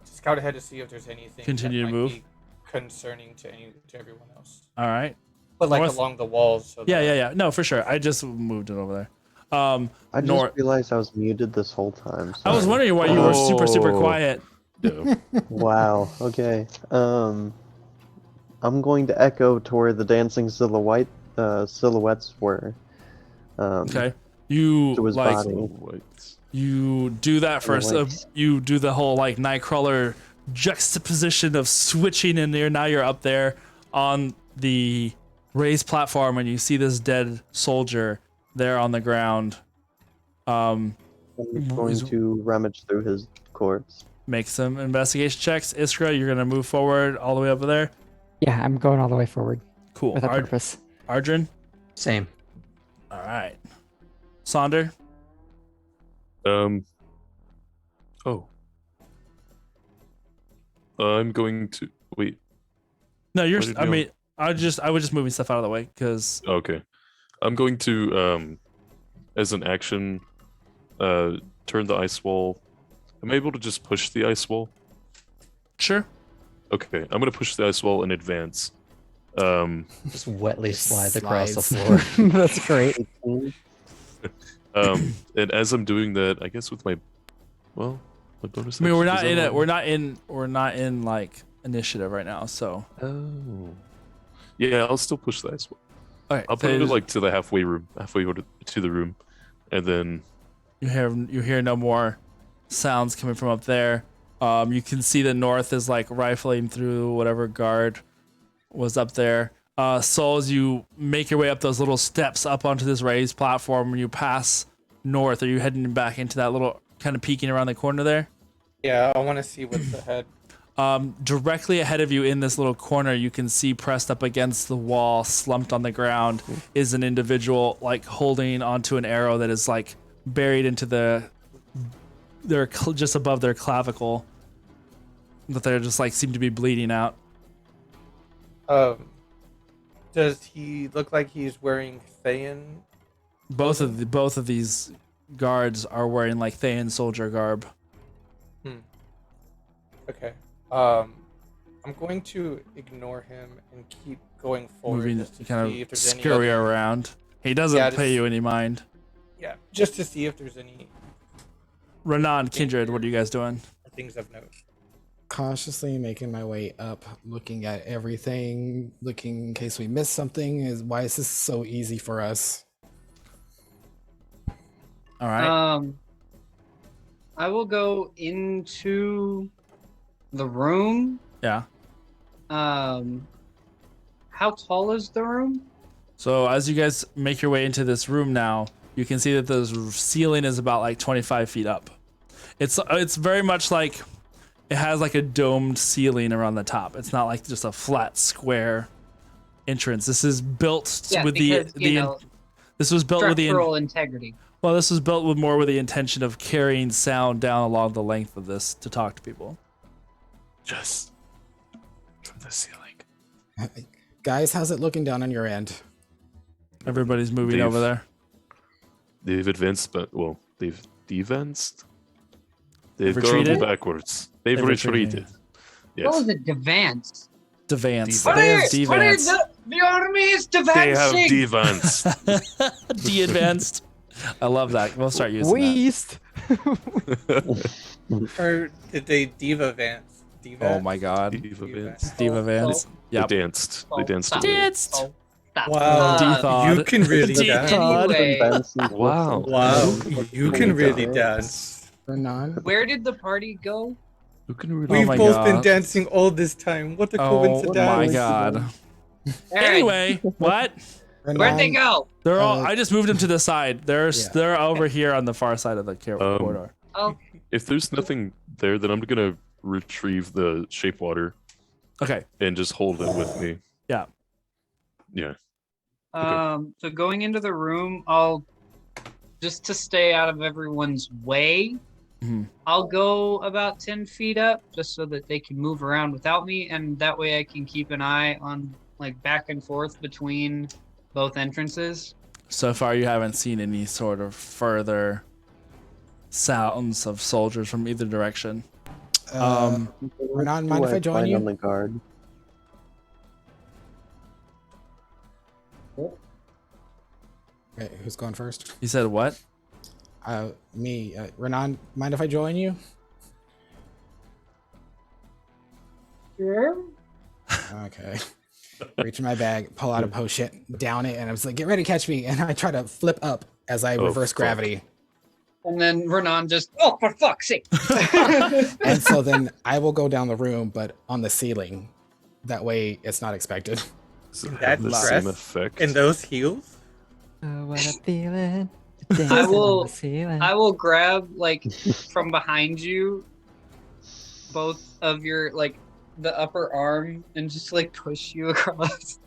scout ahead to see if there's anything Continue that to might move. be concerning to everyone else. All right. But like North- along the walls. So Yeah, that- yeah, yeah. No, for sure. I just moved it over there. I just North. realized I was muted this whole time. I was sorry. wondering why you were super Oh. quiet. No. Wow. Okay. I'm going to echo to where the dancing silhouettes were. Okay. You To his like body. Whites. you do that first. Silhouettes. You do the whole like Nightcrawler juxtaposition of switching, and now you're up there on the raised platform, and you see this dead soldier there on the ground. I'm going to rummage through his corpse. Make some investigation checks. Iskra, you're gonna move forward all the way up there. Yeah, I'm going all the way forward Cool. with a purpose. Ardrin. Same. All right. Sonder. Oh. I'm going to wait. No, you're. What did I you- mean, I was just moving stuff out of the way because Okay. I'm going to as an action turn the ice wall. Am I able to just push the ice wall? sure. Okay, I'm gonna push the ice wall in advance. Just wetly slides across the Slides. floor. That's great. And as I'm doing that, I guess with my my bonus. I mean, we're action, not is in that it. allowed? We're not in like initiative right now. So Oh. Yeah, I'll still push the ice wall. okay. I'll put it like to the halfway to the room, and then you hear no more sounds coming from up there. You can see the North is like rifling through whatever guard was up there. So as you make your way up those little steps up onto this raised platform, when you pass North, are you heading back into that little kind of peeking around the corner there? Yeah, I want to see what's ahead. Directly ahead of you in this little corner, you can see pressed up against the wall, slumped on the ground, is an individual like holding onto an arrow that is like buried into just above their clavicle. That they're just like seem to be bleeding out. Does he look like he's wearing Thayan? Both of these guards are wearing like Thayan soldier garb. Okay. I'm going to ignore him and keep going forward Moving just to kind see if of there's any scurry other, around. He doesn't Yeah, pay just- you any mind. Yeah, just to see if there's any Renan, Kindred, what are you guys doing? things of note. Cautiously making my way up, looking at everything, looking in case we missed something. Why is this so easy for us? All right. I will go into the room. Yeah. How tall is the room? So as you guys make your way into this room now, you can see that the ceiling is about like 25 feet up. It's very much like it has like a domed ceiling around the top. It's not like just a flat square entrance. This is built Yeah, with because, the This was built with the Structural integrity. well. This was built with more with the intention of carrying sound down along the length of this to talk to people. Just from the ceiling. Guys, how's it looking down on your end? Everybody's moving over there. They've advanced, but well, they've devanced. They've Retreated? gone backwards. They've They've retreated. retreated. What Yes. was it? Devance. Devance. What They have What is devance. the army is They have devancing? devanced. De-advanced. I love that. We'll start using that. Waste. Or did they diva vance? Diva? Oh my god. Devance. Diva Vance. Yep. They danced. They danced. Stop. away. Danced. Oh, stop. Wow. Dethawed. You can really dance. Anyway, Wow. Wow. You can really dance. Renan? where did the party go? Who can really? We've my both God. been dancing all this time. What a Oh coincidence. my god. Anyway, what? Where'd they go? They're all. I just moved them to the side. They're Yeah. they're over here on the far side of the corridor. Oh, If there's nothing there, then I'm gonna retrieve the shape water Okay. and just hold it with me. Yeah. Yeah. So going into the room, I'll just to stay out of everyone's way. Mhm. I'll go about 10 feet up just so that they can move around without me, and that way I can keep an eye on like back and forth between both entrances. So far, you haven't seen any sort of further sounds of soldiers from either direction. Renan, mind if I join you? On the guard. Wait, who's going first? You said what? Me. Renan, mind if I join you? Sure. Okay. Reach in my bag, pull out a potion, down it, and I was like, get ready to catch me. And I try to flip up as I reverse fuck. gravity. And then Renan just, oh, for fuck's sake. And so then I will go down the room, but on the ceiling. That way it's not expected. Does it have That the dress same effect? And those heels? Oh, what a feeling. I Dancing on will- the ceiling. I will grab like from behind you both of your like the upper arm and just like push you across.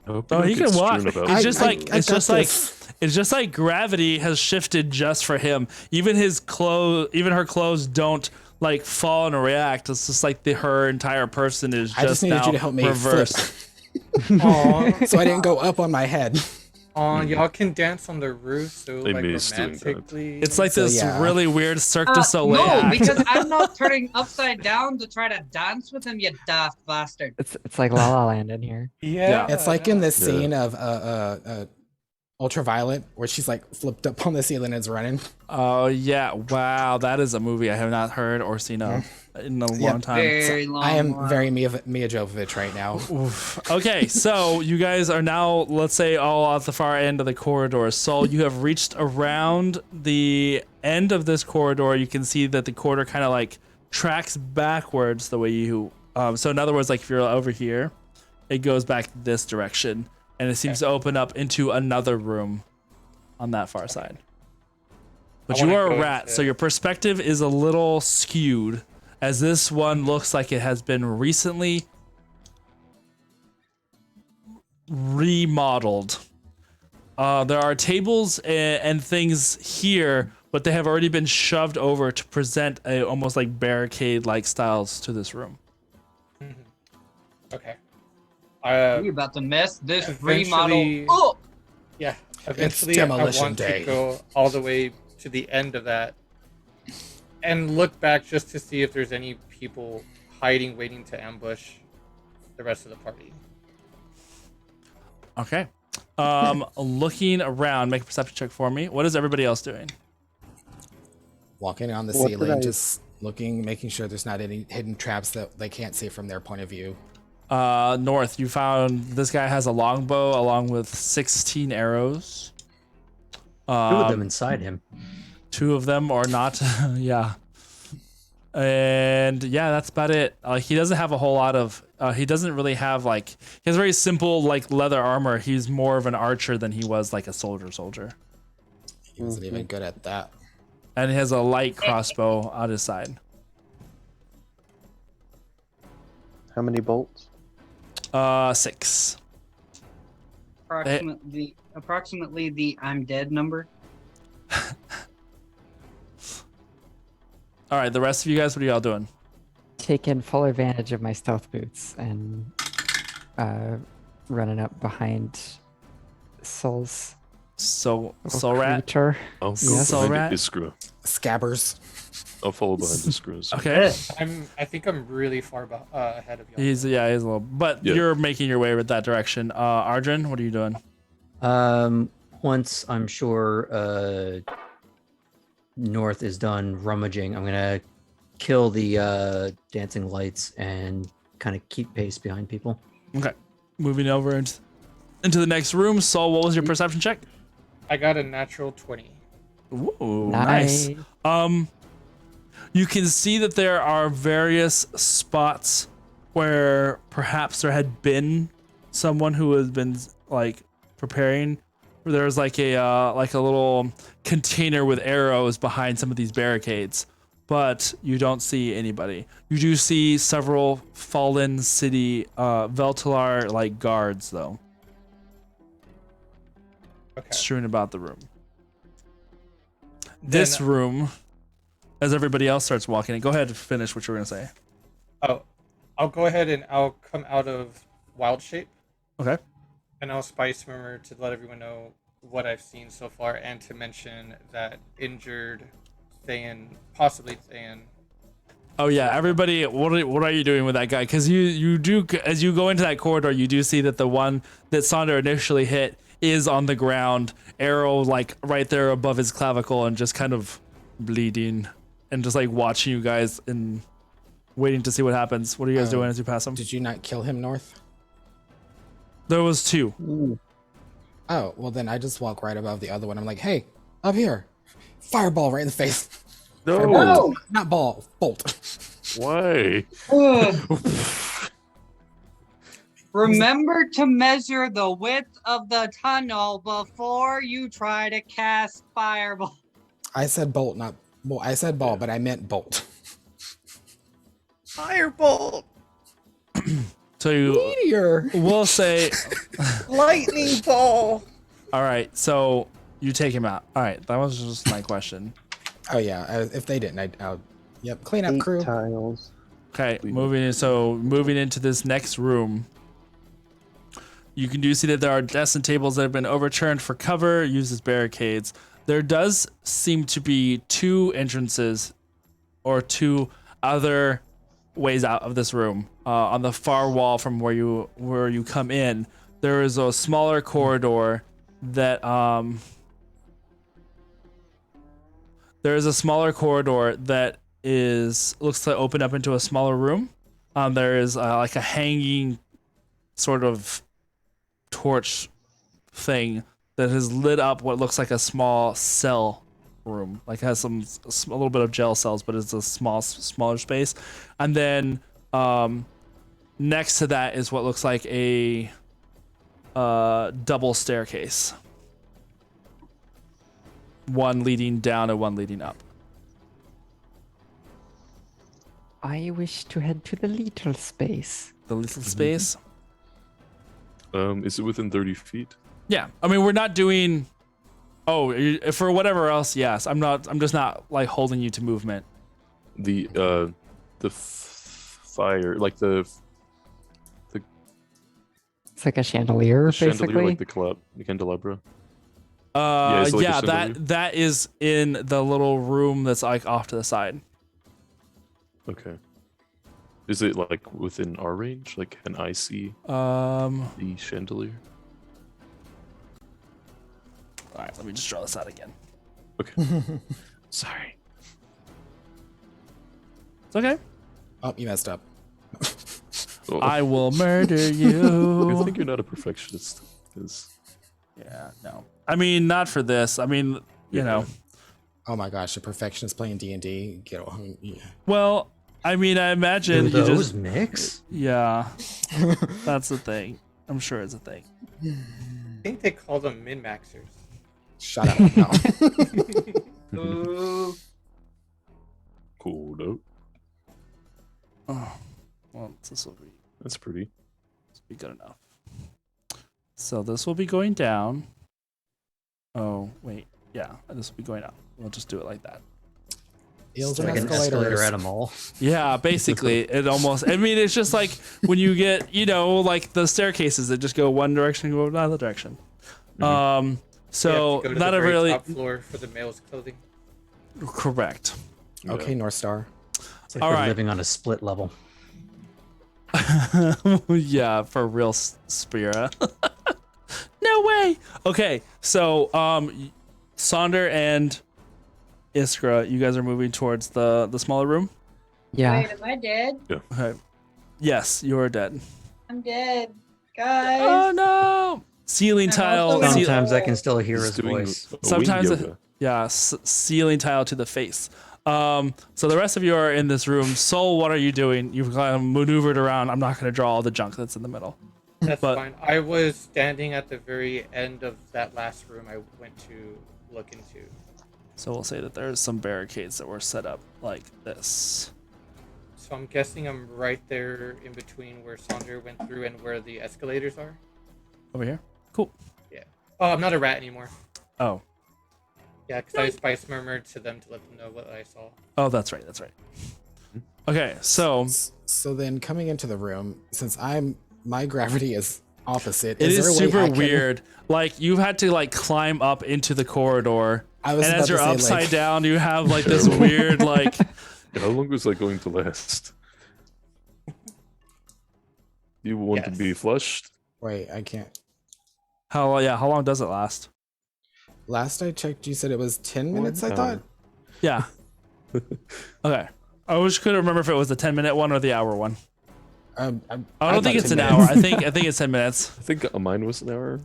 I hope you Oh, don't he get can walk. strewn about. It's just I like it's got just like this. it's just like gravity has shifted just for him. Even his clothes, even her clothes don't like fall and react. It's just like her entire person is just I just needed now you to help me reversed. flip. Aw, So I didn't go up on my head. y'all can dance on the roof so They like miss doing that. romantically. It's like So, this yeah. really weird Cirque du Soleil No, act. because I'm not turning upside down to try to dance with him, you daft bastard. It's like La La Land in here. yeah. It's like in this Yeah. scene of Ultraviolet where she's like flipped up on the ceiling and is running. Oh yeah! Wow, that is a movie I have not heard or seen of in a Yeah. long time. Very long. I am one. very Mia Jovovich right now. Oof. Okay, so you guys are now, let's say, all at the far end of the corridor. So you have reached around the end of this corridor. You can see that the corridor kind of like tracks backwards the way you. So in other words, like if you're over here, it goes back this direction, and it seems to open up into another room on that far side. But I you wanna are a go rat, into- so your perspective is a little skewed, as this one looks like it has been recently remodeled. There are tables and things here, but they have already been shoved over to present a almost like barricade-like styles to this room. Okay. You about to mess this Eventually- remodel up. Yeah. Eventually, I demolition want day. to go all the way to the end of that and look back just to see if there's any people hiding, waiting to ambush the rest of the party. Okay. Looking around, make a perception check for me. What is everybody else doing? Walking on the What did ceiling, I- just looking, making sure there's not any hidden traps that they can't see from their point of view. North, you found this guy has a longbow along with 16 arrows. Two of them inside him. Two of them or not. Yeah. And yeah, that's about it. He doesn't have a whole lot of, he doesn't really have like, he has very simple like leather armor. He's more of an archer than he was like a soldier. He wasn't even good at that. And he has a light crossbow on his side. How many bolts? 6. Approximately approximately the I'm dead number? All right, the rest of you guys, what are y'all doing? Taking full advantage of my stealth boots and running up behind Soul's Soul little Rat. creature. I'll go Yes. behind Rat? Iskra. Scabbers. I'll follow behind Iskra. So. Okay. I think I'm really far ahead of y'all. He's a little, but Yeah. you're making your way with that direction. Arjun, what are you doing? Once I'm sure North is done rummaging, I'm gonna kill the dancing lights and kind of keep pace behind people. Okay. Moving over into the next room. Saul, what was your perception check? I got a natural 20. Ooh, nice. You can see that there are various spots where perhaps there had been someone who has been like preparing. There's like a little container with arrows behind some of these barricades, but you don't see anybody. You do see several fallen city Veltalar like guards though, Okay. strewn about the room. This room, as everybody else starts walking in, go ahead and finish what you were gonna say. Oh, I'll go ahead and I'll come out of wild shape. Okay. And I'll spice murmur to let everyone know what I've seen so far, and to mention that injured Thayan, possibly Thayan. Oh yeah, everybody, what are you doing with that guy? Because you do, as you go into that corridor, you do see that the one that Sonder initially hit is on the ground, arrow like right there above his clavicle, and just kind of bleeding, and just like watching you guys and waiting to see what happens. What are you guys doing as you pass him? Did you not kill him, North? There was two. Oh, well then I just walk right above the other one. I'm like, hey, up here. Fireball right in the face. No. Fireball. Not ball, bolt. Why? Remember to measure the width of the tunnel before you try to cast fireball. I said bolt, not well, I said ball, but I meant bolt. Firebolt! So you Meteor. will say, Lightning ball! all right. So you take him out. All right, that was just my question. Oh yeah, if they didn't, I'll yep, clean up 8 crew. tiles. Okay, moving into this next room. You can do see that there are desks and tables that have been overturned for cover, used as barricades. There does seem to be two entrances or two other ways out of this room. On the far wall from where you come in, there is a smaller corridor that looks to open up into a smaller room. There is like a hanging sort of torch thing that has lit up what looks like a small cell room, like has a little bit of gel cells, but it's a smaller space. And then next to that is what looks like a double staircase, one leading down and one leading up. I wish to head to the little space. The little space. Is it within 30 feet? Yeah, I mean we're not doing. Oh, for whatever else, yes. I'm just not like holding you to movement. The fire, like the It's like a chandelier, basically. chandelier, like the candelabra. it's like a chandelier? that is in the little room that's like off to the side. Okay. Is it like within our range? Like, can I see the chandelier? All right, let me just draw this out again. Okay. Sorry. It's okay. Oh, you messed up. Oh, I will murder I you. think you're not a perfectionist. 'Cause- Yeah, no. I mean, not for this. I mean, you Yeah. know. Oh my gosh, a perfectionist playing D&D. Get on. Yeah. Well, I mean, I imagine Do you those just mix? yeah. That's the thing. I'm sure it's a thing. I think they call them min-maxers. Shut up. No. Ooh. Cool, no? Oh, well, this will That's pretty. be good enough. So this will be going down. Oh, wait. Yeah, this will be going up. We'll just do it like that. Eels It's and like an escalator escalators. at a mall. Yeah, basically, it almost. I mean, it's just like when you get, like the staircases that just go one direction, go another direction. So we have to go to not the a very really top floor for the male's clothing. correct. Okay, North Star. It's like All we're right. living on a split level. Yeah, for real, Spira. No way. Okay, so Sonder and Iskra, you guys are moving towards the smaller room. Yeah. Wait, am I dead? Okay. Yes, you're dead. I'm dead. Guys. Oh no! Ceiling I'm tile. also in Sometimes I can still hear He's his doing voice. a wind Sometimes, yoga. yeah, ceiling tile to the face. So the rest of you are in this room. Soul, what are you doing? You've kind of maneuvered around. I'm not going to draw all the junk that's in the middle. That's But- fine. I was standing at the very end of that last room I went to look into. So we'll say that there's some barricades that were set up like this. So I'm guessing I'm right there in between where Sonder went through and where the escalators are. Over here? Cool. Oh, I'm not a rat anymore. Oh. Yeah, because I spice murmured to them to let them know what I saw. Oh, that's right. That's right. Okay, so So then coming into the room, since my gravity is opposite. it there is a way super I can- weird. Like you've had to like climb up into the corridor, I was and about as you're to say, upside like, down, you have like this weird like. How long was that going to last? You want to Yes. be flushed? Wait, I can't. How long does it last? Last I checked, you said it was 10 minutes. I hour. thought. Yeah. Okay. I just couldn't remember if it was the 10-minute one or the hour one. I don't thought think it's 10 an hour. minutes. I think it's 10 minutes. I think mine was an hour,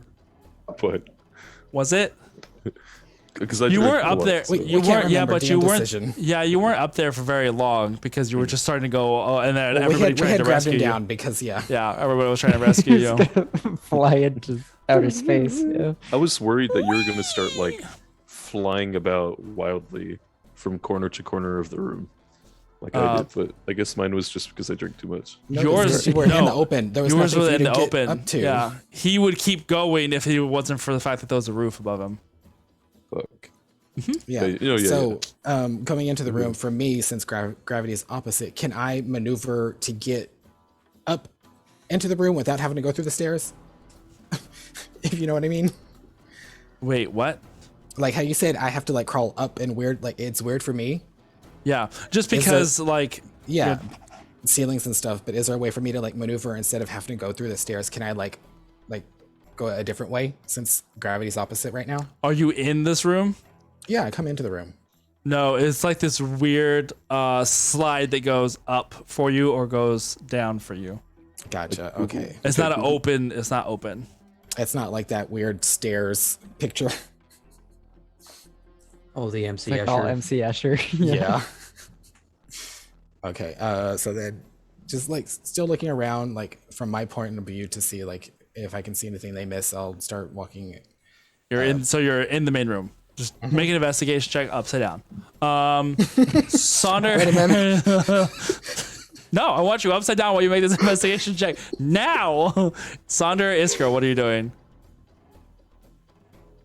but Was it? because I You drank weren't a up lot, there. so- We You can't weren't. Yeah, remember but the you weren't. indecision. Yeah, you weren't up there for very long because you were just starting to go. Oh, and then Well, everybody we tried had to grabbed rescue him you. down because yeah. Yeah, everybody was trying to rescue you. Fly into outer space. Yeah. I was worried that you were going to start like flying about wildly from corner to corner of the room, like I did. But I guess mine was just because I drank too much. No, Yours- you were in no. the open. There was Yours nothing was for you in to the get open. up to. Yeah, he would keep going if it wasn't for the fact that there was a roof above him. Fuck. Yeah. Yeah, So, coming into the room for me, since gravity is opposite, can I maneuver to get up into the room without having to go through the stairs? If you know what I mean. Wait, what? Like how you said, I have to like crawl up and weird. Like it's weird for me. Yeah, just Is because like Yeah. Ceilings and stuff. But is there a way for me to like maneuver instead of having to go through the stairs? Can I like go a different way since gravity's opposite right now? are you in this room? Yeah, I come into the room. No, it's like this weird slide that goes up for you or goes down for you. Gotcha. Okay. It's not an open. It's not open. It's not like that weird stairs picture. Oh, the MC Like all Escher. MC Escher. Yeah. Okay. So then, just like still looking around, like from my point of view to see like if I can see anything they miss, I'll start walking. You're in. So you're in the main room. Just make an investigation check upside down. Sonder. Wait a minute. No, I want you upside down while you make this investigation check now. Sonder, Iskra, what are you doing?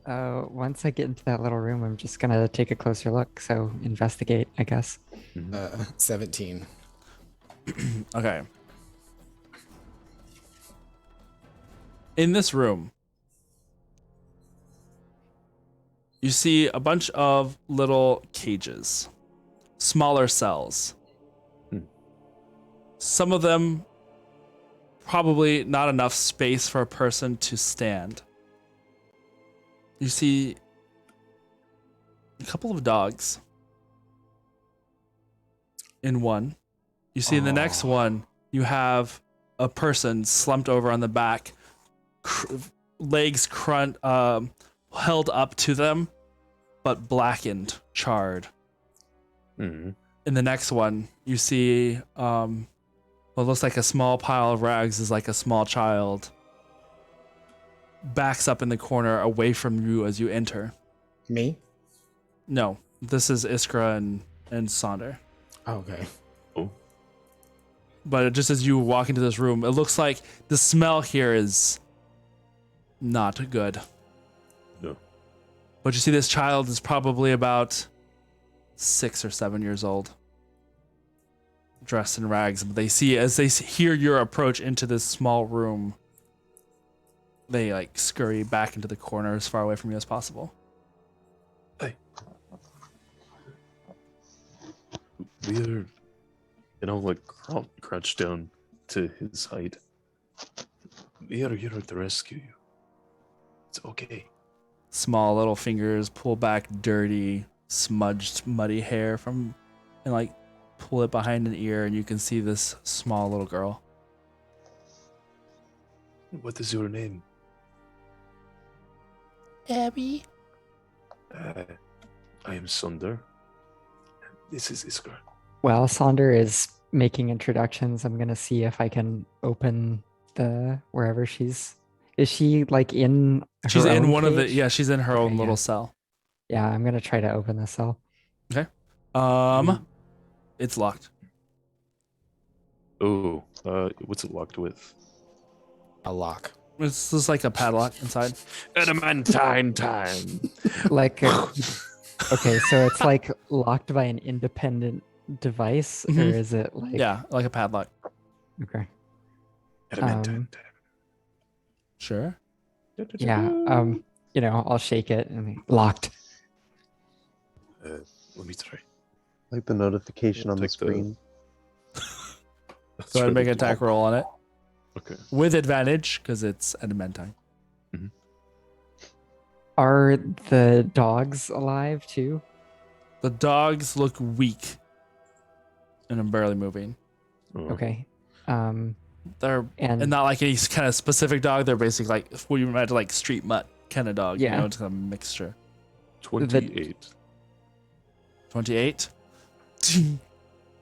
Once I get into that little room, I'm just gonna take a closer look. So investigate, I guess. 17. Okay. In this room, you see a bunch of little cages, smaller cells. Some of them probably not enough space for a person to stand. You see a couple of dogs in one. You see in the next one, you have a person slumped over on the back, legs held up to them, but blackened, charred. Mhm. In the next one, you see what looks like a small pile of rags is like a small child. Backs up in the corner away from you as you enter. Me? No, this is Iskra and Sonder. Okay. But just as you walk into this room, it looks like the smell here is not good. No. But you see this child is probably about 6 or 7 years old, dressed in rags. But as they hear your approach into this small room, they like scurry back into the corner as far away from you as possible. Hey. We're, like crouch down to his height. We are here to rescue you. It's okay. Small little fingers pull back dirty, smudged, muddy hair and like pull it behind an ear, and you can see this small little girl. What is your name? Abby. I am Sunder. This is Iskra. While Sonder is making introductions, I'm gonna see if I can open the wherever she's. Is she like in? She's her in own one of the. cage? Yeah, she's in her Okay, own yeah. little cell. Yeah, I'm gonna try to open the cell. Okay. It's locked. Oh, what's it locked with? A lock. It's just like a padlock inside. Adamantine time. Like, okay, so it's like locked by an independent device, or Mhm. is it like? Yeah, like a padlock. Okay. Adamantine time. Sure. Yeah. I'll shake it and locked. Let me try. Like the notification on the Take screen. Go ahead and make an attack roll on it Okay. with advantage because it's adamantine. Are the dogs alive too? The dogs look weak and are barely moving. Oh. Okay. They're and not like any kind of specific dog. They're basically like what you imagine like street mutt kind of dog. Yeah. It's a mixture. 28. 28. Ting,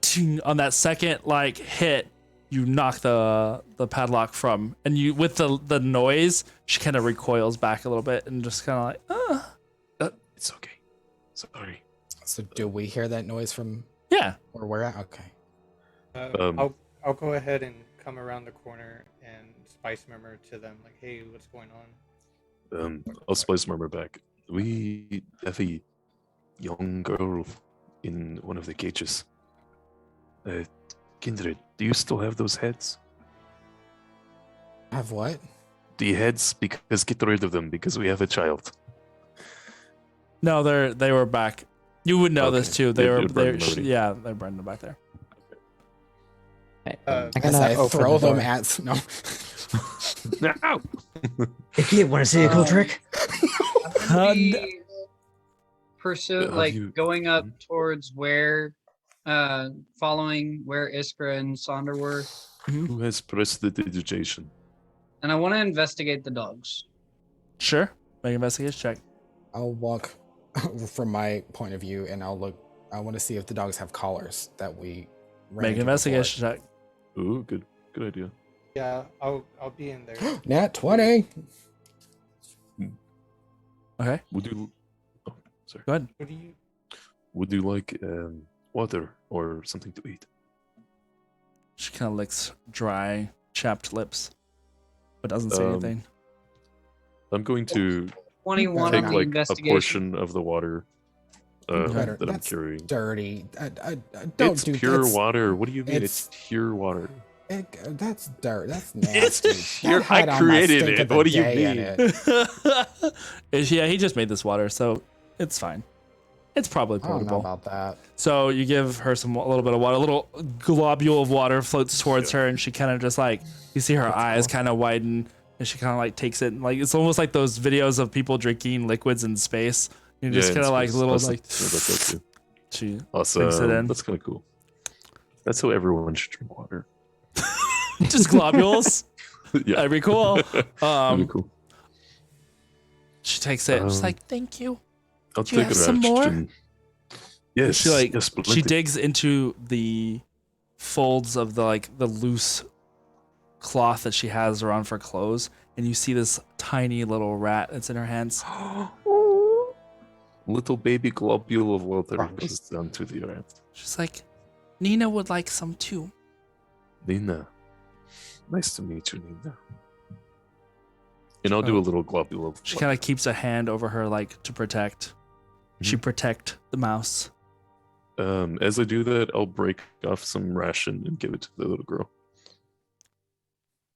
ting. On that second like hit, you knock the padlock from, and you with the noise, she kind of recoils back a little bit and just kind of like, It's okay. Sorry. So do we hear that noise from? Yeah. Or where at? Okay. I'll go ahead and come around the corner and spice murmur to them like, "Hey, what's going on?" I'll spice murmur back. We have a young girl in one of the cages. Kindred, do you still have those heads? Have what? The heads, because get rid of them because we have a child. No, they were back. You would know this too. They're burned Yeah, they're burned back there. I guess I throw them at no. No. Icky, want to see a cool trick? Pursue going up towards where, following where Iskra and Sonder were, Who has prestidigitation? and I want to investigate the dogs. Sure, make an investigation check. I'll walk from my point of view, and I'll look. I want to see if the dogs have collars that we Make an investigation check. Ooh, good idea. Yeah, I'll be in there. Nat 20. Okay. Would you? Oh, sorry. Go ahead. What do you? Would you like water or something to eat? She kind of licks dry, chapped lips, but doesn't say anything. I'm going to 21 take on the like a investigation. portion of the water that I'm That's carrying. dirty. Don't It's do pure that's- water. What do you mean? It's pure water. That's dirt. That's nasty. pure. That had I all my created stink it. of the What do you day in mean? it. Yeah, he just made this water, so it's fine. It's probably I don't know potable. about that. So you give her a little bit of water, a little globule of water floats towards her, and she kind of just like, you see her eyes kind of widen, and she kind of like takes it, and like it's almost like those videos of people drinking liquids in space. You just kind of like little like. She awesome. drinks it in. That's kind of cool. That's how everyone should drink water. Just globules. Yeah. That'd be cool. That'd be cool. She takes it. She's like, "Thank you." I'll Do you take have it some more? oxygen. Yes. She like yes, she plenty. digs into the folds of the loose cloth that she has around for clothes, and you see this tiny little rat that's in her hands. Little baby globule of water goes down to the rat. She's like, "Nina would like some too." Nina. Nice to meet you, Nina. And I'll do a little globule. She kind of keeps a hand over her, like to protect. She protect the mouse. As I do that, I'll break off some ration and give it to the little girl.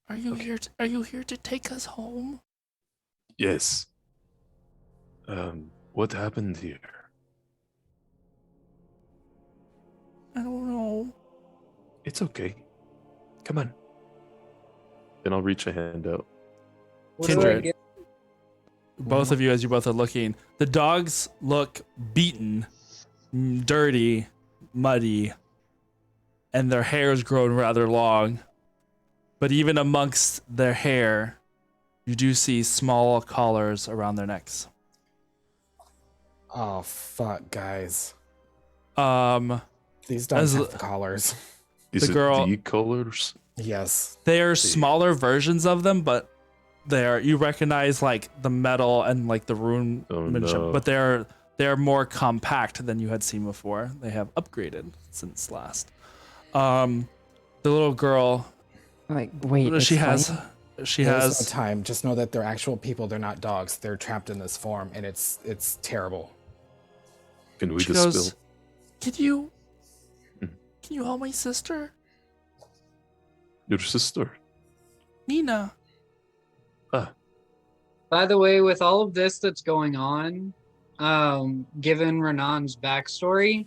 Are you here? Are you here to take us home? Yes. What happened here? I don't know. It's okay. Come on. Then I'll reach a hand out. What do I Kindred. get? Both of you, as you both are looking, the dogs look beaten, dirty, muddy, and their hair has grown rather long. But even amongst their hair, you do see small collars around their necks. Oh fuck, guys! As These dogs have collars. Is The it girl- the colors? Yes. they are smaller versions of them, but you recognize like the metal and like the rune, Oh, no. but they're more compact than you had seen before. They have upgraded since last. The little girl, Like, wait, she explain. has There's no time. Just know that they're actual people. They're not dogs. They're trapped in this form, and it's terrible. Can we She dispel? goes, Can you help my sister, Your sister. Nina? By the way, with all of this that's going on, given Renan's backstory,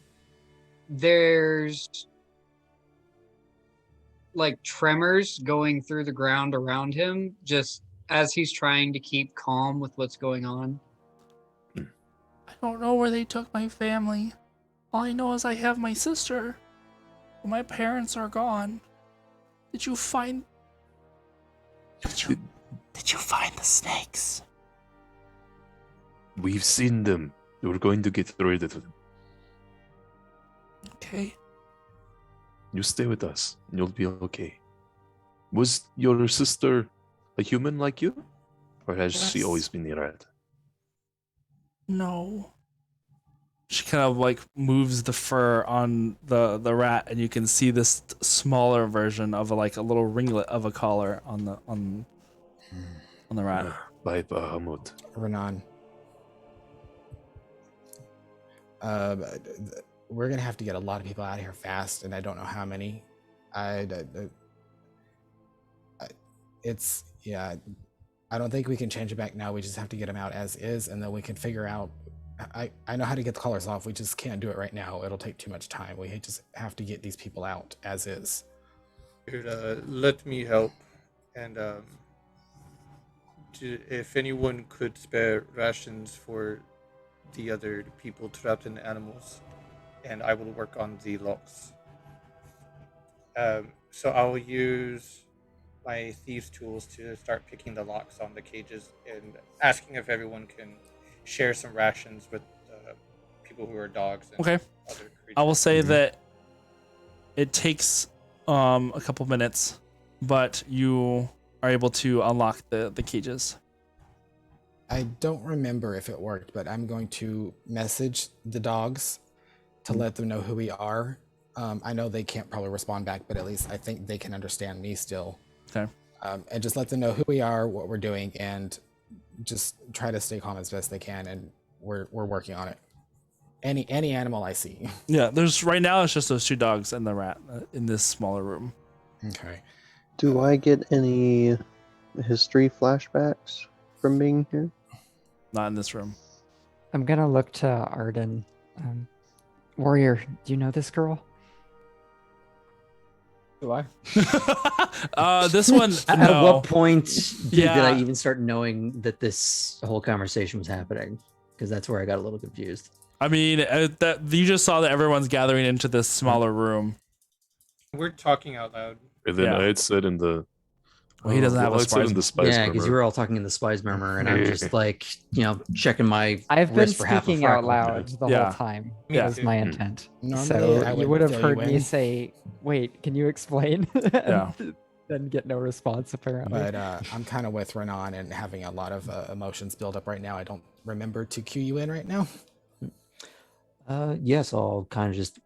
there's like tremors going through the ground around him, just as he's trying to keep calm with what's going on. I don't know where they took my family. All I know is I have my sister. But my parents are gone. Did you find the snakes? We've seen them. We're going to get rid of them. Okay. You stay with us, and you'll be okay. Was your sister a human like you? Or has she Yes. always been a rat? No. She kind of like moves the fur on the rat, and you can see this smaller version of a little ringlet of a collar on the rat. By Bahamut. Renan. We're gonna have to get a lot of people out of here fast, and I don't know how many. It's yeah. I don't think we can change it back now. We just have to get them out as is, and then we can figure out. I know how to get the collars off. We just can't do it right now. It'll take too much time. We just have to get these people out as is. Dude, let me help, and if anyone could spare rations for the other people trapped in the animals, and I will work on the locks. So I'll use my thieves' tools to start picking the locks on the cages and asking if everyone can share some rations with people who are dogs. And Okay. other creatures. I will say that it takes a couple minutes, but you are able to unlock the cages. I don't remember if it worked, but I'm going to message the dogs to let them know who we are. I know they can't probably respond back, but at least I think they can understand me still. Okay. And just let them know who we are, what we're doing, and just try to stay calm as best they can. And we're working on it. Any animal I see. Yeah, there's right now it's just those two dogs and the rat in this smaller room. Okay. Do I get any history flashbacks from being here? Not in this room. I'm gonna look to Arden. Warrior, do you know this girl? Do I? This one. At no. what point did I Yeah. even start knowing that this whole conversation was happening? Because that's where I got a little confused. I mean, that you just saw that everyone's gathering into this smaller room. We're talking out loud. And then Yeah. I had said in the. Well, he doesn't have a I had said in the spice Yeah, because you murmur. were all talking in the spies murmur, and I'm just like, checking my I've been wrist for half a speaking out freckle. loud the Yeah. whole time. Me Was too. my intent. Normally, So I you would would have fill heard you me in. say, "Wait, can you explain?" Yeah. Then get no response apparently. But I'm kind of with Renan and having a lot of emotions build up right now. I don't remember to cue you in right now. Yes, I'll kind of just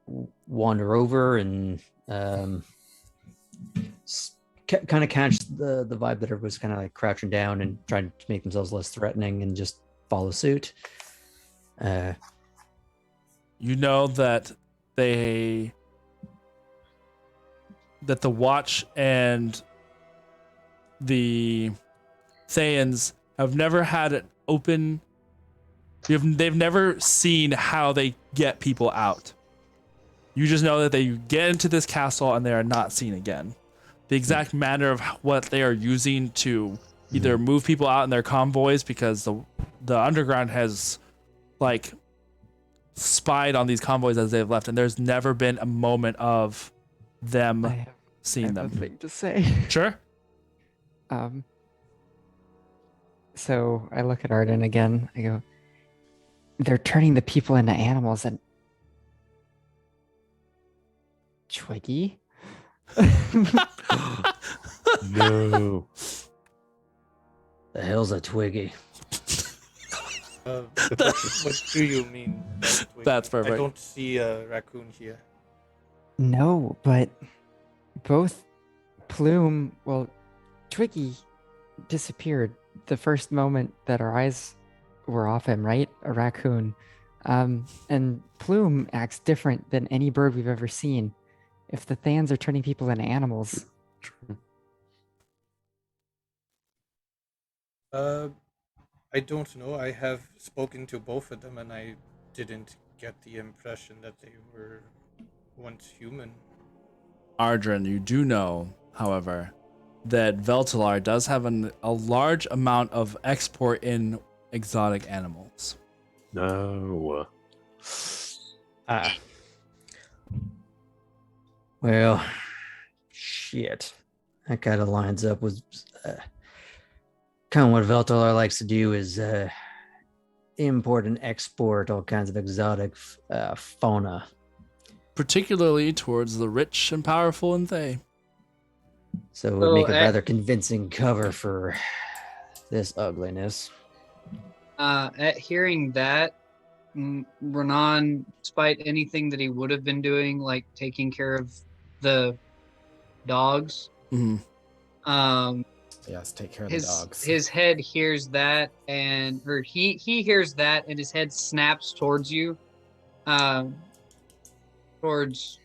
wander over and kind kind of catch the vibe that everybody's kind of like crouching down and trying to make themselves less threatening and just follow suit. You know that the Watch and the Thayans have never had an open. They've never seen how they get people out. You just know that they get into this castle and they are not seen again. The exact manner of what they are using to either move people out in their convoys, because the underground has like spied on these convoys as they've left, and there's never been a moment of them I seeing have a them. thing to say. Sure. So I look at Arden again. I go, they're turning the people into animals, and Twiggy. No. The hell's a Twiggy? What do you mean? That's perfect. I don't see a raccoon here. No, but both Twiggy disappeared the first moment that our eyes were off him, right? A raccoon. And Plume acts different than any bird we've ever seen. If the Thans are turning people into animals, I don't know. I have spoken to both of them, and I didn't get the impression that they were once human. Ardren, you do know, however, that Veltalar does have a large amount of export in exotic animals. No. Well, shit. That kind of lines up with kind of what Veltalar likes to do is import and export all kinds of exotic fauna. Particularly towards the rich and powerful in Thay. So it would make a rather convincing cover for this ugliness. At hearing that, Renan, despite anything that he would have been doing, like taking care of the dogs, Yes, take care of the dogs. His head hears that, he hears that, and his head snaps towards you, towards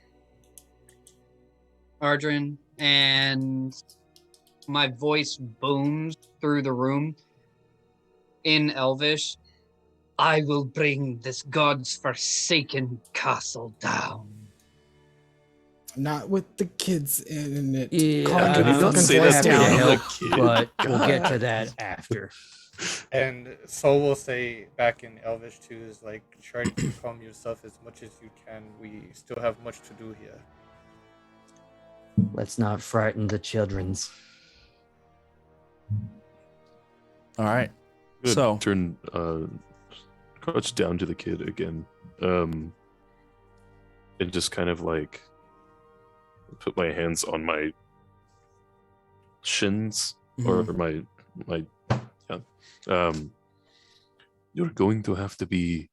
Ardren, and my voice booms through the room in Elvish. I will bring this god's forsaken castle down. Not with the kids in it. Yeah, don't say that to help, the kid. but we'll get to that after. And Soul will say back in Elvish too, is like, try to calm yourself as much as you can. We still have much to do here. Let's not frighten the childrens. All right. I'm So gonna turn crouch down to the kid again, and just kind of like put my hands on my shins or my you're going to have to be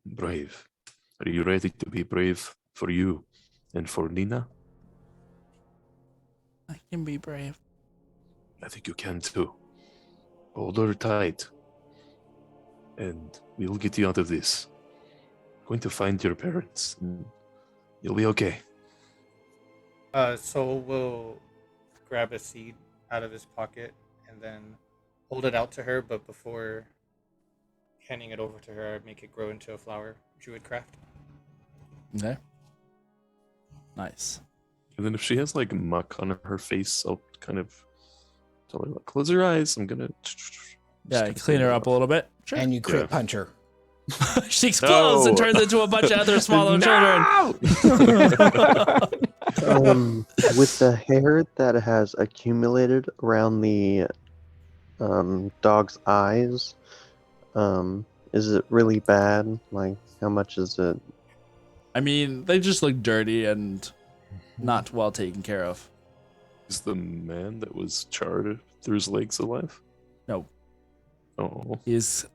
brave. Are you ready to be brave for you and for Nina? I can be brave. I think you can too. Hold her tight, and we'll get you out of this. I'm going to find your parents, and you'll be okay. Soul will grab a seed out of his pocket and then hold it out to her, but before handing it over to her, I make it grow into a flower. Druidcraft. Okay. Nice. And then if she has like muck on her face, I'll kind of tell her, like, close your eyes. I'm gonna. Yeah, clean her up a little bit. Sure. And you crit punch her. She explodes and turns into a bunch of other smaller children. With the hair that has accumulated around the dog's eyes, is it really bad? Like, how much is it? I mean, they just look dirty and not well taken care of. Is the man that was charred through his legs alive? No. Oh. Is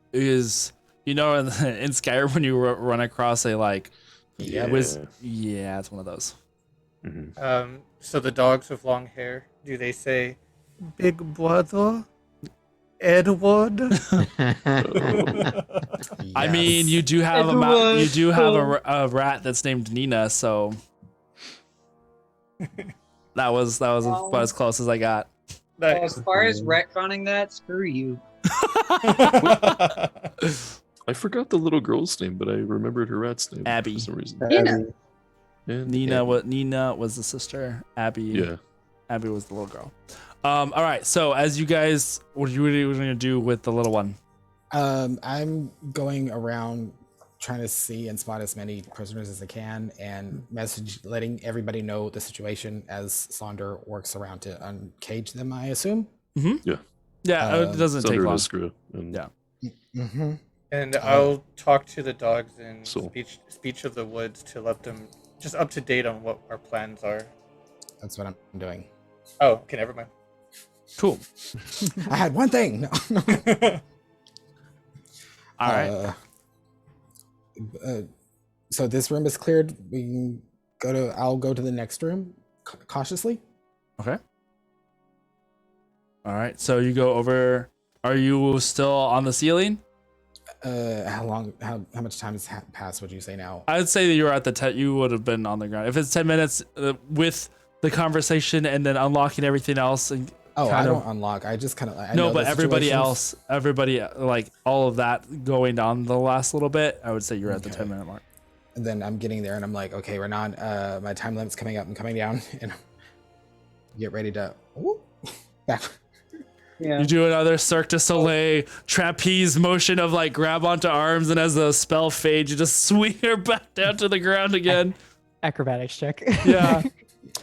you know in Skyrim when you run across a like Yeah. yeah, it's one of those. So the dogs with long hair, do they say, "Big brother, Edward"? I mean, you do have a rat that's named Nina, so that was about as close as I got. Well, as far as retconning that, screw you. I forgot the little girl's name, but I remembered her rat's name Abby. for some reason. Nina. And Nina was the sister. Abby. Yeah. Abby was the little girl. All right. So as you guys, what are you going to do with the little one? I'm going around trying to see and spot as many prisoners as I can, and letting everybody know the situation as Sonder works around to uncage them, I assume. Yeah. Yeah. It doesn't take long. Yeah. Mm-hmm. And I'll talk to the dogs in speech of the woods to let them just up to date on what our plans are. That's what I'm doing. Oh, okay, never mind. Cool. I had one thing. No. All right. So this room is cleared. We can go to. I'll go to the next room cautiously. Okay. All right. So you go over. Are you still on the ceiling? How long? How much time has passed? Would you say now? I'd say that you were at the you would have been on the ground. If it's 10 minutes with the conversation and then unlocking everything else. And I don't unlock. I just kind of. No, but everybody else, like all of that going on the last little bit, I would say you're at the 10-minute mark. And then I'm getting there and I'm like, okay, Renan, my time limit's coming up and coming down. And get ready to. Back. Yeah. You do another Cirque du Soleil trapeze motion of like grab onto arms, and as the spell fades, you just swing her back down to the ground again. Acrobatics check. Yeah.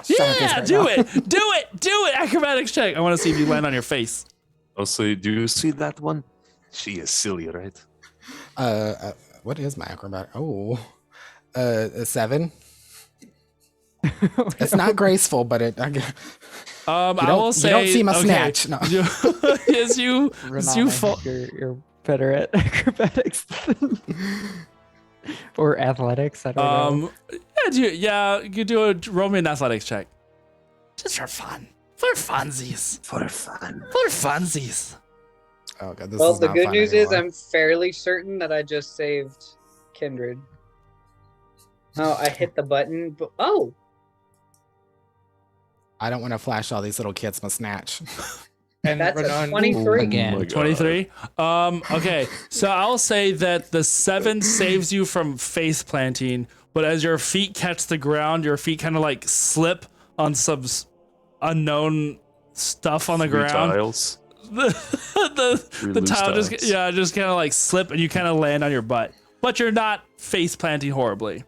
Yeah, do it. Acrobatics check. I want to see if you land on your face. I'll say, do you see that one? She is silly, right? What is my acrobatic? Oh, a 7. It's not graceful, but it. I will say you don't see my snatch. No. you fall. You're better at acrobatics or athletics. I don't know. You do a Roman athletics check. Just for fun. For funsies. For funsies. Oh god, Well, the good news is I'm fairly certain that I just saved Kindred. Oh, I hit the button, but I don't want to flash all these little kids my snatch. And that's Renan, a 23. Again. 23. Okay, so I'll say that the 7 saves you from face planting, but as your feet catch the ground, your feet kind of like slip on some unknown stuff on the ground. Tiles. The tile just kind of like slip, and you kind of land on your butt, but you're not face planting horribly.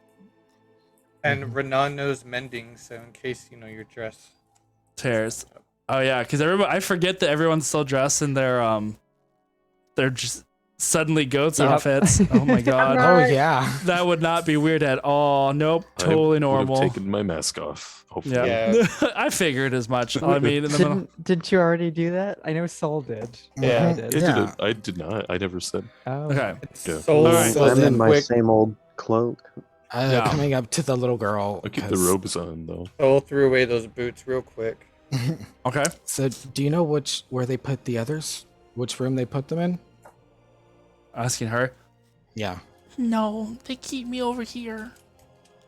And Renan knows mending, so in case your dress tears. Oh yeah, because I forget that everyone's still dressed in their just suddenly goats outfits. Oh my god. Oh yeah. That would not be weird at all. Nope, totally normal. I would have taken my mask off. Hopefully. Yeah. I figured as much. I mean, Didn't you already do that? I know Soul did. Yeah. I did not. I never said. Oh. Okay. Yeah. So, Alright. I'm in my same old cloak. Coming up to the little girl. I'll keep the robes on though. Soul threw away those boots real quick. Okay. So, do you know where they put the others? Which room they put them in? Asking her. Yeah. No, they keep me over here.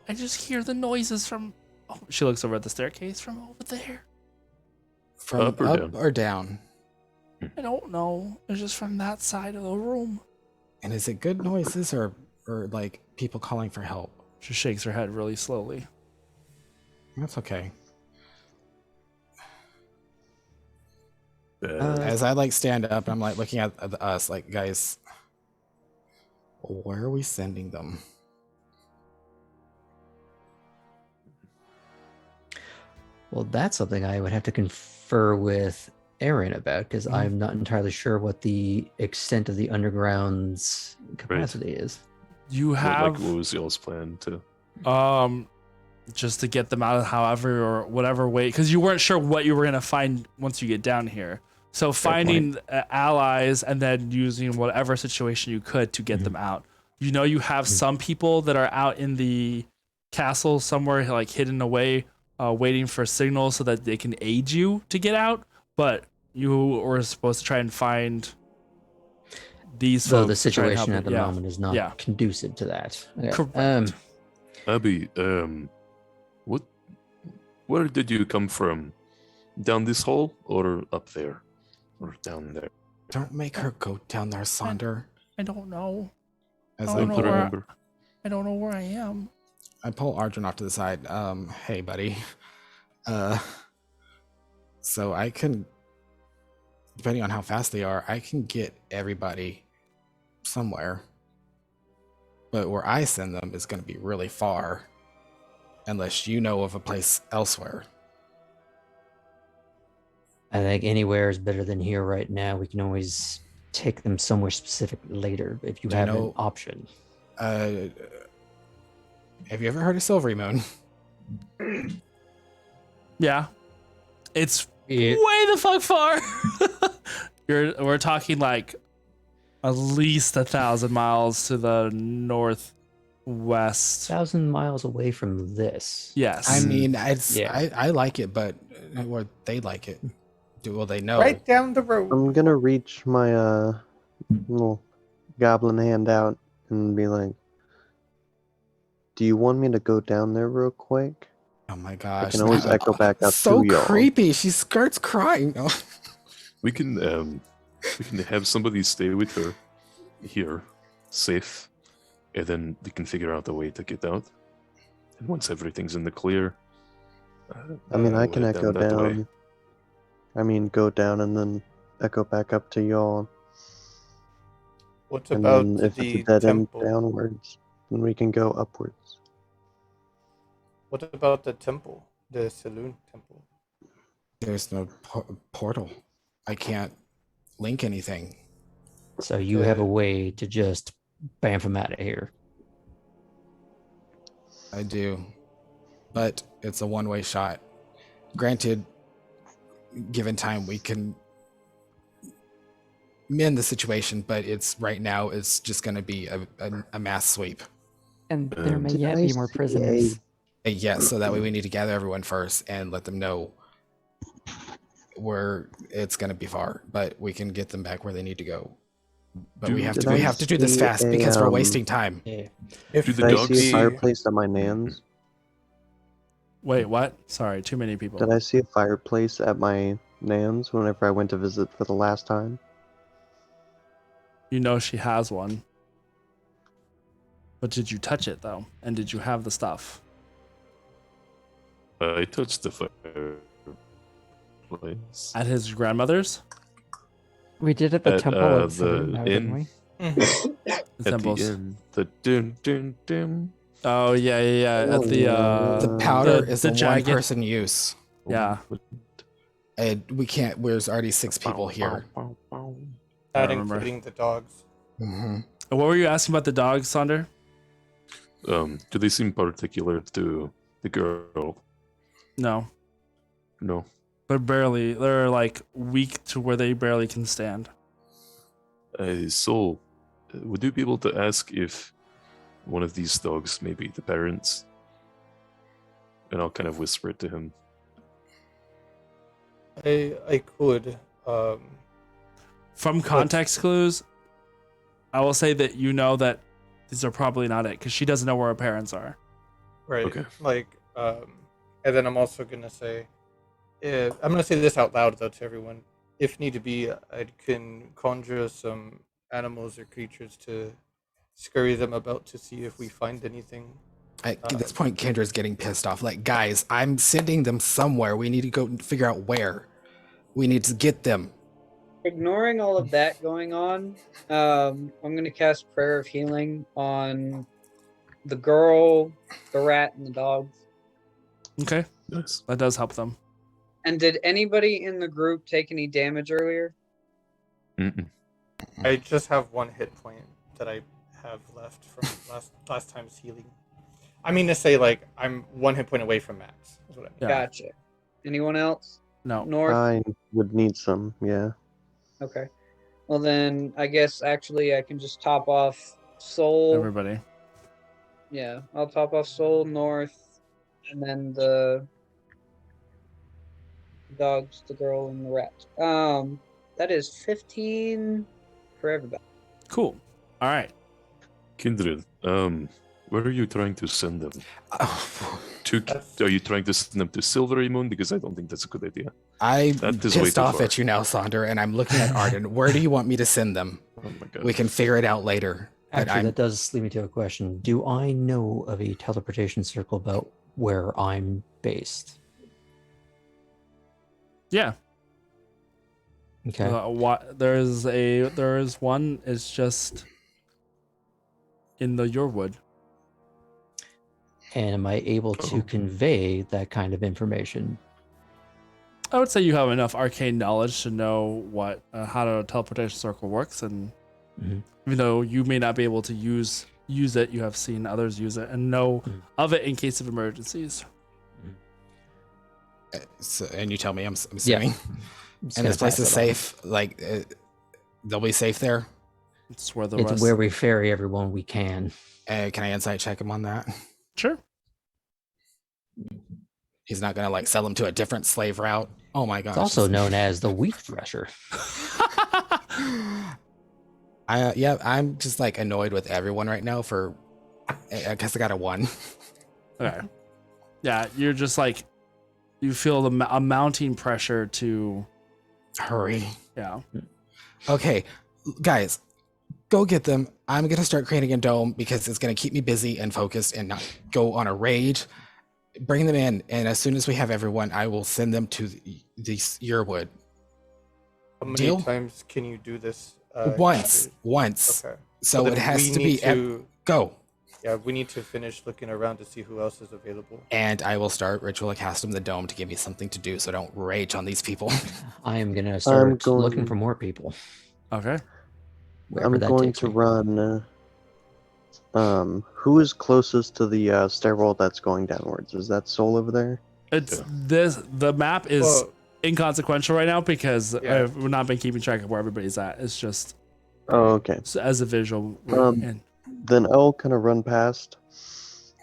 I just hear the noises from. Oh, she looks over at the staircase from over there. From Up or down? I don't know. It's just from that side of the room. And is it good noises or like people calling for help? She shakes her head really slowly. That's okay. Uh, As I stand up, I'm like looking at us, like, guys, where are we sending them? Well, that's something I would have to confer with Aaron about, because I'm not entirely sure what the extent of the underground's capacity is. You have what was y'all's plan to? Just to get them out however or whatever way, because you weren't sure what you were gonna find once you get down here. So finding allies and then using whatever situation you could to get them out. You have some people that are out in the castle somewhere, like hidden away, waiting for signals so that they can aid you to get out. But you were supposed to try and find these Though folks the to try and help situation you. at the Yeah. moment is not Yeah. conducive to that. Okay. Correct. Abby, where did you come from? Down this hole or up there? Or down there? Don't make her go down there, Sonder. I don't know. As I I don't know pull, where remember. I don't know where I am. I pull Arjun off to the side. Hey, buddy. So I can, depending on how fast they are, I can get everybody somewhere. But where I send them is going to be really far, unless you know of a place elsewhere. I think anywhere is better than here right now. We can always take them somewhere specific later if you Do you have an know- option. Have you ever heard of Silvery Moon? Yeah. It's Yeah. way the fuck far. We're talking like at least 1,000 miles to the northwest. 1,000 miles away from this. Yes. I mean, it's Yeah. I like it, but or they like it. Will they know? Right down the road. I'm gonna reach my little goblin hand out and be like, "Do you want me to go down there real quick? Oh my gosh! I can always echo back up So to y'all." creepy. She starts crying. We can have somebody stay with her here, safe, and then we can figure out a way to get out. And once everything's in the clear, I mean, I we'll can head echo that way. down. I mean, go down and then echo back up to y'all. What And about then if it's a the dead end temple? downwards, then we can go upwards. What about the temple? The saloon temple? There's no portal. I can't link anything. So you have a way to just bam them out of here. I do, but it's a one-way shot. Granted, given time, we can mend the situation, but it's right now. It's just going to be a mass sweep. And there may Did yet I be more see prisoners. Yes, so that way we need to gather everyone first and let them know where it's going to be far, but we can get them back where they need to go. But we have Did to we I have to do this see fast a, because we're um, wasting time. Yeah. If Do the Did I dogs see a see- fireplace at my Nan's? Wait, what? Sorry, too many people. Did I see a fireplace at my Nan's whenever I went to visit for the last time? You know she has one. But did you touch it though? And did you have the stuff? I touched the fireplace. At his grandmother's? We did at the At, temple the of Saloon, though, didn't inn. we? The At temples. the end, the dun dun dun. Oh yeah. At the The powder the- is the a jagged- one-person use, Yeah. and we can't. There's already 6 people here. I not remember. including the dogs. Mm-hmm. What were you asking about the dogs, Sonder? Do they seem particular to the girl? No. No. They're barely they're like weak to where they barely can stand. So, would you be able to ask if one of these dogs may be the parents? And I'll kind of whisper it to him. I could. From context clues, I will say that you know that these are probably not it because she doesn't know where her parents are. Right. Okay. Like, and then I'm also gonna say, I'm gonna say this out loud though to everyone. If need to be, I can conjure some animals or creatures to scurry them about to see if we find anything. At this point, Kendra's getting pissed off. Like, guys, I'm sending them somewhere. We need to go and figure out where. We need to get them. Ignoring all of that going on, I'm going to cast Prayer of Healing on the girl, the rat, and the dogs. Okay. Nice. That does help them. And did anybody in the group take any damage earlier? Mm-mm. I just have 1 hit point that I have left from last time's healing. I mean to say, like, I'm 1 hit point away from max. Is what I mean. Yeah. Gotcha. Anyone else? No. North? I would need some, yeah. Okay. Well, then I guess actually I can just top off Soul. Everybody. Yeah, I'll top off Soul, North, and then the dogs, the girl, and the rat. That is 15 for everybody. Cool. All right. Kindred, where are you trying to send them? Oh, Are you trying to send them to Silvery Moon? Because I don't think that's a good idea. I'm That is way pissed too off far. at you now, Sonder, and I'm looking at Arden. Where do you want me to send them? Oh my god. We can figure it out later. But Actually, I'm that does lead me to a question. Do I know of a teleportation circle about where I'm based? Yeah. Okay. There is one. It's just in the Yourwood. And am I able to Oh. convey that kind of information? I would say you have enough arcane knowledge to know what how a teleportation circle works, and Mhm. even though you may not be able to use it, you have seen others use it and know of it in case of emergencies. so, and you tell me, I'm Yeah. assuming. Just And gonna this place pass is it on. safe. Like, they'll be safe there. It's where the It's rest. where we ferry everyone we can. Can I insight check him on that? Sure. He's not gonna like sell him to a different slave route. Oh my gosh. It's also known as the wheat thresher. I'm just like annoyed with everyone right now for. I guess I got a 1. Okay. Yeah, you're just like you feel a mounting pressure to. Hurry. Yeah. Okay, guys, go get them. I'm gonna start creating a dome because it's gonna keep me busy and focused and not go on a rage. Bring them in, and as soon as we have everyone, I will send them to the Yearwood. How many Deal? times can you do this? Once. Okay. So then it has we to need be go. Yeah, we need to finish looking around to see who else is available. And I will start ritual casting the dome to give me something to do, so I don't rage on these people. I am gonna start looking for more people. Okay. Wherever I'm that going takes to me. run. Who is closest to the stairwell that's going downwards? Is that Soul over there? It's this. The map is Well, inconsequential right now because Yeah. I've not been keeping track of where everybody's at. It's just Oh, okay. as a visual. Um, Then I'll kind of run past,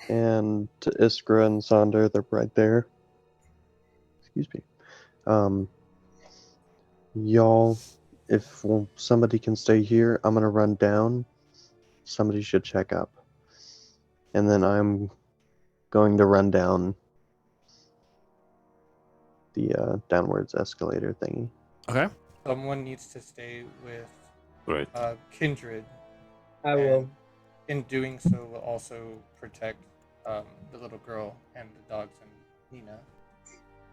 and to Iskra and Sonder, they're right there. Excuse me. Y'all, if somebody can stay here, I'm gonna run down. Somebody should check up, and then I'm going to run down the downwards escalator thingy. Okay. someone needs to stay with Right. Kindred. I will. In doing so, will also protect the little girl and the dogs and Nina.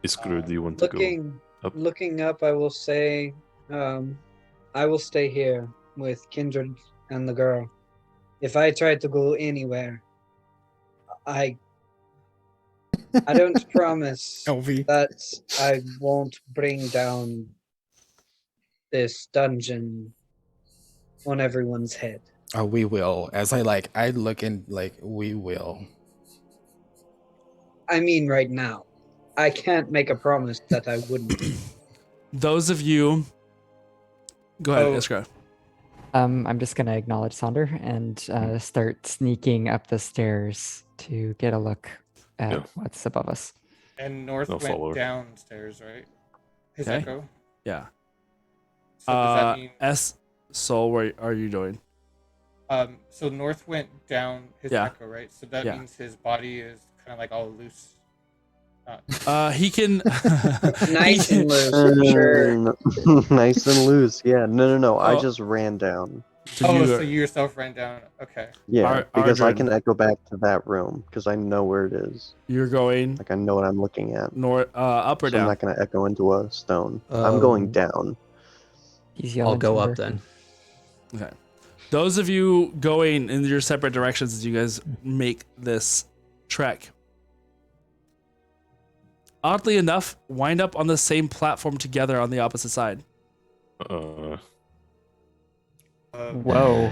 Iskra, do you want to go up? Looking up, I will say, I will stay here with Kindred and the girl. If I try to go anywhere, I don't promise LV. that I won't bring down this dungeon on everyone's head. Oh, we will. As I look in, we will. I mean, right now, I can't make a promise that I wouldn't. Those of you, go ahead, Oh. Iskra. I'm just gonna acknowledge Sonder and start sneaking up the stairs to get a look at Yeah. what's above us. And North I'll follow went her. downstairs, right? His Okay. echo. Yeah. So does that mean? Soul, where are you doing? So North went down his Yeah. echo, right? So that Yeah. means his body is kind of like all loose. He can. Nice and loose, for sure. Nice and loose. Yeah. No. I Oh. just ran down. So Oh, you, so you yourself ran down. Okay. Yeah, because I Ardren. can echo back to that room because I know where it is. you're going Like I know what I'm looking at. north, up or So I'm down? not gonna echo into a stone. I'm going down. He's I'll yelling. go up Sonder. then. Okay. Those of you going in your separate directions as you guys make this trek, oddly enough, wind up on the same platform together on the opposite side. Whoa.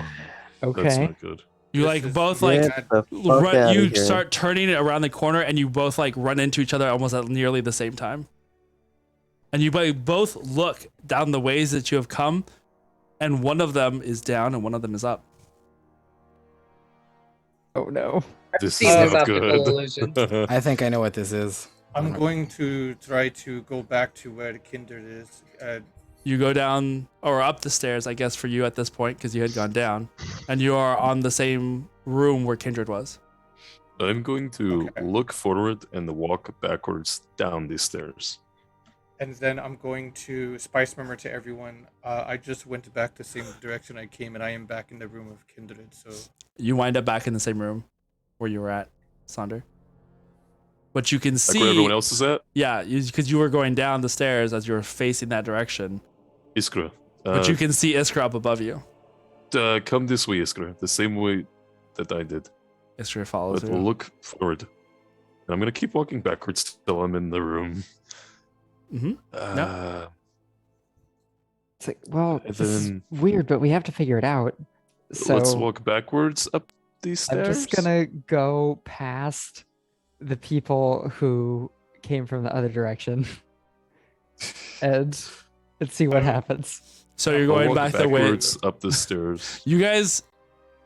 That's Okay. not good. You This like is- both like Get the fuck run, outta you here. start turning it around the corner and you both like run into each other almost at nearly the same time. And you both look down the ways that you have come, and one of them is down and one of them is up. Oh no. This seen is this not optical good. illusion. I think I know what this is. I'm going to try to go back to where the Kindred is. You go down or up the stairs, I guess, for you at this point, because you had gone down, and you are on the same room where Kindred was. I'm going to Okay. look forward and walk backwards down these stairs. And then I'm going to spice murmur to everyone. I just went back the same direction I came, and I am back in the room of Kindred. So You wind up back in the same room where you were at, Sonder. But you can Like see. where everyone else is at? Yeah, because you were going down the stairs as you were facing that direction. Iskra. But you can see Iskra up above you. Come this way, Iskra. The same way that I did. Iskra follows But you. we'll look forward. And I'm going to keep walking backwards till I'm in the room. Mm-hmm. It's like, well, And this is then- weird, but we have to figure it out. So Let's walk backwards up these stairs. I'm just gonna go past the people who came from the other direction and see what happens. So you're I'll going walk back the way. backwards up the stairs. You guys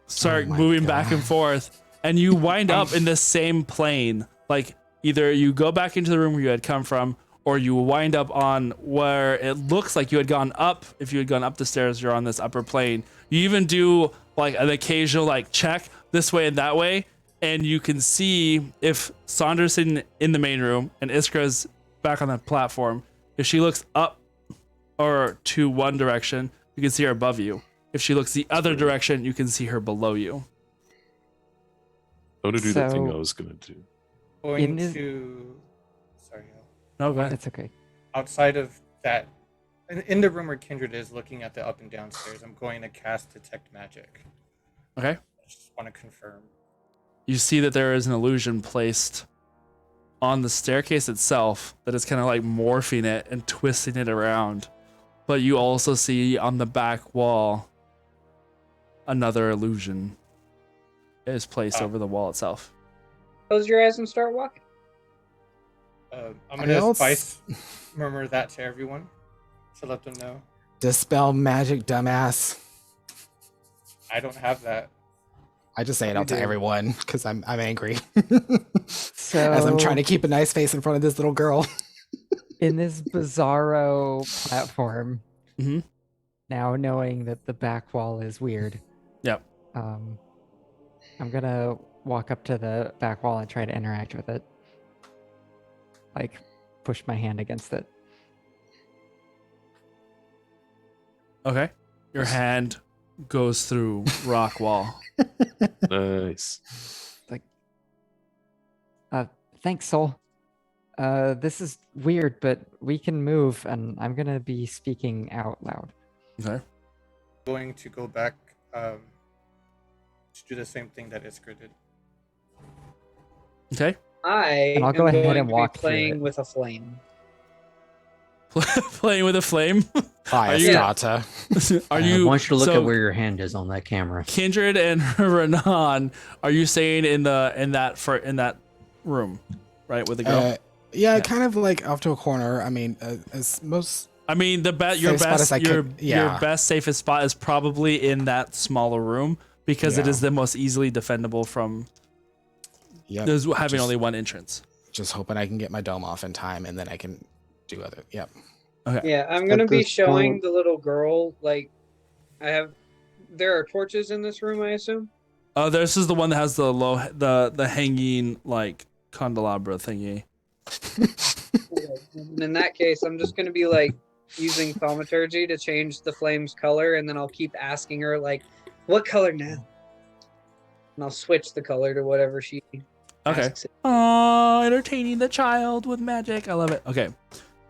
start Oh my moving back and God. forth, and you wind up in the same plane. Like either you go back into the room where you had come from, or you wind up on where it looks like you had gone up. If you had gone up the stairs, you're on this upper plane. You even do like an occasional like check this way and that way, and you can see if Saunders in the main room and Iskra's back on the platform. If she looks up or to one direction, you can see her above you. If she looks the other direction, you can see her below you. I want to do that thing I So- was going to do. going is- to. Sorry. No, go ahead. It's okay. Outside of that, in the room where Kindred is, looking at the up and down stairs, I'm going to cast Detect Magic. Okay. I just want to confirm. You see that there is an illusion placed on the staircase itself that is kind of like morphing it and twisting it around. But you also see on the back wall another illusion is placed Oh. over the wall itself. Close your eyes and start walking. I'm Anyone going to else? spice murmur that to everyone to let them know. Dispel magic, dumbass. I don't have that. I just say it You out to do. everyone because I'm angry. So As I'm trying to keep a nice face in front of this little girl. in this bizarro platform, Mhm. now knowing that the back wall is weird, Yep. I'm gonna walk up to the back wall and try to interact with it. Like, push my hand against it. Okay. Your hand goes through rock wall. Nice. Thanks, Soul. This is weird, but we can move, and I'm gonna be speaking out loud. Okay. Going to go back to do the same thing that Iskra did. Okay. I And I'll go am ahead going and to walk be through playing it. with a flame. Playing with a flame. Fire you- starter. Are I you want you to look so at where your hand is on that camera. Kindred and Renan, are you staying in that room, right, with the girl? Yeah, kind of like off to a corner. I mean, as most. I mean, your safe spot best as I your could- your yeah. best safest spot is probably in that smaller room because it Yeah. is the most easily defendable from Yep. there's having just- only one entrance. Just hoping I can get my dome off in time, and then I can do other. Yep. Yeah, I'm gonna At be this showing point- the little girl like there are torches in this room, I assume. This is the one that has the hanging like candelabra thingy. And in that case, I'm just gonna be like using thaumaturgy to change the flame's color, and then I'll keep asking her like, "What color now?" And I'll switch the color to whatever she Okay. asks it. Oh, entertaining the child with magic. I love it. Okay.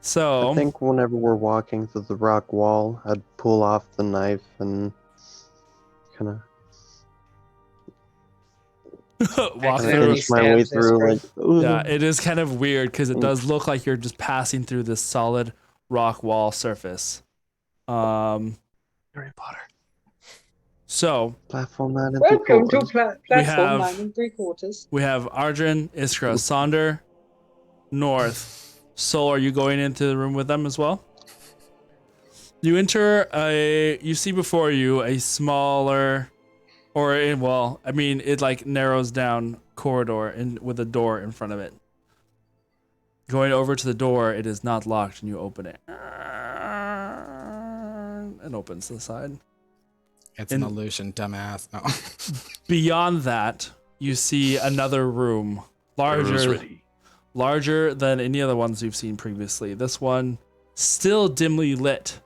So I think whenever we're walking through the rock wall, I'd pull off the knife and kind of walk Accidentally through. inch my way stabs through. Iskra. Like, ooh. Yeah, it is kind of weird because it does look like you're just passing through this solid rock wall surface. Harry Potter. So Platform 9 and Welcome to 3/4. platform have- 9 and 3/4. we have Arjun, Iskra, Sonder, North. Soul, are you going into the room with them as well? You enter you see before you a smaller, it like narrows down corridor with a door in front of it. Going over to the door, it is not locked, and you open it. It opens to the side. It's an illusion, dumbass. No. Beyond that, you see another room, Arrows ready. larger than any other ones you've seen previously. This one still dimly lit,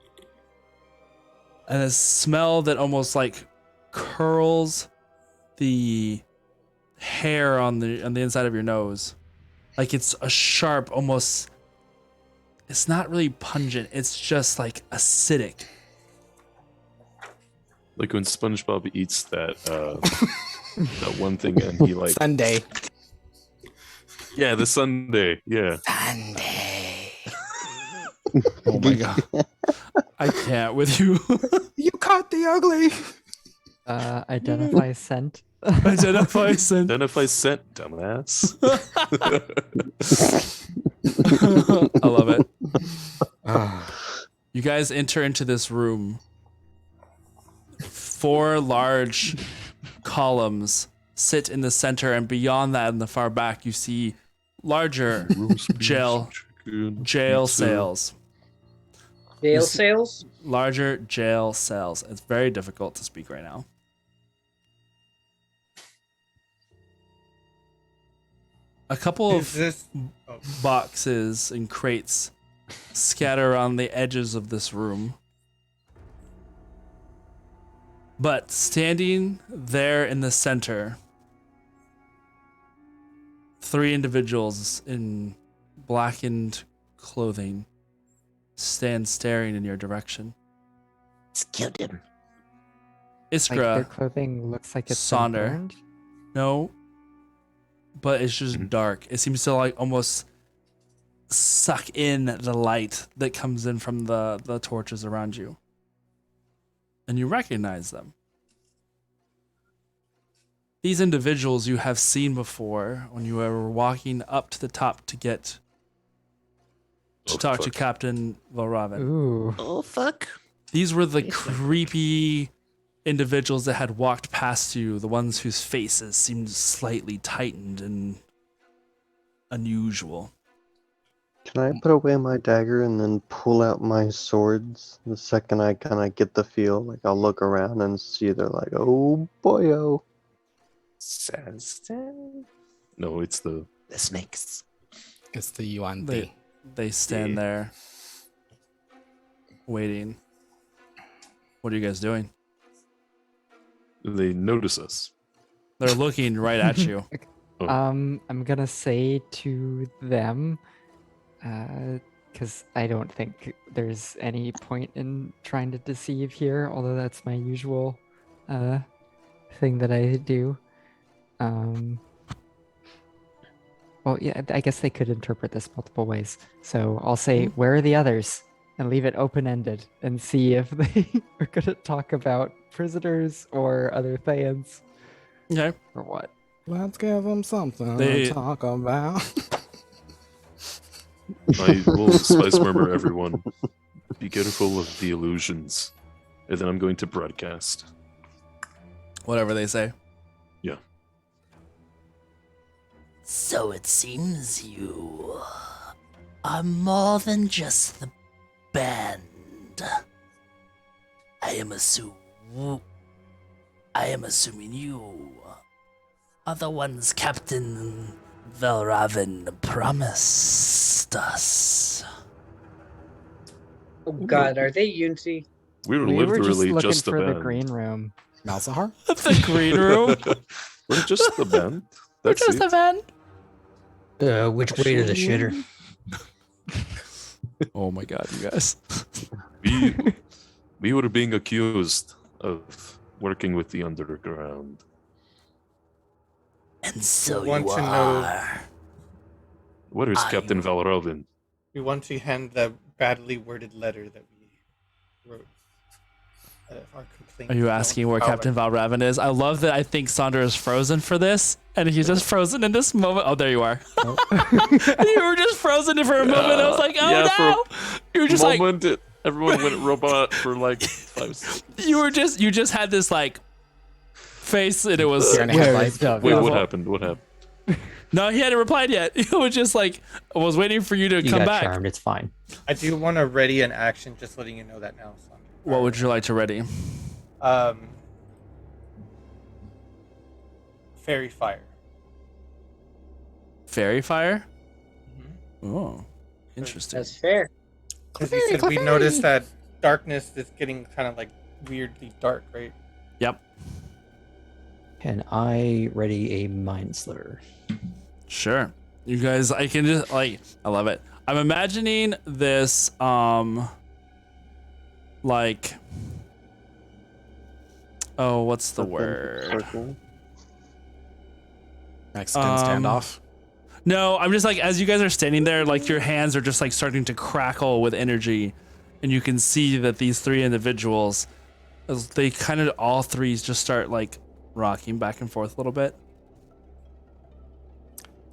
and a smell that almost like curls the hair on the inside of your nose, like it's a sharp, almost. It's not really pungent. It's just like acidic. Like when SpongeBob eats that that one thing and he like Sunday. Yeah, the Sunday. Yeah. Sunday. Oh my god. I can't with you. You caught the ugly. Identify scent. Identify scent. Identify scent, dumbass. I love it. You guys enter into this room. 4 large columns sit in the center, and beyond that, in the far back, you see larger jail cells. Jail sales? Larger jail cells. It's very difficult to speak right now. A couple of boxes and crates scatter around the edges of this room. But standing there in the center, 3 individuals in blackened clothing stand staring in your direction. Let's kill them. Iskra, Like their clothing looks like it's been Sonder. burned? No, but it's just dark. It seems to like almost suck in the light that comes in from the torches around you. And you recognize them. These individuals you have seen before when you were walking up to the top to get to talk to Captain Valraven. Ooh. Oh, fuck. These were the creepy individuals that had walked past you, the ones whose faces seemed slightly tightened and unusual. Can I put away my dagger and then pull out my swords the second I kind of get the feel? Like I'll look around and see they're like, oh boyo. No, it's the snakes. It's the Yuan. They stand there waiting. What are you guys doing? They notice us. They're looking right at you. I'm gonna say to them, because I don't think there's any point in trying to deceive here, although that's my usual thing that I do. Well, yeah, I guess they could interpret this multiple ways. So I'll say, where are the others? And leave it open-ended and see if they are going to talk about prisoners or other Thayans. Okay. Or what. Let's give them something They- to talk about. I will spice murmur everyone. Be careful of the illusions. And then I'm going to broadcast. Whatever they say. Yeah. So it seems you are more than just the band. I am assuming you are the ones Captain Valraven promised us. Oh god, are they Unity? We were We were literally just looking just the for the band. green room. Malzahar? The green room? We're just the band. We're That's just it. a van. Which way to the shitter? Oh my god, you guys. We were being accused of working with the underground. And so want you to know- are. Where is Are Captain you- Valraven? We want to hand that badly worded letter that we wrote. Our complaint. Are you asking where Captain Valraven is? I love that I think Sonder is frozen for this, and he's just frozen in this moment. Oh, there you are. You were just frozen for a moment. I was like, oh Yeah, for no! You were just like, everyone went robot for like 5 seconds. you just had this like face, and it was Deer in the headlights. Wait, what happened? What happened? No, he hadn't replied yet. He was just like, I was waiting for you to You come got back. charmed. It's fine. I do want to ready an action, just letting you know that now. Son. What would you like to ready? Fairy fire. Fairy fire? Oh, interesting. That's fair. Because you said we noticed that darkness is getting kind of like weirdly dark, right? Yep. Can I ready a mind sliver? Sure. You guys, I can just like, I love it. I'm imagining this, like, oh, what's the word? Circle. Mexican standoff. No, I'm just like, as you guys are standing there, like your hands are just like starting to crackle with energy. And you can see that these three individuals, they kind of all three just start like rocking back and forth a little bit.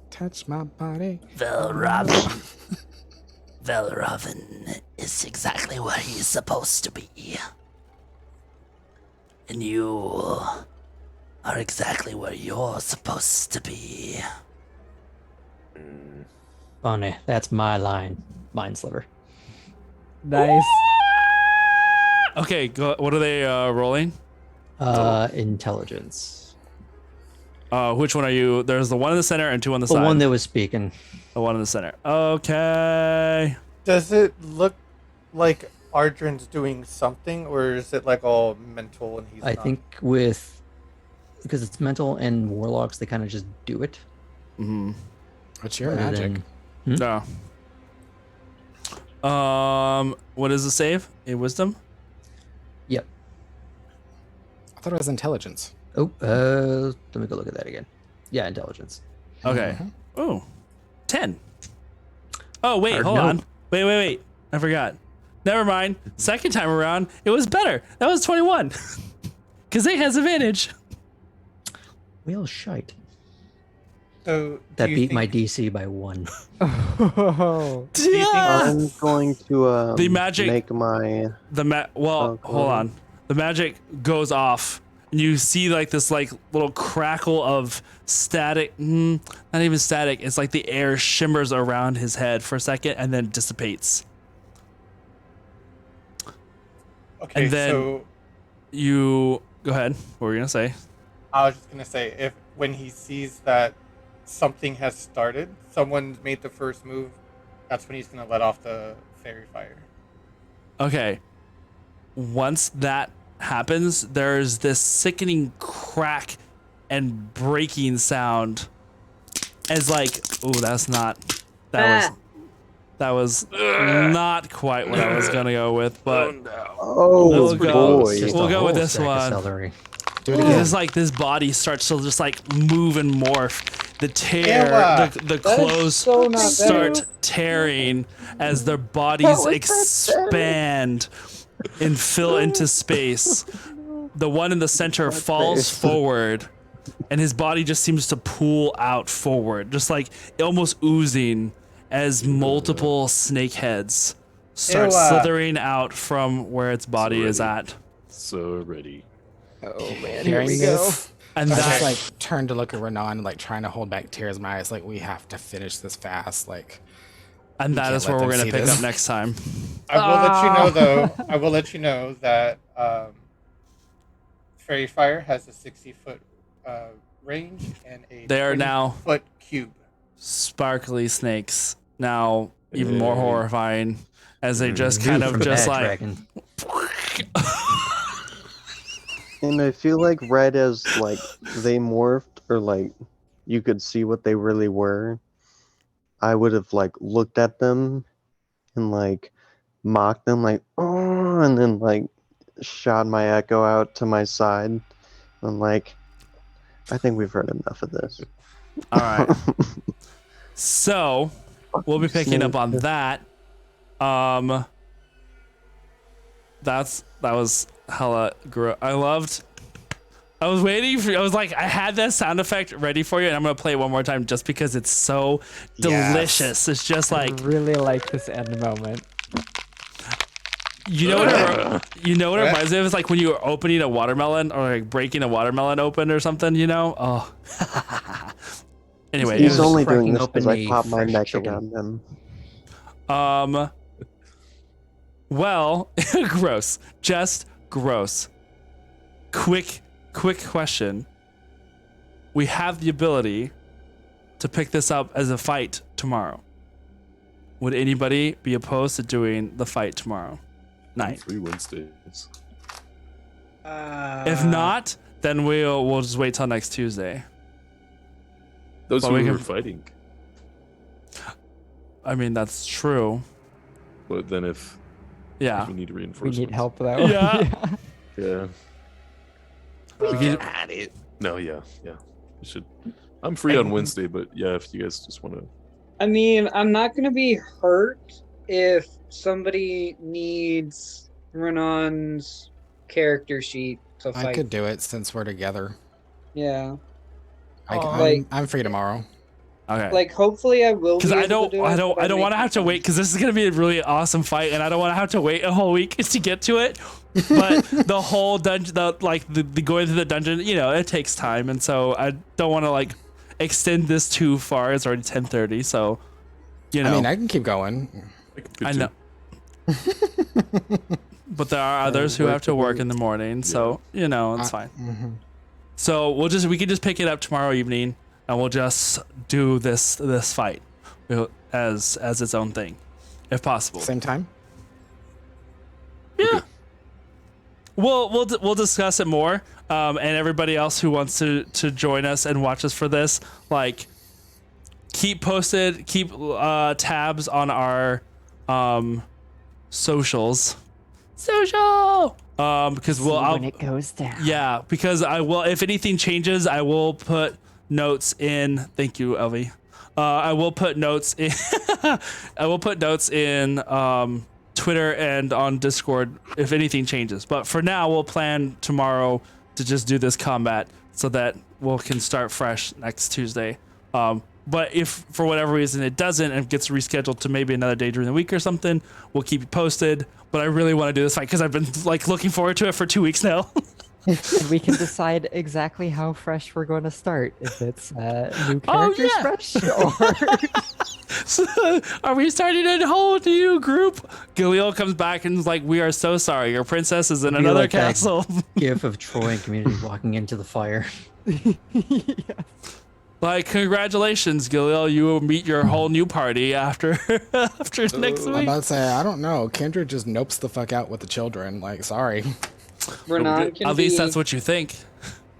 Touch my body. Velraven is exactly where he's supposed to be. And you are exactly where you're supposed to be. Funny. That's my line. Mind sliver. Nice. Okay, go, what are they rolling? Intelligence. Which one are you? There's the one in the center and two on the The side. one that was speaking. The one in the center. Okay. Does it look like Ardrin's doing something, or is it like all mental and he's I not? think because it's mental and warlocks, they kind of just do it. Mm-hmm. What's your rather magic? than- No. What is the save? A wisdom? Yep. I thought it was intelligence. Oh, let me go look at that again. Yeah, intelligence. Okay. Oh, 10. Oh, wait, Hard hold no. on. Wait. I forgot. Never mind. Second time around, it was better. That was 21. Because they has advantage. Well, shite. So That do you beat my think- DC by 1. Oh. Do you think I'm going to The magic- make my Well, Okay. hold on. The magic goes off. And you see like this like little crackle of static. Not even static. It's like the air shimmers around his head for a second and then dissipates. Okay, And then- so You go ahead. What were you gonna say? I was just gonna say, if when he sees that something has started, someone made the first move, that's when he's gonna let off the fairy fire. Okay. Once that happens, there's this sickening crack and breaking sound. As like, oh, that was not quite what I was gonna go with, but oh We'll go- boy. Just We'll a go with whole this stack of one. celery. Do it it's again. just like this body starts to just like move and morph. The tear, Ewa. the clothes so not start tearing as their bodies expand and fill into space. The one in the center falls forward, and his body just seems to pool out forward, just like almost oozing as multiple snake heads start Ew. slithering out from where its body is at. So ready. Oh man, here Hearing we go. this, And I just that, like turned to look at Renan, like trying to hold back tears in my eyes. Like, we have to finish this fast. Like, and that can't is let where we're them gonna see pick this. up next time. I will let you know, though. I will let you know that fairy fire has a 60-foot range and a They are now 20-foot cube. sparkly snakes. Now even more Hey. horrifying as they just View kind of from just Bad like Dragon. And I feel like right as like they morphed or like you could see what they really were, I would have like looked at them and like mocked them like oh, and then like shot my echo out to my side. I'm like, I think we've heard enough of this. all right. So we'll be picking up on that. That was hella I was waiting for I was like I had that sound effect ready for you and I'm gonna play it one more time just because it's so delicious. It's just like I really like this end moment. you know what it reminds me of? It's like when you were opening a watermelon or like breaking a watermelon open or something, you know? Oh. Anyway, He's it was, only doing cracking this because I open a popped my fresh neck chicken. around him. well, gross. Just gross. Quick question. We have the ability to pick this up as a fight tomorrow. Would anybody be opposed to doing the fight tomorrow I'm night? free Wednesdays. If not, then we'll just wait till next Tuesday. Those But who we were can- fighting. I mean, that's true. But then if Yeah. we need We reinforcements. need help though. Yeah. Yeah. We can- No, yeah. We should. I'm free on Wednesday, but yeah, if you guys just want to. I mean, I'm not gonna be hurt if somebody needs Renan's character sheet to I fight. could do it since we're together. Yeah. I'm free tomorrow. Okay. Like, hopefully, I will. Because be I able don't, to do I it, don't, but I don't may want to have to not. wait because this is gonna be a really awesome fight, and I don't want to have to wait a whole week to get to it. But the whole dungeon, the going through the dungeon, it takes time, and so I don't want to like extend this too far. It's already 10:30, so I mean, I can keep going. I know. But there are others who have to work in the morning, so it's fine. Mhm. So we can just pick it up tomorrow evening, and we'll just do this fight as its own thing, if possible. Same time. Yeah. We'll discuss it more, and everybody else who wants to join us and watch us for this, like, keep posted, keep tabs on our socials. Because See when it goes down. Yeah, because I will. If anything changes, I will put notes in. Thank you, Elvie. I will put notes in. I will put notes in Twitter and on Discord if anything changes. But for now, we'll plan tomorrow to just do this combat so that we can start fresh next Tuesday. But if for whatever reason it doesn't and gets rescheduled to maybe another day during the week or something, we'll keep you posted. But I really want to do this fight because I've been like looking forward to it for 2 weeks now. And we can decide exactly how fresh we're going to start. If it's new characters fresh or So, are we starting a whole new group? Galil comes back and is like, "We are so sorry. Your princess is in It'd be another like that castle." gif of Troy and community walking into the fire. Like, congratulations, Galil. You will meet your whole new party after next I'm week. about to say, I don't know. Kendra just nopes the fuck out with the children. Like, sorry. Renan can At least be- that's what you think.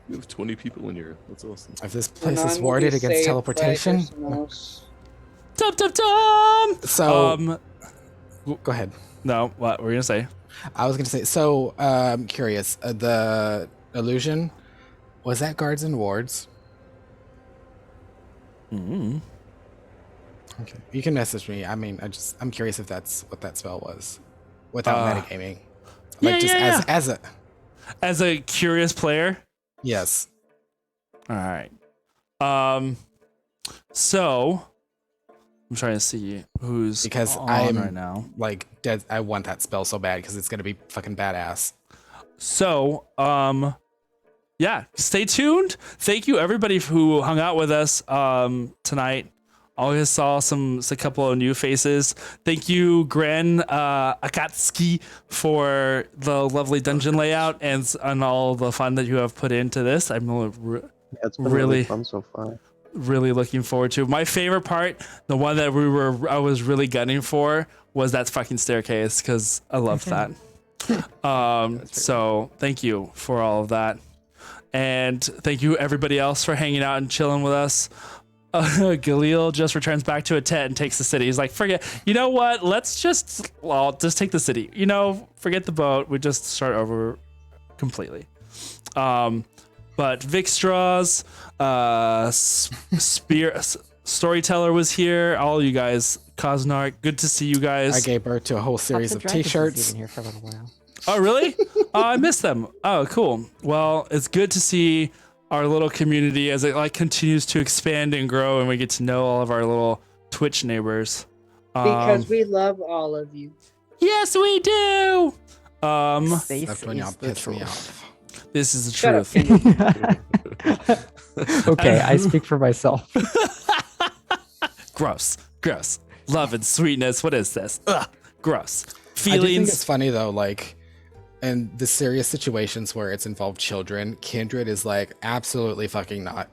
We have 20 people in here. That's awesome. If this place Renan is will warded be against saved by teleportation. Christmas. Tom. So, go ahead. No, what were you gonna say? I was gonna say. So, I'm curious. The illusion, was that guards and wards? Mm-hmm. Okay. You can message me. I mean, I'm curious if that's what that spell was, without metagaming. Like just as a curious player. Yes. All right. So I'm trying to see who's Because on I'm right now. like dead. I want that spell so bad because it's gonna be fucking badass. So, yeah, stay tuned. Thank you everybody who hung out with us tonight. Always saw a couple of new faces. Thank you, Gren Akatsuki, for the lovely dungeon layout and all the fun that you have put into this. I'm It's been really fun so far. Really looking forward to. My favorite part, the one that I was really gunning for, was that fucking staircase because I loved that. So thank you for all of that, and thank you everybody else for hanging out and chilling with us. Galil just returns back to a tent and takes the city. He's like, forget, you know what? Let's just take the city. Forget the boat. We just start over completely. But Vixstraws, Storyteller was here. All you guys, Cosnark, good to see you guys. I gave birth to a whole series of T-shirts. Here for a little while. Oh, really? Oh, I missed them. Oh, cool. Well, it's good to see our little community as it continues to expand and grow, and we get to know all of our little Twitch neighbors. Because we love all of you. Yes, we do. Except when y'all piss me off. This is the Shut up, truth. Okay, I speak for myself. gross, gross. Love and sweetness. What is this? Ugh, gross. I do think Feelings. it's funny though, like in the serious situations where it's involved children, Kindred is like absolutely fucking not.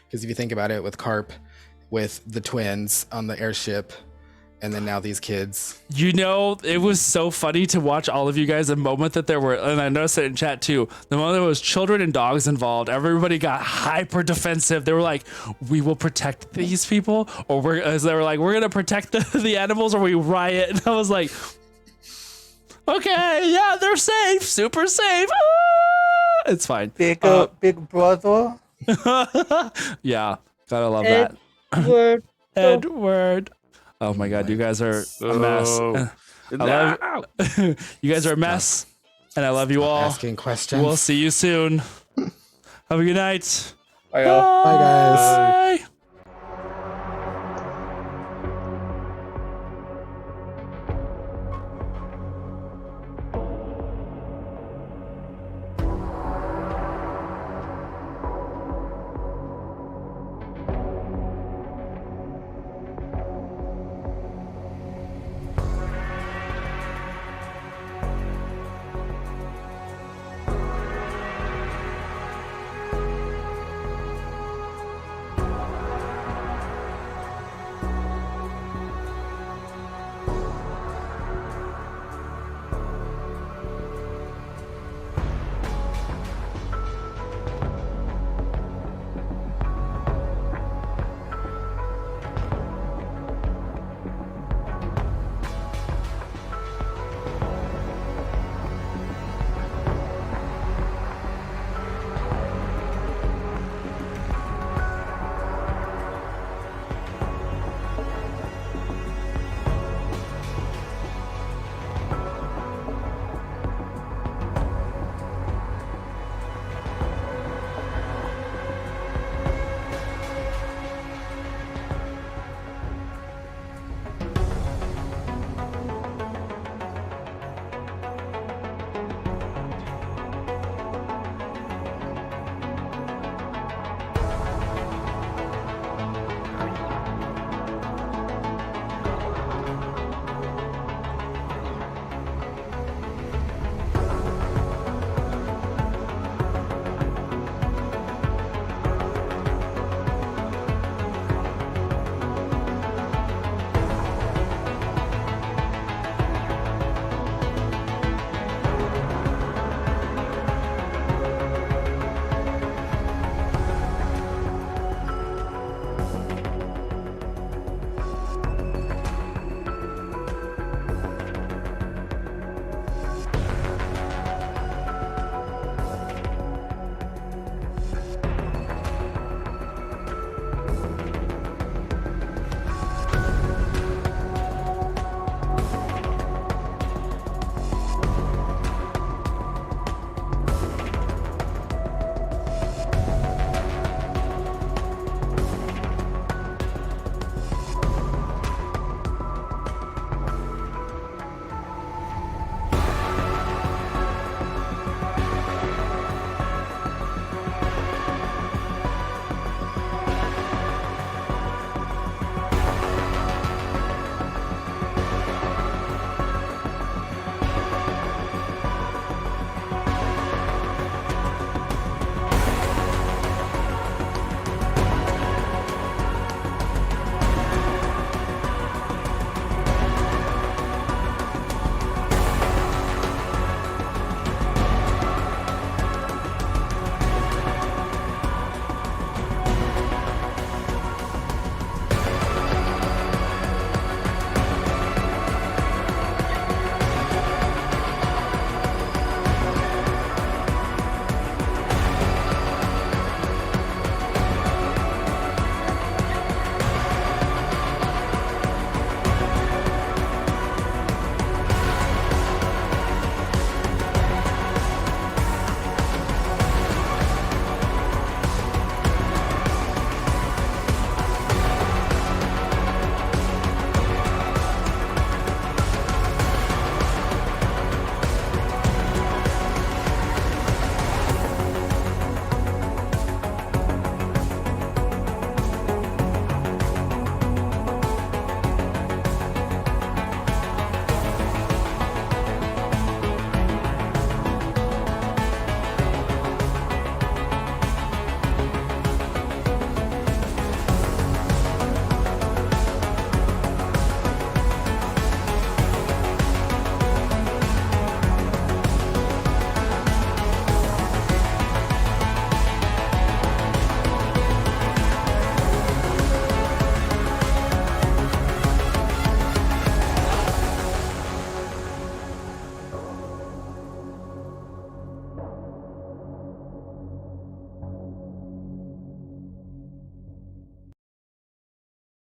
Because if you think about it, with Carp, with the twins on the airship, and then now these kids. You know, it was so funny to watch all of you guys the moment that there were, and I noticed it in chat too, the moment there was children and dogs involved, everybody got hyper defensive. They were like, we will protect these people, or they were like, we're going to protect the animals or we riot. And I was like, okay, yeah, they're safe, super safe. Ah! It's fine. Big brother. Yeah, gotta love that. Edward. Edward. Oh my god, you guys are a mess. I love you guys are a mess, and I love you all. Asking questions. We'll see you soon. Have a good night. Bye, y'all. Bye, guys. Bye.